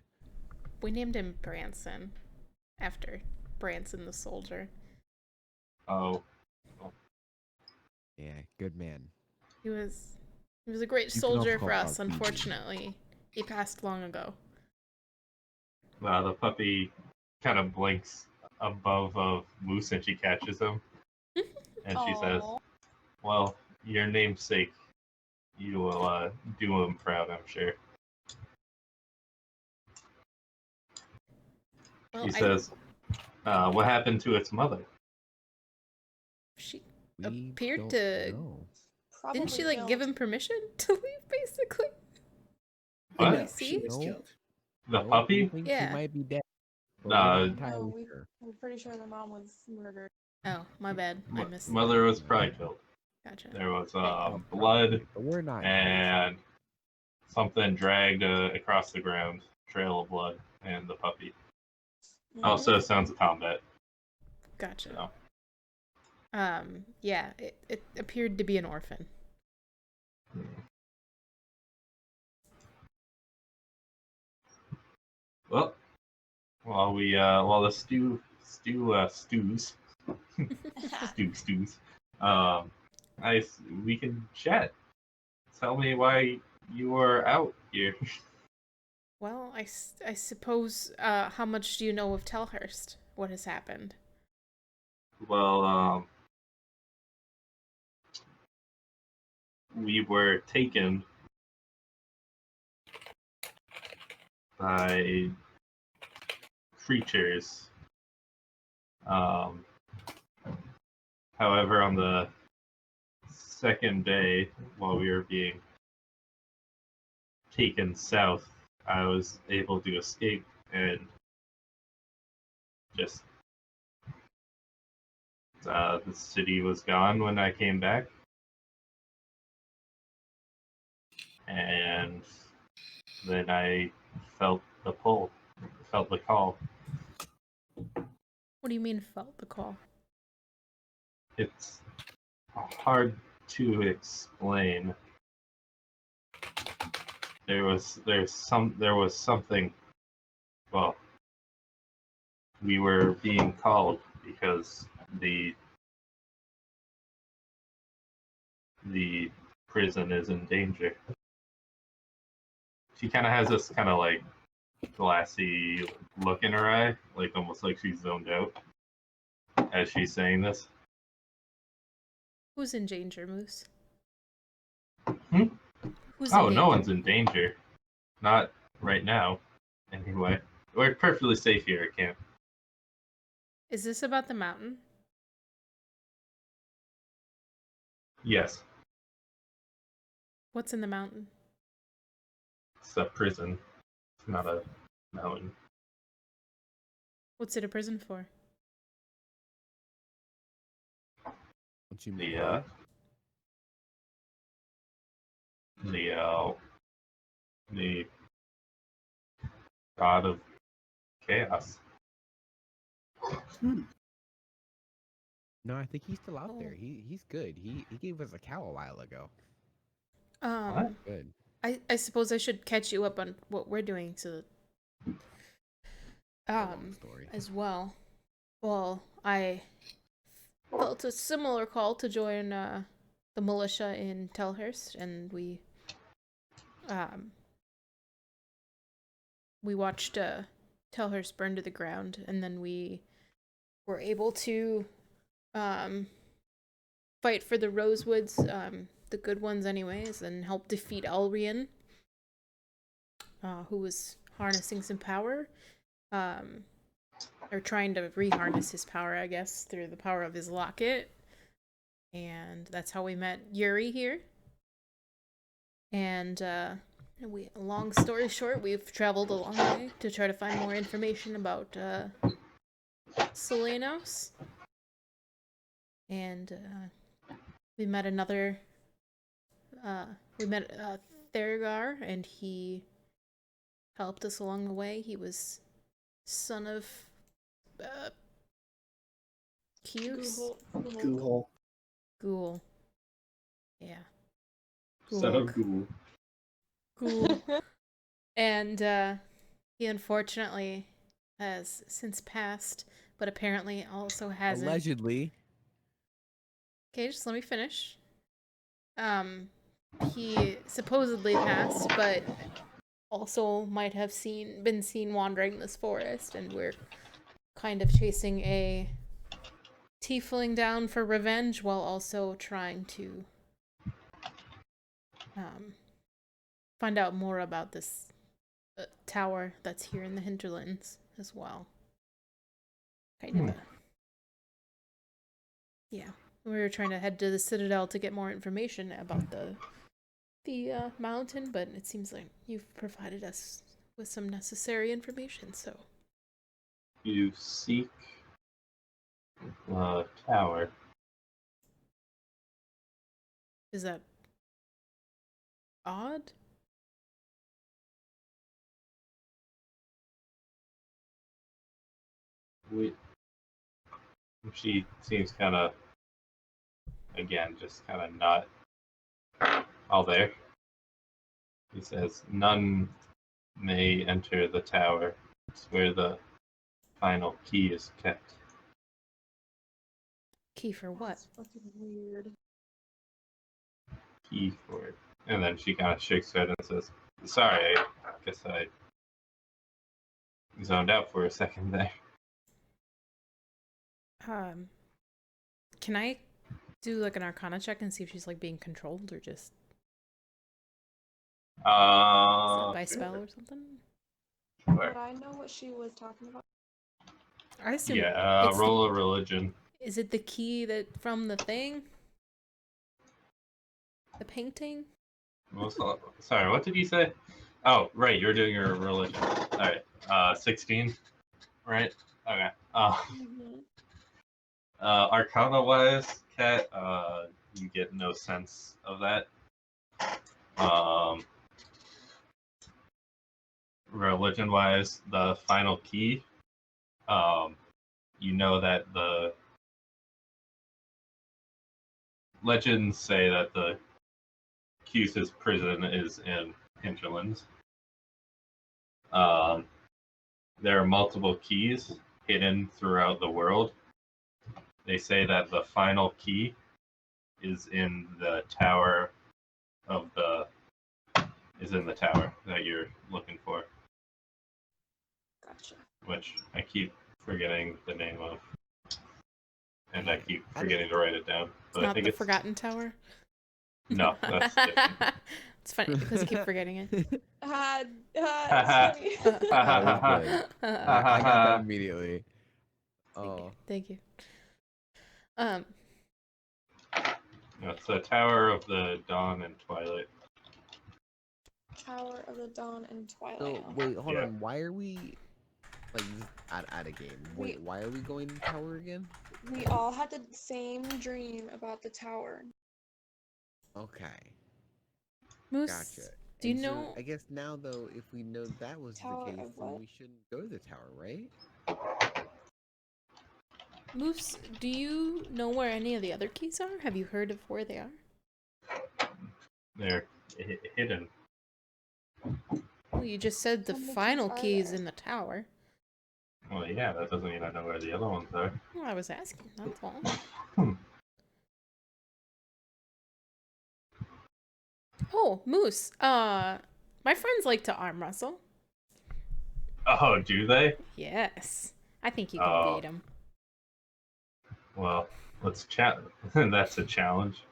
We named him Branson after Branson the soldier. Oh. Yeah, good man. He was a great soldier for us. Unfortunately, he passed long ago. The puppy kind of blinks above of Moose, and she catches him, and she says, "Well, your namesake, you will do him proud, I'm sure." Well, She says, "What happened to its mother?" She We appeared don't to. know. Didn't she like give him permission to leave, basically? What? Did we see? She was killed. The puppy? I think Yeah. she might be dead. But No, we're not No, entirely sure. we're pretty sure the mom was murdered. Oh, my bad. I missed Mother was probably killed. Gotcha. There was Oh, blood but we're not. and something dragged across the ground, trail of blood, and the puppy. Also, sounds of combat. Gotcha. So. Yeah, it appeared to be an orphan. Well, while the stews, we can chat. Tell me why you are out here. Well, I suppose, how much do you know of Telhurst? What has happened? Well, we were taken by creatures. However, on the second day, while we were being taken south, I was able to escape and just the city was gone when I came back. And then I felt the pull, felt the call. What do you mean felt the call? It's hard to explain. There was something. Well, we were being called because the prison is in danger. She kind of has this kind of like glassy look in her eye, like almost like she's zoned out as she's saying this. Who's in danger, Moose? Hmm? Who's Oh, in no danger? one's in danger. Not right now, anyway. We're perfectly safe here at camp. Is this about the mountain? Yes, What's in the mountain? it's a prison. It's not a mountain. What's it a prison for? Don't you The the god of chaos. No, I think he's still out there. Oh. He's good. He gave us a cow a while ago. What? Good. I suppose I should catch you up on what we're doing so Long story. as well. Well, I felt a similar call to join the militia in Telhurst, and we watched Telhurst burn to the ground, and then we were able to fight for the Rosewoods, the good ones anyways, and help defeat Elrian, who was harnessing some power, or trying to reharness his power, I guess, through the power of his locket. And that's how we met Yuri here. And long story short, we've traveled a long way to try to find more information about Selenos. And we met Therigar, and he helped us along the way. He was son of Kius? Google. Ghoul. Yeah. Son of Ghoul. Ghoul. And he unfortunately has since passed, but apparently also hasn't. Allegedly. Okay, just let me finish. He supposedly passed, but also might have been seen wandering this forest, and we're kind of chasing a tiefling down for revenge while also trying to find out more about this tower that's here in the Hinterlands as well. Kind of yeah. We were trying to head to the Citadel to get more information about the mountain, but it seems like you've provided us with some necessary information, so. You seek the tower. Is that odd? She seems kind of, again, just kind of not all there. He says, none may enter the tower. It's where the final key is kept. Key for what? That's fucking weird. Key for And then she kind of shakes her head and says, "Sorry, I guess I zoned out for a second there." Can I do like an Arcana check and see if she's like being controlled or just by spell or something? Would I know what she was talking about? I assume. Yeah, roll a religion. Is it the key that from the thing? The painting? Sorry, what did you say? Oh, right, you're doing your religion. All right, 16, right? Okay. Arcana-wise, Kat, you get no sense of that. Religion-wise, the final key, you know that the legends say that the Cuse's prison is in Hinterlands. There are multiple keys hidden throughout the world. They say that the final key is in the tower that you're looking for. Gotcha. Which I keep forgetting the name of, and I keep forgetting to write it down. But It's not I think the it's Forgotten Tower? No, that's different. It's funny because you keep forgetting it. It's funny. That was good. I got that immediately. Oh. Thank you. It's the Tower of the Dawn and Twilight. Tower of the Dawn and Twilight. So wait, hold Yeah. on. Why are we like at a game? Wait, why are we going to tower again? We all had the same dream about the tower. Okay. Moose, Gotcha. do you And so, know? I guess now though, if we know that was Tower the case, of then what? we shouldn't go to the tower, right? Moose, do you know where any of the other keys are? Have you heard of where they are? They're hidden. Well, you just said the How many final keys are key is there? in the tower. Well, yeah, that doesn't mean I know where the other ones are. Well, I was asking, that's all. Oh, Moose, my friends like to arm wrestle. Oh, do they? Yes. I think you can beat them. Well, let's chat. That's a challenge.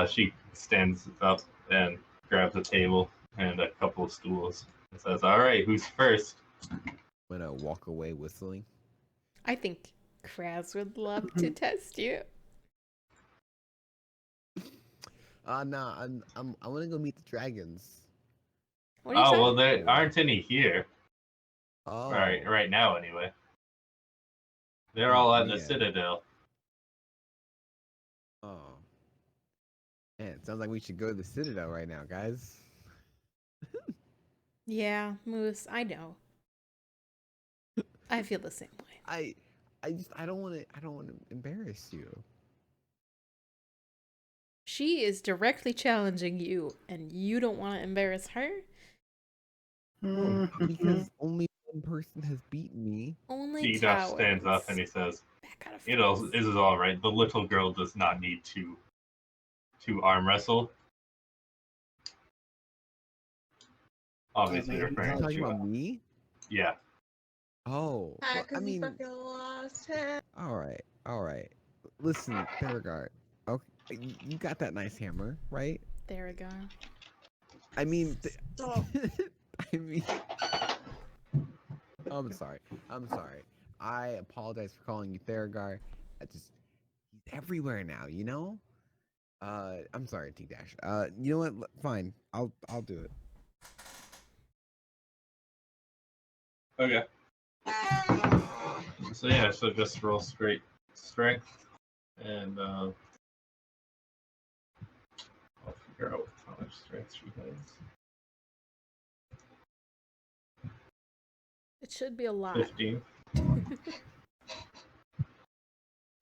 She stands up and grabs a table and a couple of stools and says, "All right, who's first?" I'm gonna walk away whistling. I think Kraz would love to test you. Nah, I wanna go meet the dragons. What are you Well, talking? there aren't any here. Oh. Right now, anyway. They're all at the Yeah. Citadel. Oh. Man, it sounds like we should go to the Citadel right now, guys. Yeah, Moose, I know. I feel the same way. I don't want to embarrass you. She is directly challenging you, and you don't want to embarrass her? No, because only one person has beaten me. Only He cowards. stands up and he says, Back out of This is all right. The little girl does not need to arm wrestle." Obviously, man, referring Talking to about me? yeah. Oh, well, I mean, fucking lost him. all right. Listen, Beauregard. Okay, you got that nice hammer, right? There we go. I mean, Stop. I mean, I'm sorry. I apologize for calling you Theragar. He's everywhere now, you know? I'm sorry, T-Dash. You know what? Fine. I'll do it. Okay. So yeah, so just roll straight strength, and I'll figure out how much strength she has. It should be a lot. 15.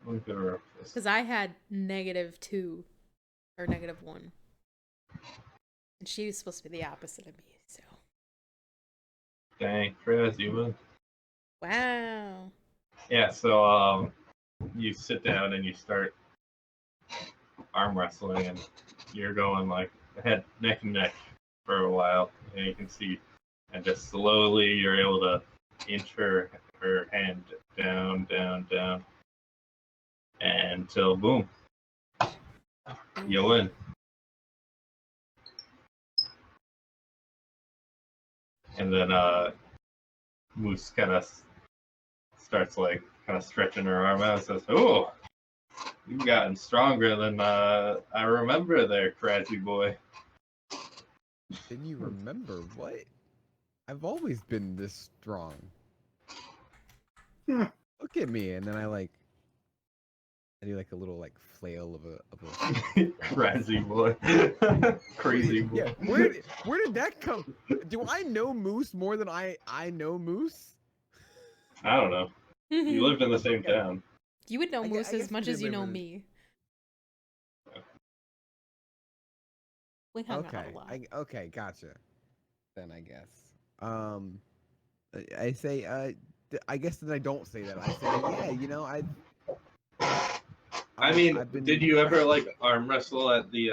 Look at her up this. Because I had -2 or -1. And she was supposed to be the opposite of me, so. Dang, Crazumin. Wow. Yeah, so you sit down and you start arm wrestling, and you're going like head neck and neck for a while, and you can see, and just slowly you're able to inch her hand down, until boom, you win. And then Moose kind of starts like kind of stretching her arm out and says, "Oh, you've gotten stronger than I remember there, Crazy boy." Didn't you remember what? I've always been this strong. Look at me, and then I do like a little like flail of a Crazy boy. Crazy boy. Yeah, where did that come? Do I know Moose more than I know Moose? I don't know. You lived in the same town. You would know Moose I as guess much we as you know remember- me. We hung out a lot. Okay, gotcha. Then I guess. I say I guess that I don't say that. I say yeah, you know I mean, I've been did you ever like arm wrestle at the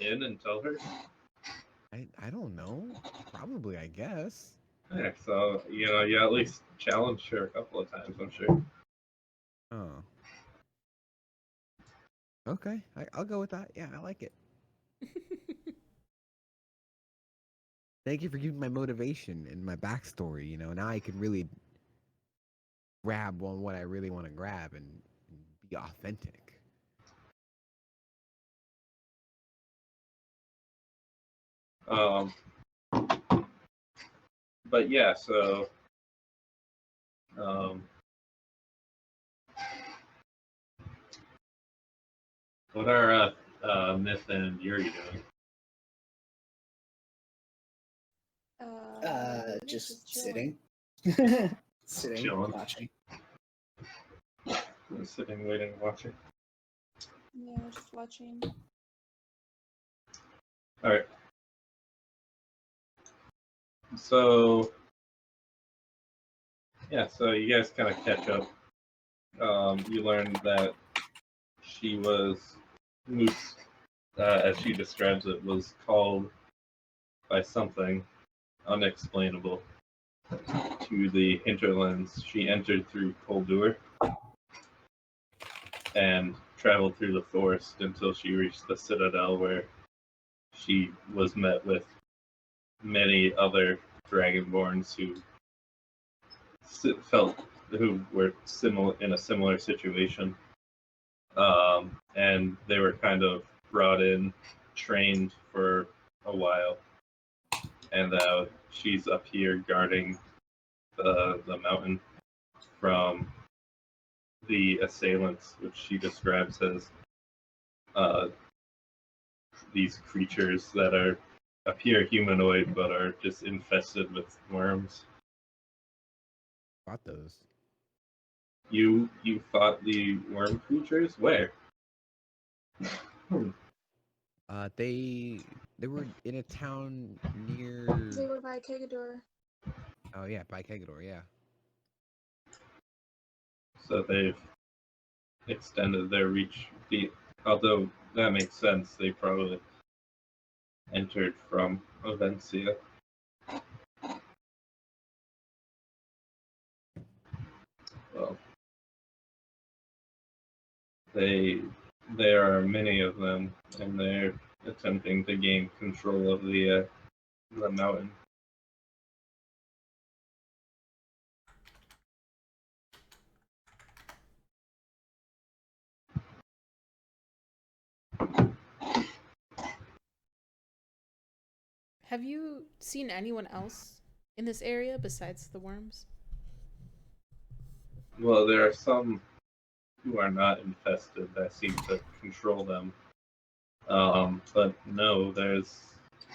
inn and tell her? I don't know. Probably, I guess. Yeah, so you at least challenged her a couple of times, I'm sure. Oh. Okay, I'll go with that. Yeah, I like it. Thank you for giving my motivation and my backstory. Now I can really grab on what I really want to grab and be authentic. But yeah, so what are Myth and Yuri doing? Just chilling. sitting. Sitting, Chilling. watching. Sitting, waiting, watching. Yeah, just watching. All right. So yeah, so you guys kind of catch up. You learned that she was Moose, as she describes it, was called by something unexplainable to the Hinterlands. She entered through Koldur and traveled through the forest until she reached the Citadel, where she was met with many other Dragonborns who were in a similar situation, and they were kind of brought in, trained for a while, and she's up here guarding the mountain from the assailants, which she describes as these creatures that appear humanoid but are just infested with worms. Fought those. You fought the worm creatures? Where? They were in a town near. They were by Kegador. Oh yeah, by Kegador, yeah. So they've extended their reach deep. Although that makes sense, they probably entered from Avencia. Well, there are many of them, and they're attempting to gain control of the mountain. Have you seen anyone else in this area besides the worms? Well, there are some who are not infested that seem to control them. But no, there's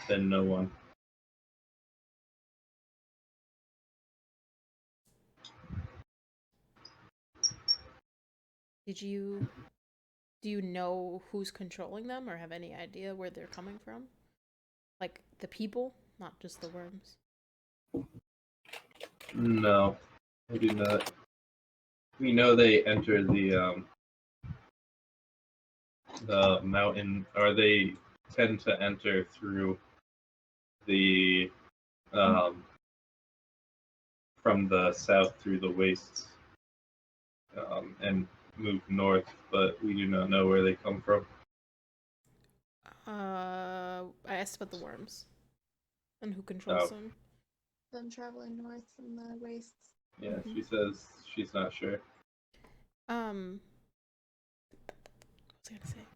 been no one. Do you know who's controlling them or have any idea where they're coming from? Like the people, not just the worms. No, I do not. We know they entered the mountain. Are they tend to enter through the from the south through the wastes and move north, but we do not know where they come from. I asked about the worms and who controls them. Them traveling north from the wastes. Yeah, she says she's not sure. What was I gonna say?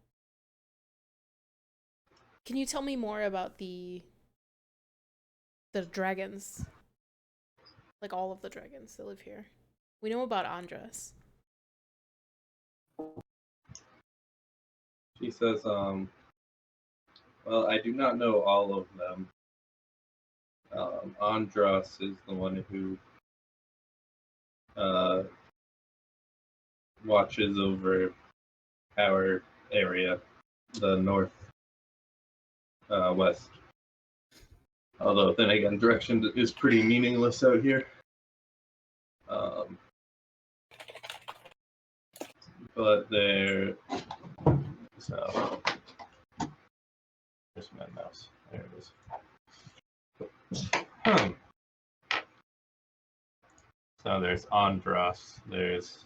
Can you tell me more about the dragons? Like all of the dragons that live here. We know about Andras. She says, well, I do not know all of them. Andras is the one who watches over our area, the north west. Although then again, direction is pretty meaningless out here. But there, so there's my mouse. There it is. So there's Andras. There's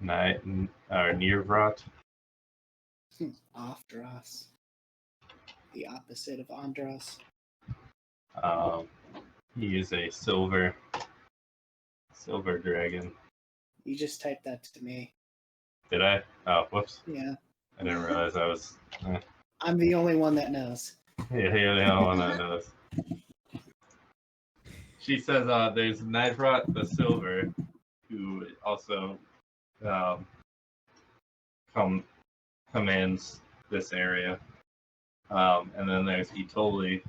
Nirvrat. Oftras. The opposite of Andras. He is a silver dragon. You just typed that to me. Did I? Oh, whoops. Yeah. I didn't realize I was. I'm the only one that knows. Yeah, you're the only one that knows. She says there's Nirvrat the Silver, who also commands this area. And then there's Itoli,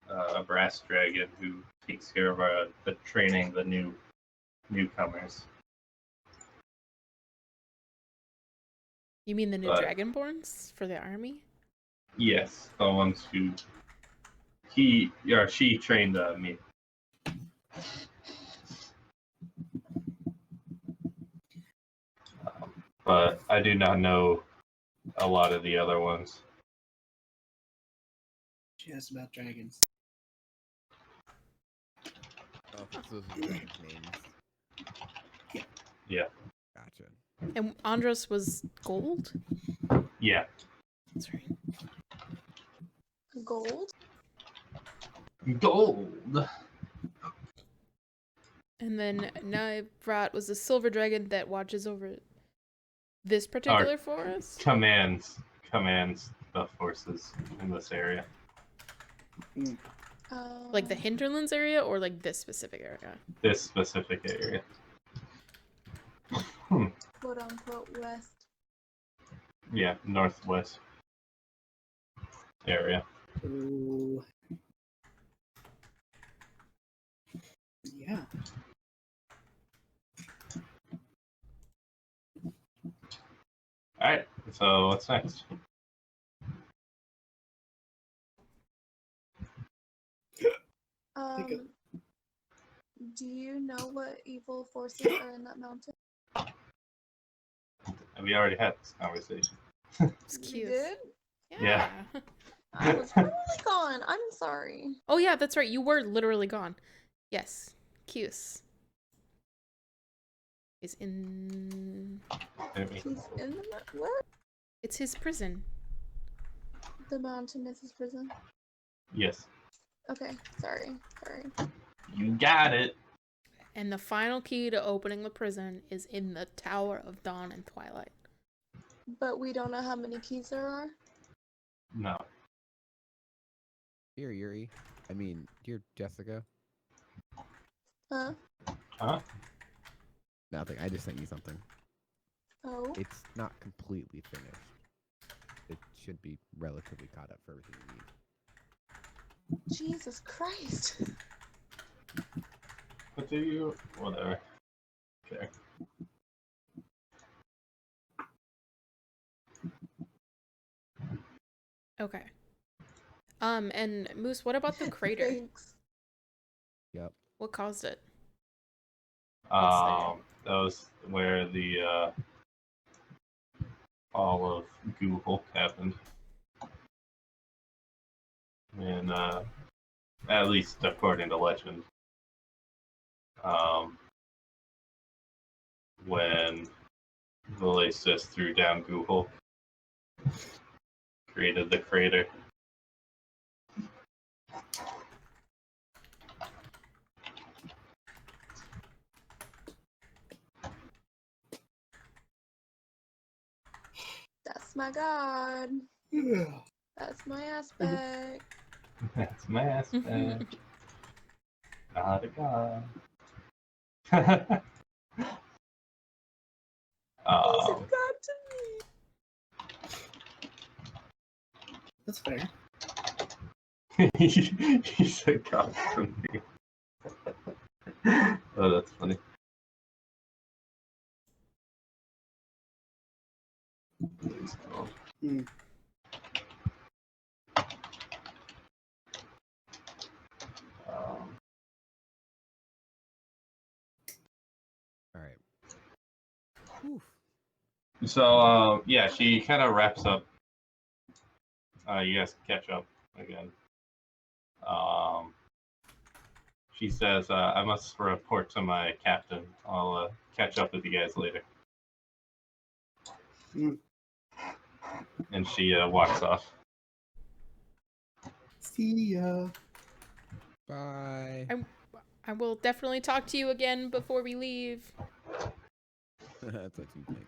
a brass dragon who takes care of the training the newcomers. You mean the new Dragonborns for the army? Yes, the ones who she trained me. But I do not know a lot of the other ones. She asked about dragons. Oh, so those are dragons' names. Yeah. Gotcha. And Andros was gold? Yeah. That's right. Gold? Gold! And then Nirvrat was a silver dragon that watches over this particular forest? Commands the forces in this area. Like the Hinterlands area or like this specific area? This specific area. Quote unquote west. Yeah, northwest area. Ooh. Yeah. Alright, so what's next? Do you know what evil forces are in that mountain? We already had this conversation. It's You cute. did? Yeah. I was totally gone. I'm sorry. Oh yeah, that's right. You were literally gone. Yes. Cuse is in... He's in the what? It's his prison. The mountain is his prison. Yes. Okay, sorry. You got it. And the final key to opening the prison is in the Tower of Dawn and Twilight. But we don't know how many keys there are? No. Dear Yuri. I mean, dear Jessica. Huh? Huh? Nothing. I just sent you something. Oh? It's not completely finished. It should be relatively caught up for everything you need. Jesus Christ. What do you... Whatever. Okay. Okay. And Moose, what about the crater? Thanks. Yep. What caused it? That was where the all of Google happened. And at least according to legend, when Valasis threw down Google, created the crater. That's my god. That's my aspect. That's my aspect. Not a god. He's a god to me. That's fair. He's a god to me. Oh, that's funny. Hmm. All right. Oof. So, yeah, she kind of wraps up. You guys catch up again. She says, I must report to my captain. I'll catch up with you guys later. Hmm. And she walks off. See ya. Bye. I will definitely talk to you again before we leave. That's what you think.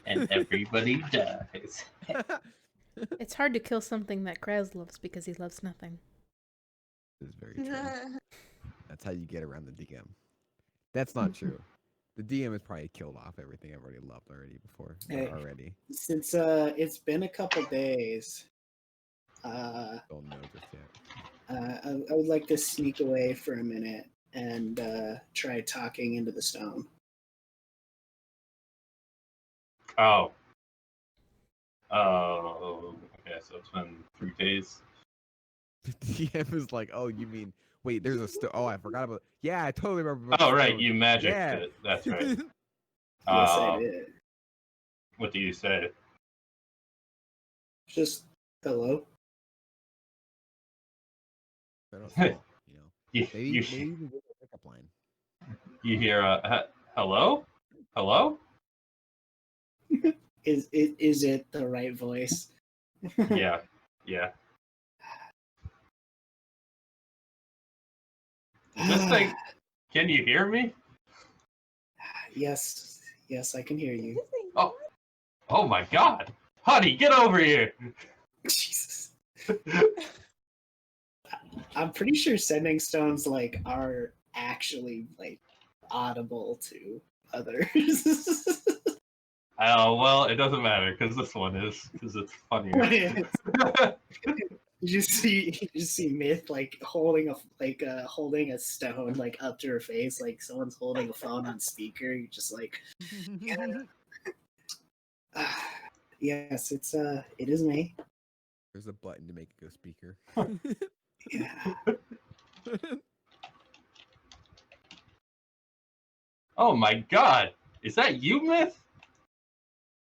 And everybody dies. It's hard to kill something that Kraz loves because he loves nothing. This is very true. That's how you get around the DM. That's not true. The DM has probably killed off everything I've already loved before. Hey. Already. Since it's been a couple days, Don't know just yet. I would like to sneak away for a minute and try talking into the stone. Oh. Oh. Okay, so it's been 3 days. The DM is like, oh, you mean, wait, there's a stone. Oh, I forgot about. Yeah, I totally remember. Oh, right, you magicked it. That's right. Yes, I did. What do you say? Just hello. You know, You, maybe you, even get a pickup line. you hear hello? Hello? Is it the right voice? Yeah. Just like, can you hear me? Yes, I can hear you. Oh my god! Honey, get over here! Jesus. I'm pretty sure sending stones like are actually like audible to others. Oh, well, it doesn't matter, because this one is, because it's funnier. You see Myth like holding a stone like up to her face, like someone's holding a phone on speaker. You're just like, yes, it is me. There's a button to make it go speaker. Yeah. Oh my god! Is that you, Myth?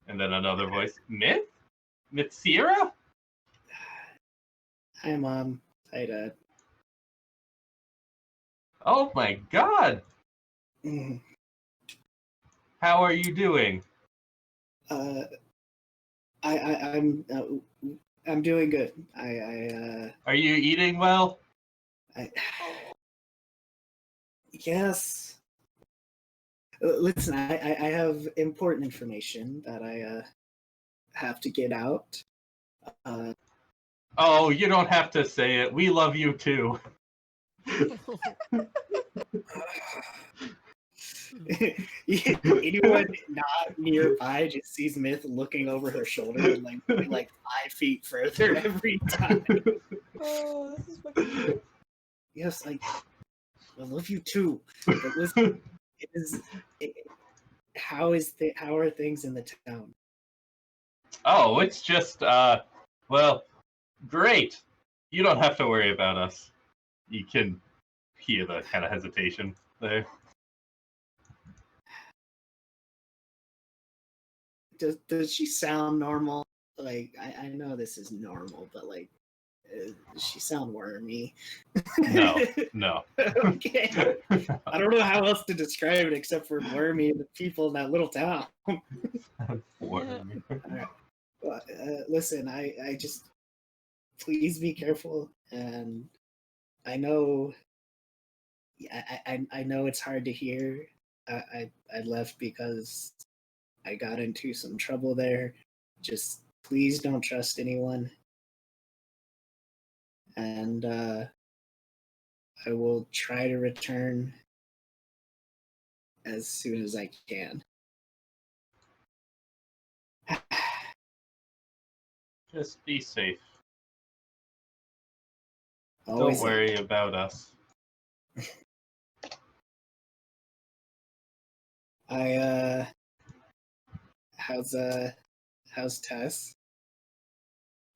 And then another voice, Myth? Mithcyra? Hi, Mom. Hi, Dad. Oh my god! Mm. How are you doing? I'm doing good. Are you eating well? Yes. Listen, I have important information that I have to get out. Oh, you don't have to say it. We love you too. Anyone not nearby just sees Myth looking over her shoulder and like 5 feet further every time. Oh, this is fucking good. Yes, I love you too. But listen, how are things in the town? Oh, it's just, well, great. You don't have to worry about us. You can hear the kind of hesitation there. does she sound normal? Like, I know this is normal, but like, does she sound wormy? No. Okay. I don't know how else to describe it except for wormy, the people in that little town. Wormy. Well, listen, I just please be careful, and I know, I know it's hard to hear. I left because I got into some trouble there. Just please don't trust anyone, and I will try to return as soon as I can. Just be safe. Always Don't worry about us. How's Tess?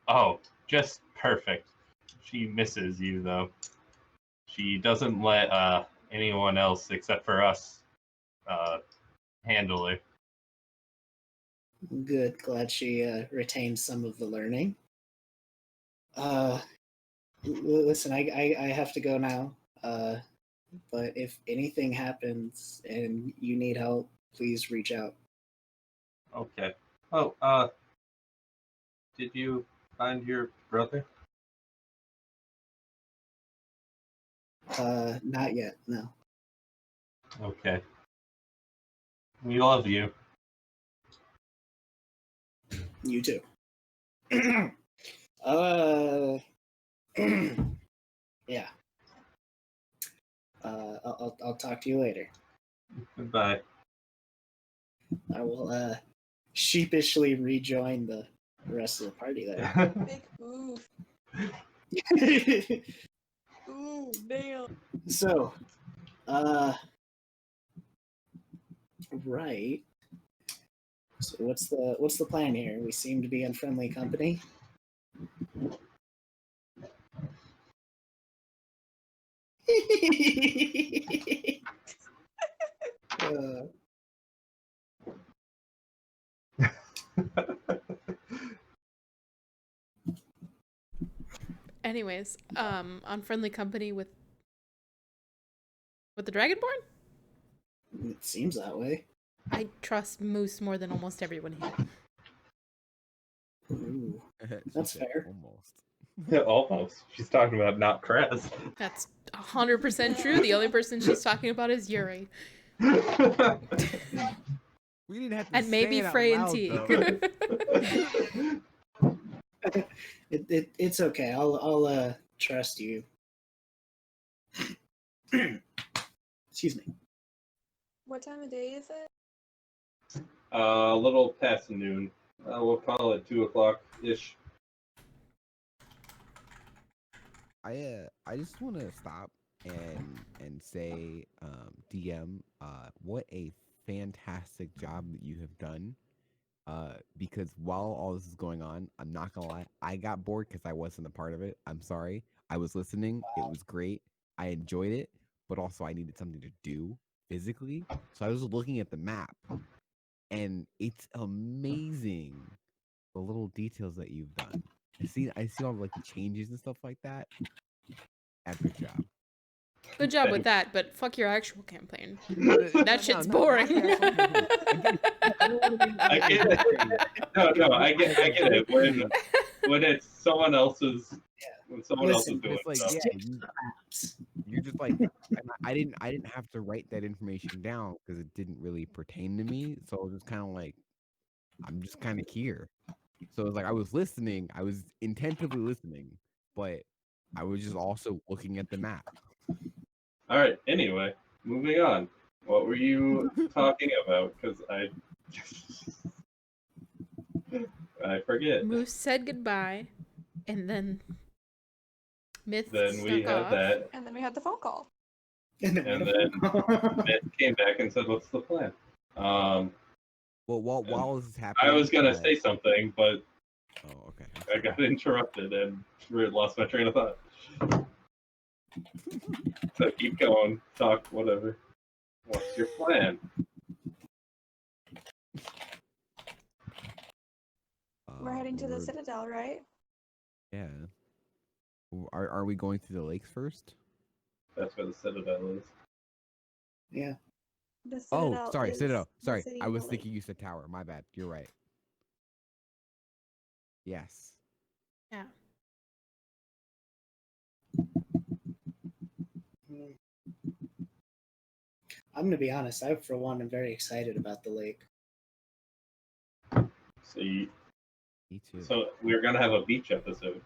Oh, just perfect. She misses you, though. She doesn't let anyone else except for us handle her. Good. Glad she retained some of the learning. Listen, I have to go now. But if anything happens and you need help, please reach out. Okay. Oh, did you find your brother? Not yet, no. Okay. We love you. You too. Yeah. I'll talk to you later. Goodbye. I will sheepishly rejoin the rest of the party there. Big oof. Ooh, damn. So, right. So what's the plan here? We seem to be in friendly company. Anyways, on friendly company with the Dragonborn? It seems that way. I trust Moose more than almost everyone here. Ooh, She that's said fair. Almost. Almost. She's talking about not Krez. That's 100% true. The only person she's talking about is Yuri. We didn't have to And say maybe it out Frey and loud, Teague. It's okay. I'll trust you. Excuse me. What time of day is it? A little past noon. We'll call it 2:00-ish. I just want to stop and say, DM, what a fantastic job that you have done. Because while all this is going on, I'm not gonna lie, I got bored because I wasn't a part of it. I'm sorry. I was listening. It was great. I enjoyed it, but also I needed something to do physically. So I was looking at the map, and it's amazing the little details that you've done. I see all like the changes and stuff like that. Epic job. Good job with that, but fuck your actual campaign. That That shit's boring. I get it. No, I get it. When it's someone else's, when someone else is doing It's like, stuff. yeah, you're just like, I didn't have to write that information down because it didn't really pertain to me. So it was just kind of like, I'm just kind of here. So it's like I was listening, I was intentively listening, but I was just also looking at the map. All right. Anyway, moving on. What were you talking about? Because I forget. Moose said goodbye, and then Myth Then we snuck had off. that, And then we had the phone call. and then Myth came back and said, "What's the plan?" Well, while this is happening, I was gonna say something, but oh, okay. I got interrupted and lost my train of thought. So keep going, talk, whatever. What's your plan? We're heading to the we're- Citadel, right? Yeah. Are we going to the lakes first? That's where the Citadel is. Yeah. The Oh, Citadel sorry, is Citadel. the Sorry, city I in was the thinking lake. you said tower. My bad. You're right. Yes. Yeah. Mm. I'm gonna be honest. I, for one, am very excited about the lake. Me too. So we're gonna have a beach episode.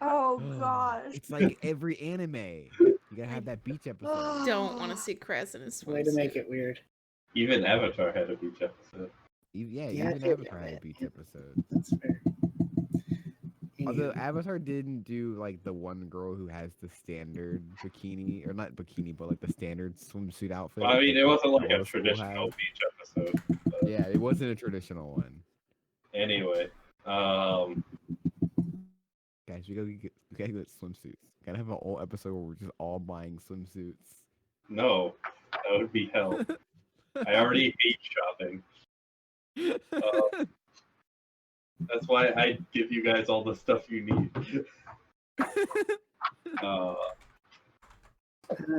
Oh gosh. It's like every anime. You gotta have that beach episode. Don't want to see Kraz in his Way to make swimsuit. it weird. Even Avatar had a beach episode. Yeah, Yeah, even dude, Avatar had a beach episode. That's fair. Although Anywho, Avatar didn't do like the one girl who has the standard bikini, or not bikini, but like the standard swimsuit outfit. Well, I mean, that it wasn't like all a the school traditional has. beach episode. Yeah, it wasn't a traditional one. Anyway, Guys, we gotta get swimsuits. We gotta have a whole episode where we're just all buying swimsuits. no, that would be hell. I already hate shopping. That's why I give you guys all the stuff you need.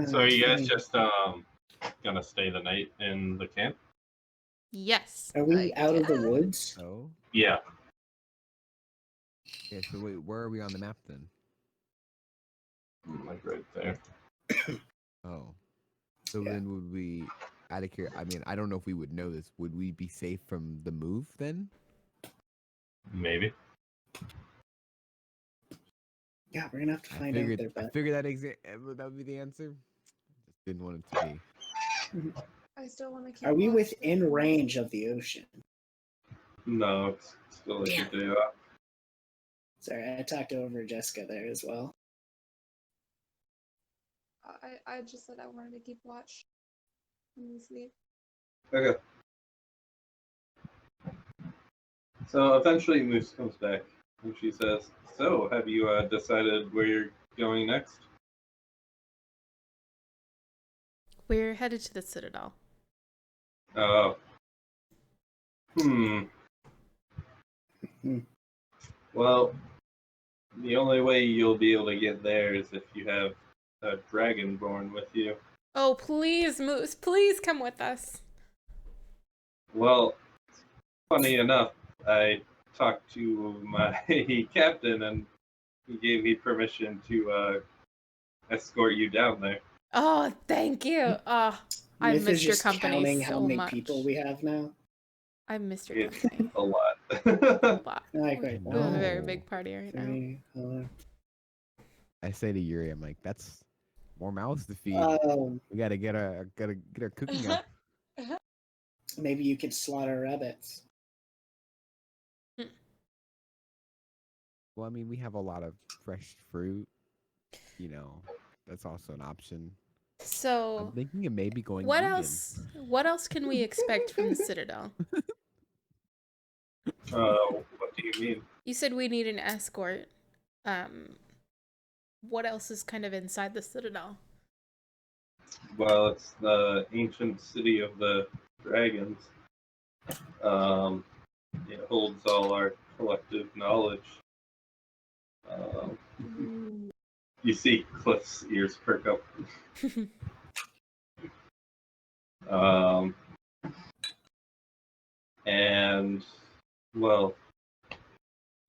So are you guys just gonna stay the night in the camp? Yes. Are we I out of the guess. woods? Oh, Yeah. yeah. So wait, where are we on the map then? Like right there. Oh, so Yeah. then would we? Out of here, I mean, I don't know if we would know this. Would we be safe from the move then? Maybe. Yeah, we're gonna have to I find out figured. there, I but figured that would be the answer. Just didn't want it to be. I still want to keep. are we watch, within but- range of the ocean? No, it's still like a day off. Sorry, I talked over Jessica there as well. I just said I wanted to keep watch when we sleep. Okay. So eventually Moose comes back and she says, "So, have you decided where you're going next?" We're headed to the Citadel. Uh, hmm. Hmm. Well, the only way you'll be able to get there is if you have a dragonborn with you. Oh, please, Moose, please come with us. Well, funny enough, I talked to my captain and he gave me permission to escort you down there. Oh, thank you. Oh, I Myth is missed your just company counting so how many much. people we have now. I missed your It's company a lot. a lot. Like, We right, we have a very No. big party right now. 3, 4. I say to Yuri, I'm like, that's more mouths to feed. We gotta get our cooking up. Maybe you could slaughter rabbits. Well, I mean, we have a lot of fresh fruit. You know, that's also an option. I'm So, thinking of maybe going what vegan. else? What else can we expect from the Citadel? What do you mean? You said we need an escort. What else is kind of inside the Citadel? Well, it's the ancient city of the dragons. It holds all our collective knowledge. You see Cliff's ears perk up. And, well,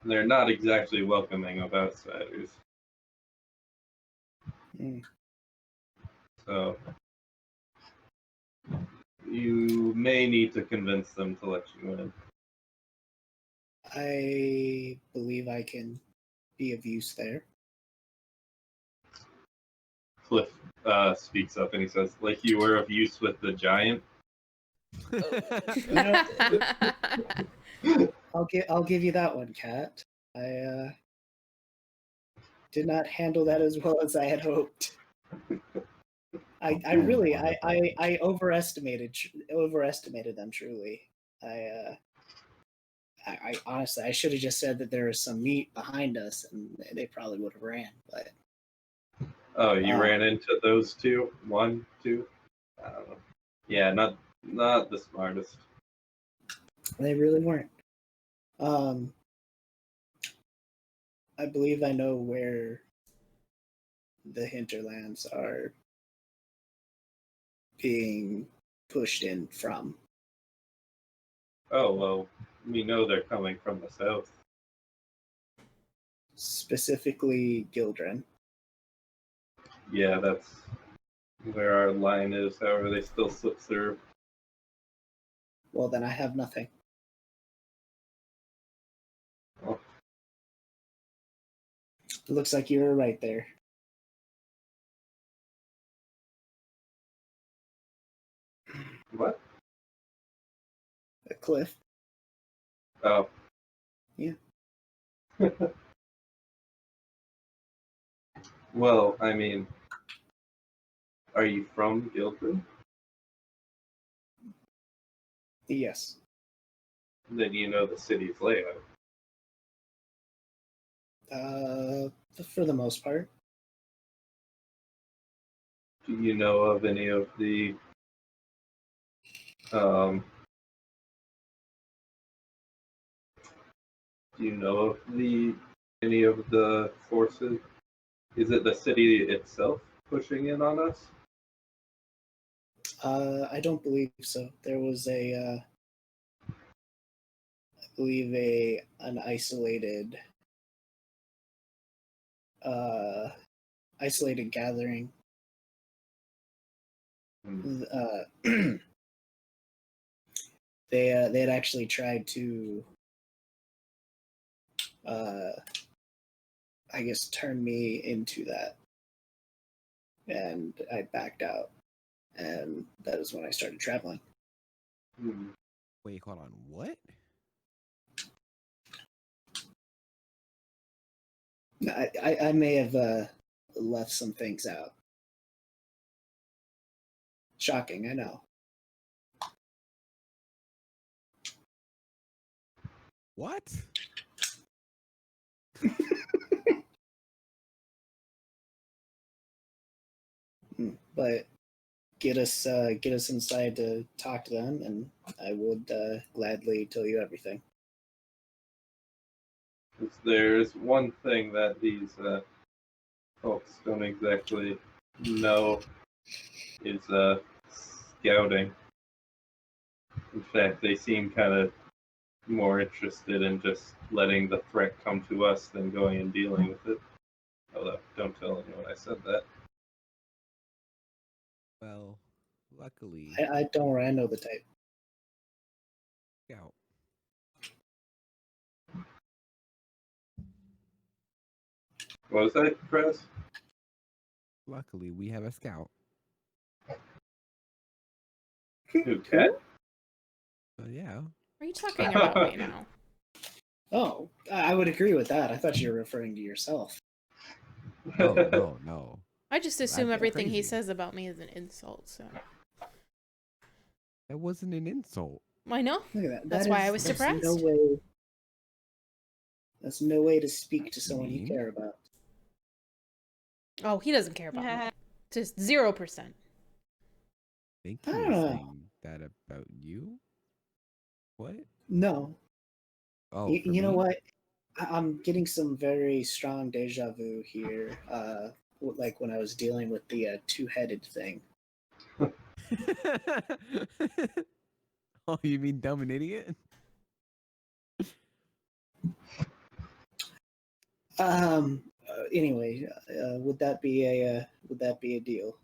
they're not exactly welcoming of outsiders. Hmm. So, you may need to convince them to let you in. I believe I can be of use there. Cliff speaks up and he says, like you were of use with the giant. I'll give you that one, Kat. I did not handle that as well as I had hoped. I really I overestimated them truly. I honestly I should have just said that there was some meat behind us and they probably would have ran, but Oh, you ran into those two? 1, 2? I don't know. Yeah, not the smartest. they really weren't. I believe I know where the Hinterlands are being pushed in from. Oh, well, we know they're coming from the south. Specifically, Gildren. Yeah, that's where our line is. However, they still slip through. Well, then I have nothing. Oh, It looks like you were right there. what? A cliff. Oh. Yeah. Well, I mean, are you from Guildford? Yes. Then you know the city's layout. For the most part. Do you know of any of the do you know of any of the forces? Is it the city itself pushing in on us? I don't believe so. There was I believe an isolated gathering. They had actually tried to I guess turn me into that, and I backed out, and that is when I started traveling. Wait, hold on. What? I may have left some things out. Shocking, I know. What? But get us inside to talk to them, and I would gladly tell you everything. There's one thing that these folks don't exactly know is scouting. In fact, they seem kind of more interested in just letting the threat come to us than going and dealing with it. Although, don't tell anyone I said that. Well, luckily. I don't worry, I know the type. Scout. What was that, Chris? Luckily, we have a scout. Who, Cat? So yeah. Are you talking about me now? Oh, I would agree with that. I thought you were referring to yourself. Oh no. I just assume That's everything he crazy. says about me is an insult, so. That wasn't an insult. I know. Look at that. That's why I was surprised. That's no way to speak to someone you Mean? care about. Oh, he doesn't care about me. Just 0%. I think he was saying that about you. What? No. Oh, You know what? I'm getting some very strong deja vu here. Like when I was dealing with the two-headed thing. Oh, you mean dumb and idiot? Anyway, would that be a deal?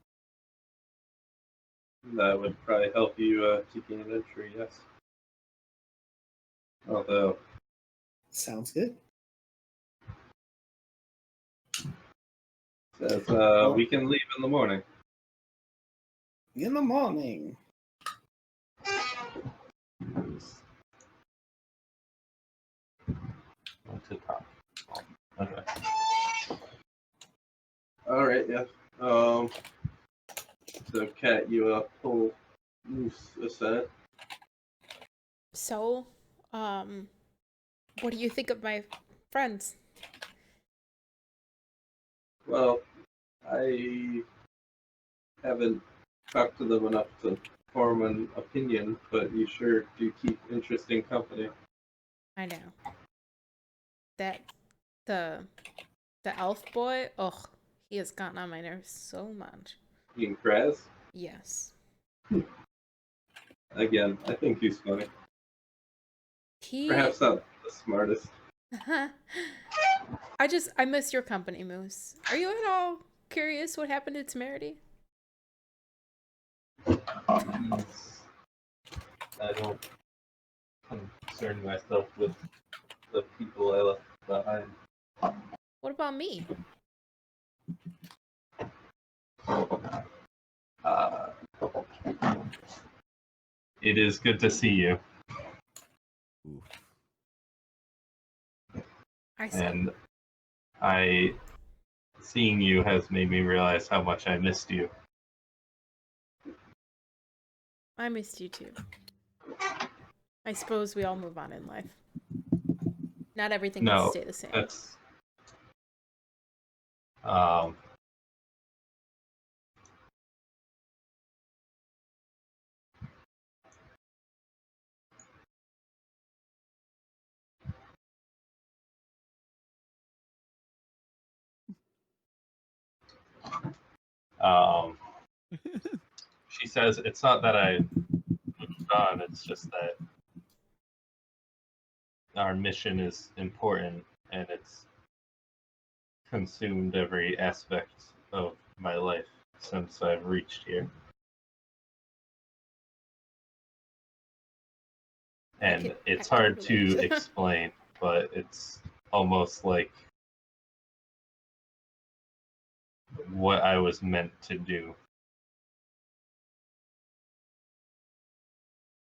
That would probably help you to gain entry, yes. Although, Sounds good. says we can leave in the morning. In the morning. To talk. Okay. All right, yeah. So, Cat, you pull Moose aside. So, what do you think of my friends? Well, I haven't talked to them enough to form an opinion, but you sure do keep interesting company. I know. The elf boy, ugh, he has gotten on my nerves so much. Being Kraz? Yes. Again, I think he's funny. He Perhaps not the smartest. I miss your company, Moose. Are you at all curious what happened to Temerity? I don't concern myself with the people I left behind. What about me? It is good to see you. Oof. And seeing you has made me realize how much I missed you. I missed you too. I suppose we all move on in life. Not everything can stay the same. That's she says it's not that I moved on, it's just that our mission is important and it's consumed every aspect of my life since I've reached here. And it's hard to explain, but it's almost like what I was meant to do.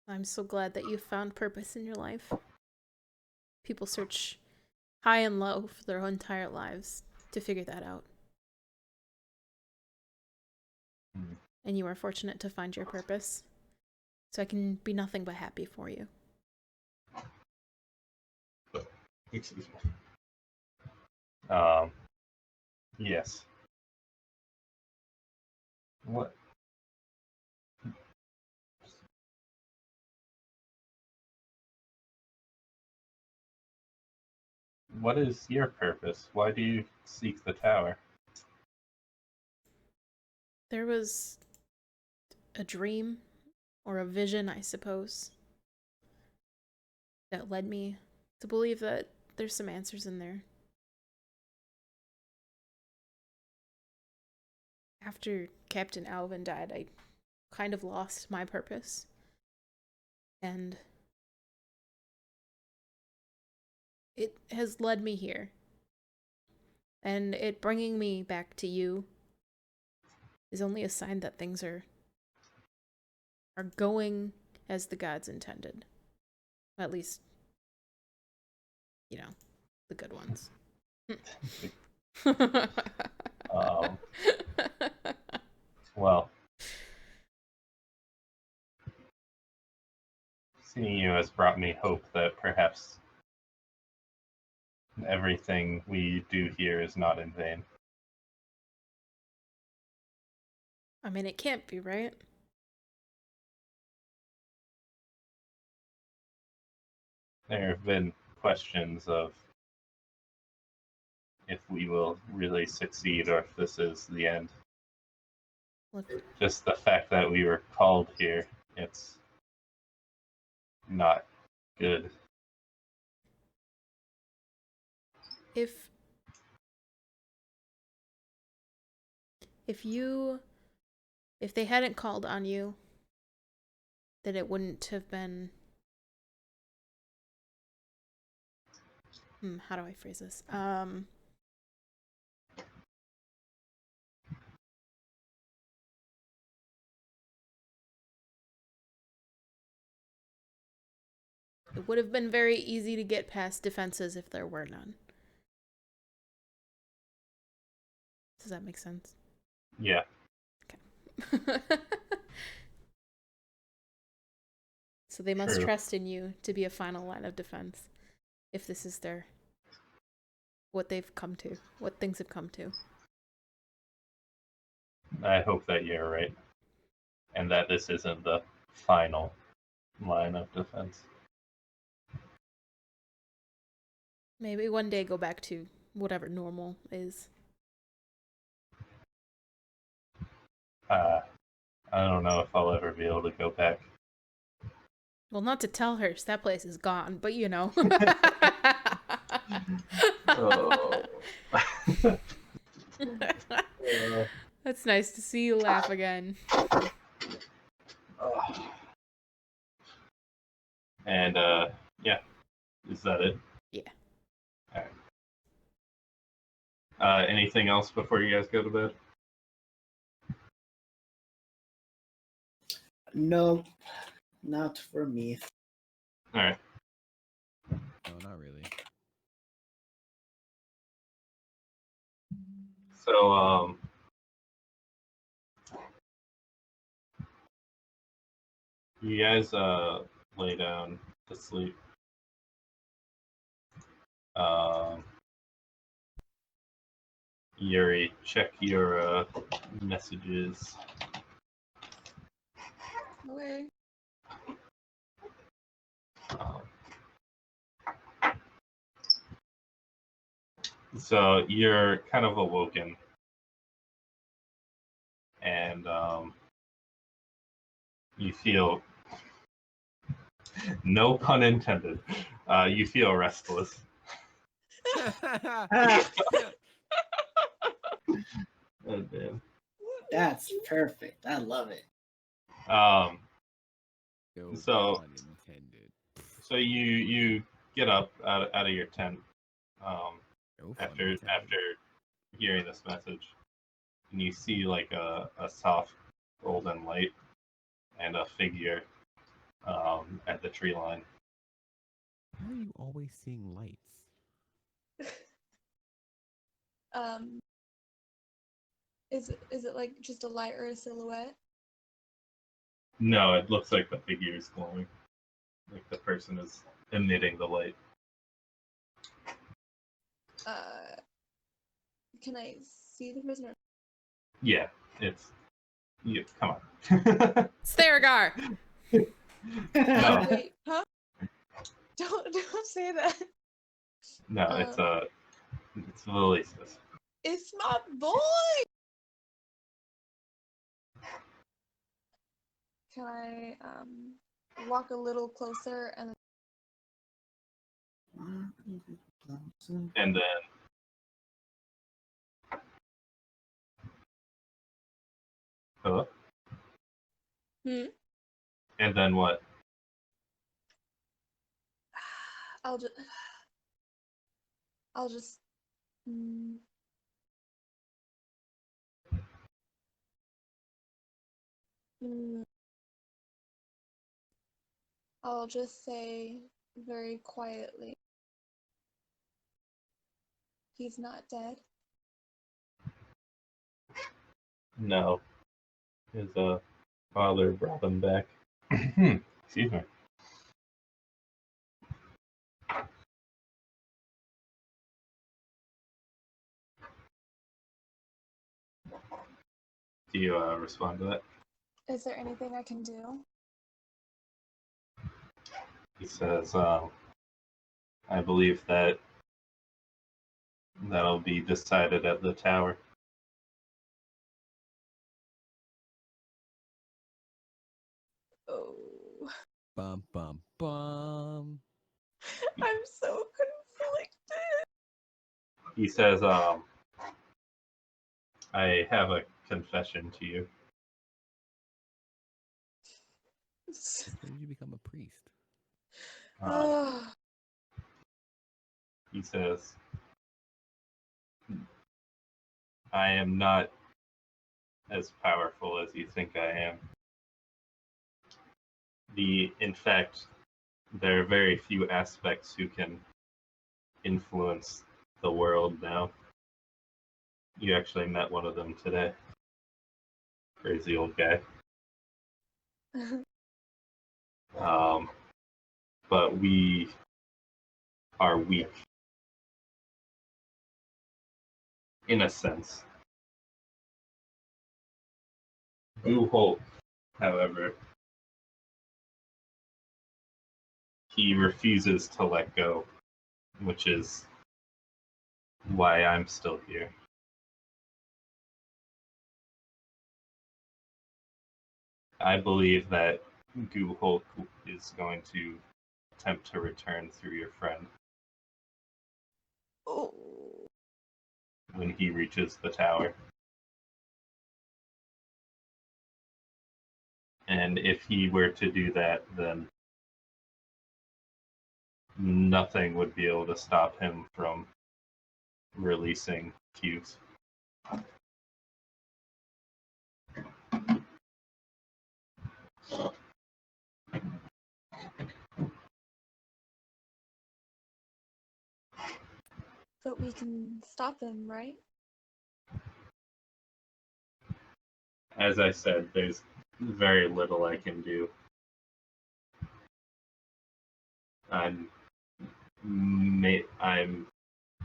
I'm so glad that you found purpose in your life. People search high and low for their entire lives to figure that out. And you are fortunate to find your purpose. So I can be nothing but happy for you. Excuse me. Yes. What? What is your purpose? Why do you seek the tower? There was a dream, or a vision, I suppose, that led me to believe that there's some answers in there. After Captain Alvin died, I kind of lost my purpose. And it has led me here. And it bringing me back to you is only a sign that things are going as the gods intended. At least, you know, the good ones. Well, seeing you has brought me hope that perhaps everything we do here is not in vain. I mean, it can't be, right? There have been questions of if we will really succeed or if this is the end. Just the fact that we were called here, it's not good. If they hadn't called on you, then it wouldn't have been, how do I phrase this? It would have been very easy to get past defenses if there were none. Does that make sense? Yeah. Okay. So they must trust in you to be a final line of defense, if this is what they've come to, what things have come to. I hope that you're right, and that this isn't the final line of defense. Maybe one day go back to whatever normal is. I don't know if I'll ever be able to go back. Well, not to tell her that place is gone, but you know. Oh. That's nice to see you laugh again. And yeah, is that it? Yeah. All right. Anything else before you guys go to bed? No, not for me. All right. No, not really. So you guys lay down to sleep. Yuri, check your messages. Okay. So you're kind of awoken, and you feel, no pun intended, you feel restless. Oh, damn. That's perfect. I love it. No pun intended. So you get up out of your tent after hearing this message, and you see like a soft golden light and a figure at the tree line. Why are you always seeing lights? Is it like just a light or a silhouette? No, it looks like the figure is glowing, like the person is emitting the light. Can I see the prisoner? Yeah, it's you. Come on. Theragar! No. Wait, huh? Don't say that. No, it's Valises. It's my boy. Can I walk a little closer and And then hello? And then what? I'll just I'll just say very quietly, he's not dead. No. His father brought him back. Excuse me. Do you respond to that? Is there anything I can do? He says, I believe that'll be decided at the tower. Oh. Bum bum bum. I'm so conflicted. He says, I have a confession to you. When did you become a priest? He says, I am not as powerful as you think I am. In fact, there are very few aspects who can influence the world now. You actually met one of them today. Crazy old guy. But we are weak. In a sense. Boo Holt, however, he refuses to let go which is why I'm still here. I believe that Guhulk is going to attempt to return through your friend Oh. when he reaches the tower. And if he were to do that, then nothing would be able to stop him from releasing cubes. But we can stop him, right? As I said, there's very little I can do. I'm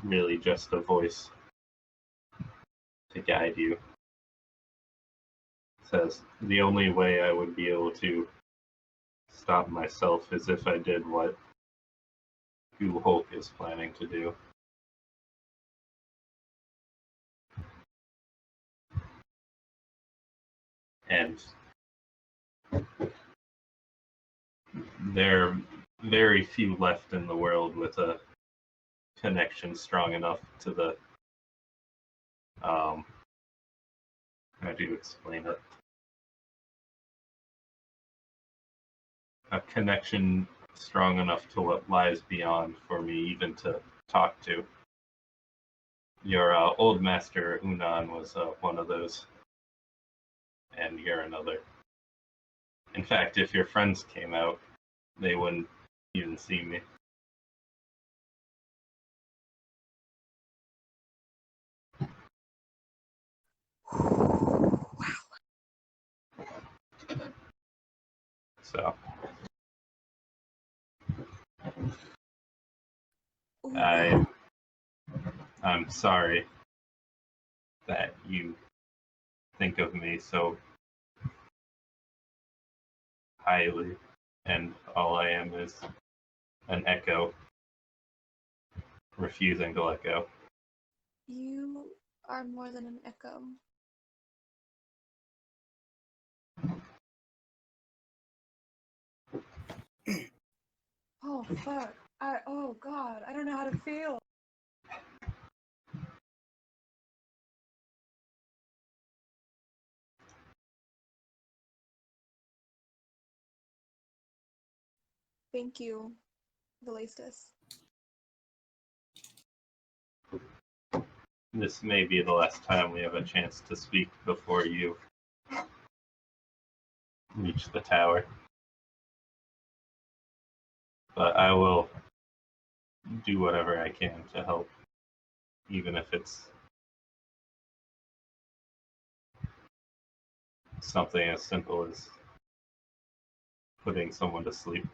really just a voice to guide you. It says the only way I would be able to stop myself is if I did what Guhulk is planning to do. And there are very few left in the world with a connection strong enough to the how do you explain it? A connection strong enough to what lies beyond for me even to talk to. Your old master Unan was one of those, and you're another. In fact, if your friends came out, they wouldn't even see me. So I'm sorry that you think of me so highly, and all I am is an echo refusing to let go. You are more than an echo. Oh, fuck. Oh, God. I don't know how to feel. Thank you, Velastus. This may be the last time we have a chance to speak before you reach the tower. But I will do whatever I can to help, even if it's something as simple as putting someone to sleep.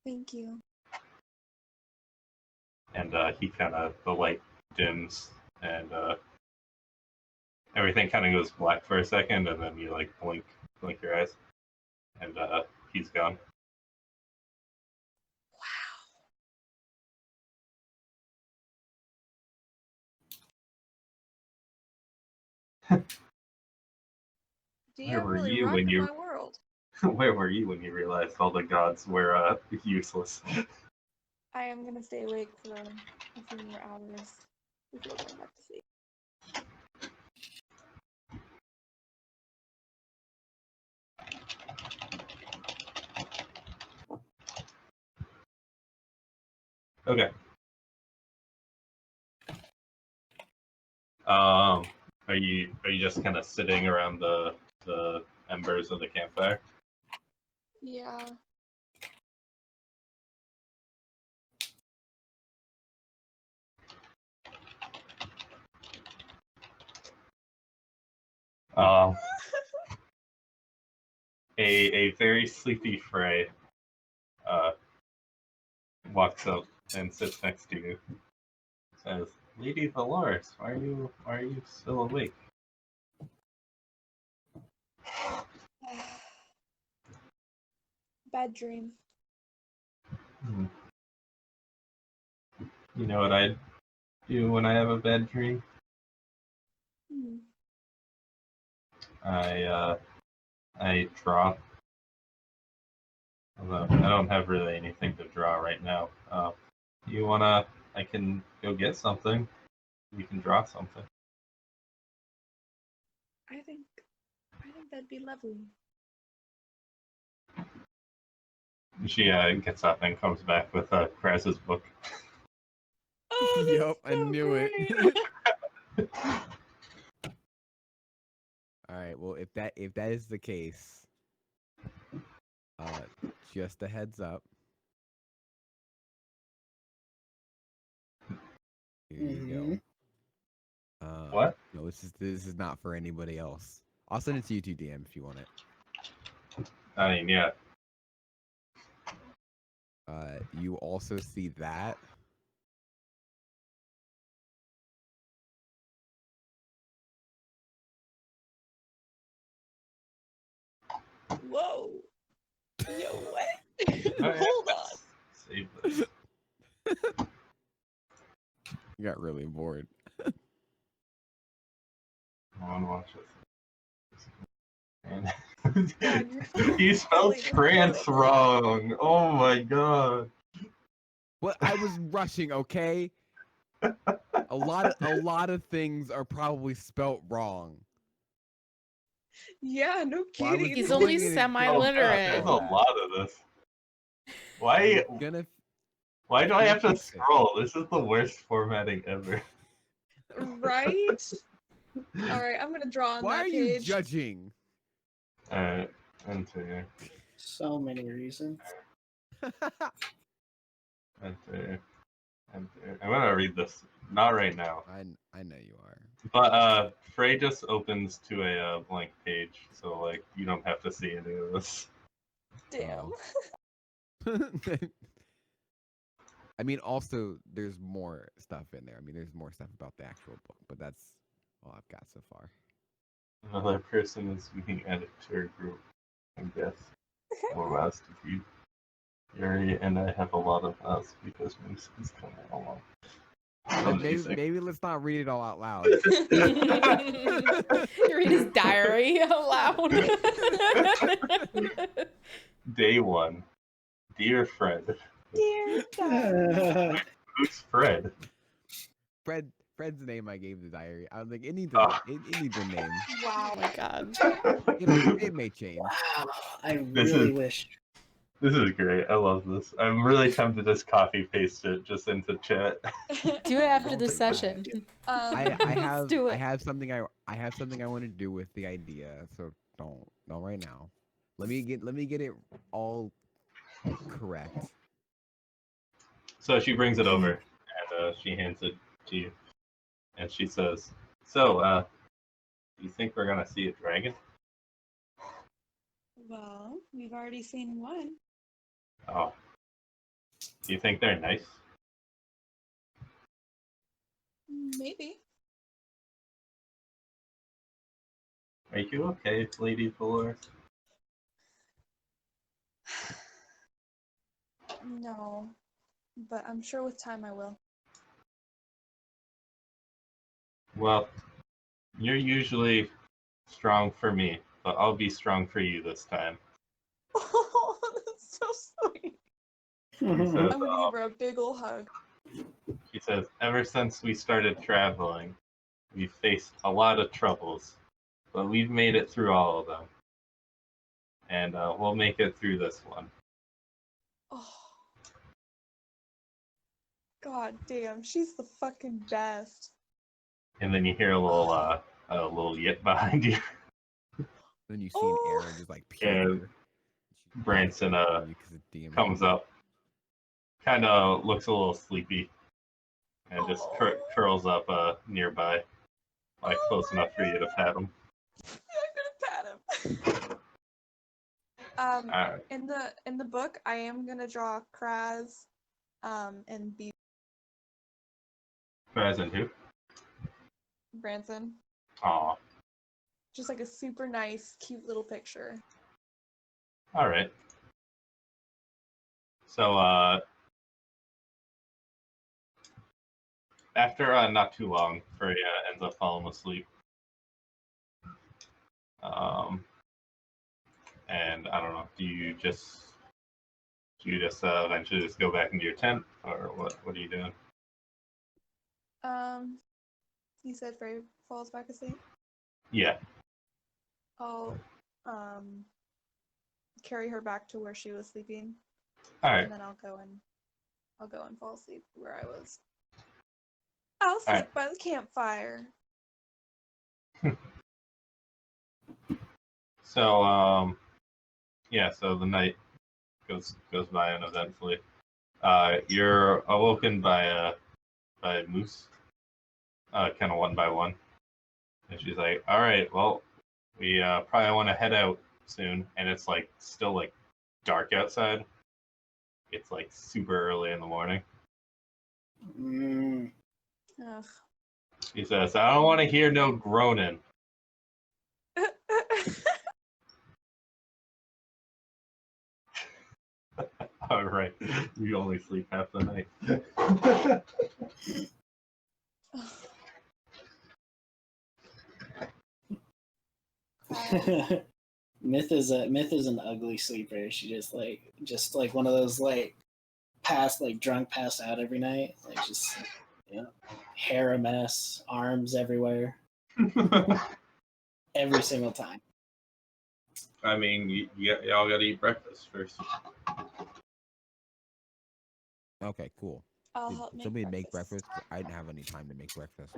Thank you. And the light dims, and everything kind of goes black for a second, and then you blink your eyes, and he's gone. DM Where were really you rocked when you my world. Where were you when you realized all the gods were useless? I am gonna stay awake for a few more hours before going back to sleep. Okay. Are you just kind of sitting around the embers of the campfire? Yeah. A very sleepy Frey walks up and sits next to you. Says, "Lady Dolores, why are you still awake?" Bad dream. Hmm. You know what I do when I have a bad dream? Hmm. I draw. Although I don't have really anything to draw right now. You wanna? I can go get something. You can draw something. I think that'd be lovely. She gets up and comes back with Kraz's book. Oh, Yup, I knew it. it. All right. Well, if that is the case, just a heads up. Here you go. What? No, this is not for anybody else. I'll send it to you too, DM, if you want it. I mean, yeah. You also see that. Whoa. Yo, what? Alright, Hold on. Save this. You got really bored. I want to watch this. And God, you're he spelled you're trance killing me. wrong. Oh my god. Well, I was rushing, okay? A lot of things are probably spelt wrong. Yeah, no Why was kidding. He's going only in and semi-literate. There's a all that? lot of this. Why? I'm gonna Why do I have to fix it. scroll? This is the worst formatting ever. Right? Alright, I'm gonna draw on Why that are you page. judging? Alright, enter, So many reasons. enter, enter. I'm gonna read this. Not right now. I know you are. But Frey just opens to a blank page, so like you don't have to see any of this. Damn. I mean, also there's more stuff in there. I mean, there's more stuff about the actual book, but that's all I've got so far. Another person is being added to our group, I guess. We're asked to feed. Yuri and I have a lot of us because Moose is coming along. Maybe let's not read it all out loud. You read his diary aloud. Day 1. Dear Fred. Dear God. Who's Fred? Fred's name I gave the diary. I was like, it needs Ah. it needs a name. Oh my god. It may change. Wow, I This really is- wish. This is great. I love this. I'm really tempted to just copy paste it just into chat. Do it after Don't the do session. I Let's have do I it. have something I want to do with the idea. So don't right now. Let me get it all correct. So she brings it over and she hands it to you. And she says, so, do you think we're gonna see a dragon? Well, we've already seen one. Oh. Do you think they're nice? Maybe. Are you okay, Lady Dolores? No. But I'm sure with time I will. Well, you're usually strong for me, but I'll be strong for you this time. Oh, that's so sweet. She I'm says, gonna give her a big ol' hug. she says, ever since we started traveling, we've faced a lot of troubles, but we've made it through all of them. And we'll make it through this one. Oh. God damn, she's the fucking best. And then you hear a little yip behind you. Then you see an Oh. arrow just like And pure. Branson comes up, kind of looks a little sleepy, and just curls up nearby, like close enough for you to pat him. I'm gonna pat him. Alright. In the book, I am gonna draw Kraz, and be Present who? Branson. Aw. Just like a super nice, cute little picture. Alright. So, after not too long, Freya ends up falling asleep. And I don't know. Do you just eventually just go back into your tent, or what? What are you doing? You said Frey falls back asleep. Yeah. I'll carry her back to where she was sleeping. All right. And then I'll go and fall asleep where I was. I'll sleep right. by the campfire. So yeah. So the night goes by uneventfully. You're awoken by Moose, kind of one by one, and she's like, "All right, well, we probably want to head out soon." And it's like still like dark outside. It's like super early in the morning. Ugh. He says, "I don't want to hear no groaning." All right, you only sleep half the night. Myth is an ugly sleeper. She just like one of those like drunk passed out every night, like just hair a mess, arms everywhere, every single time. I mean, y'all gotta eat breakfast first. Okay, cool. I'll Did help somebody make make breakfast? I didn't have any time to make breakfast.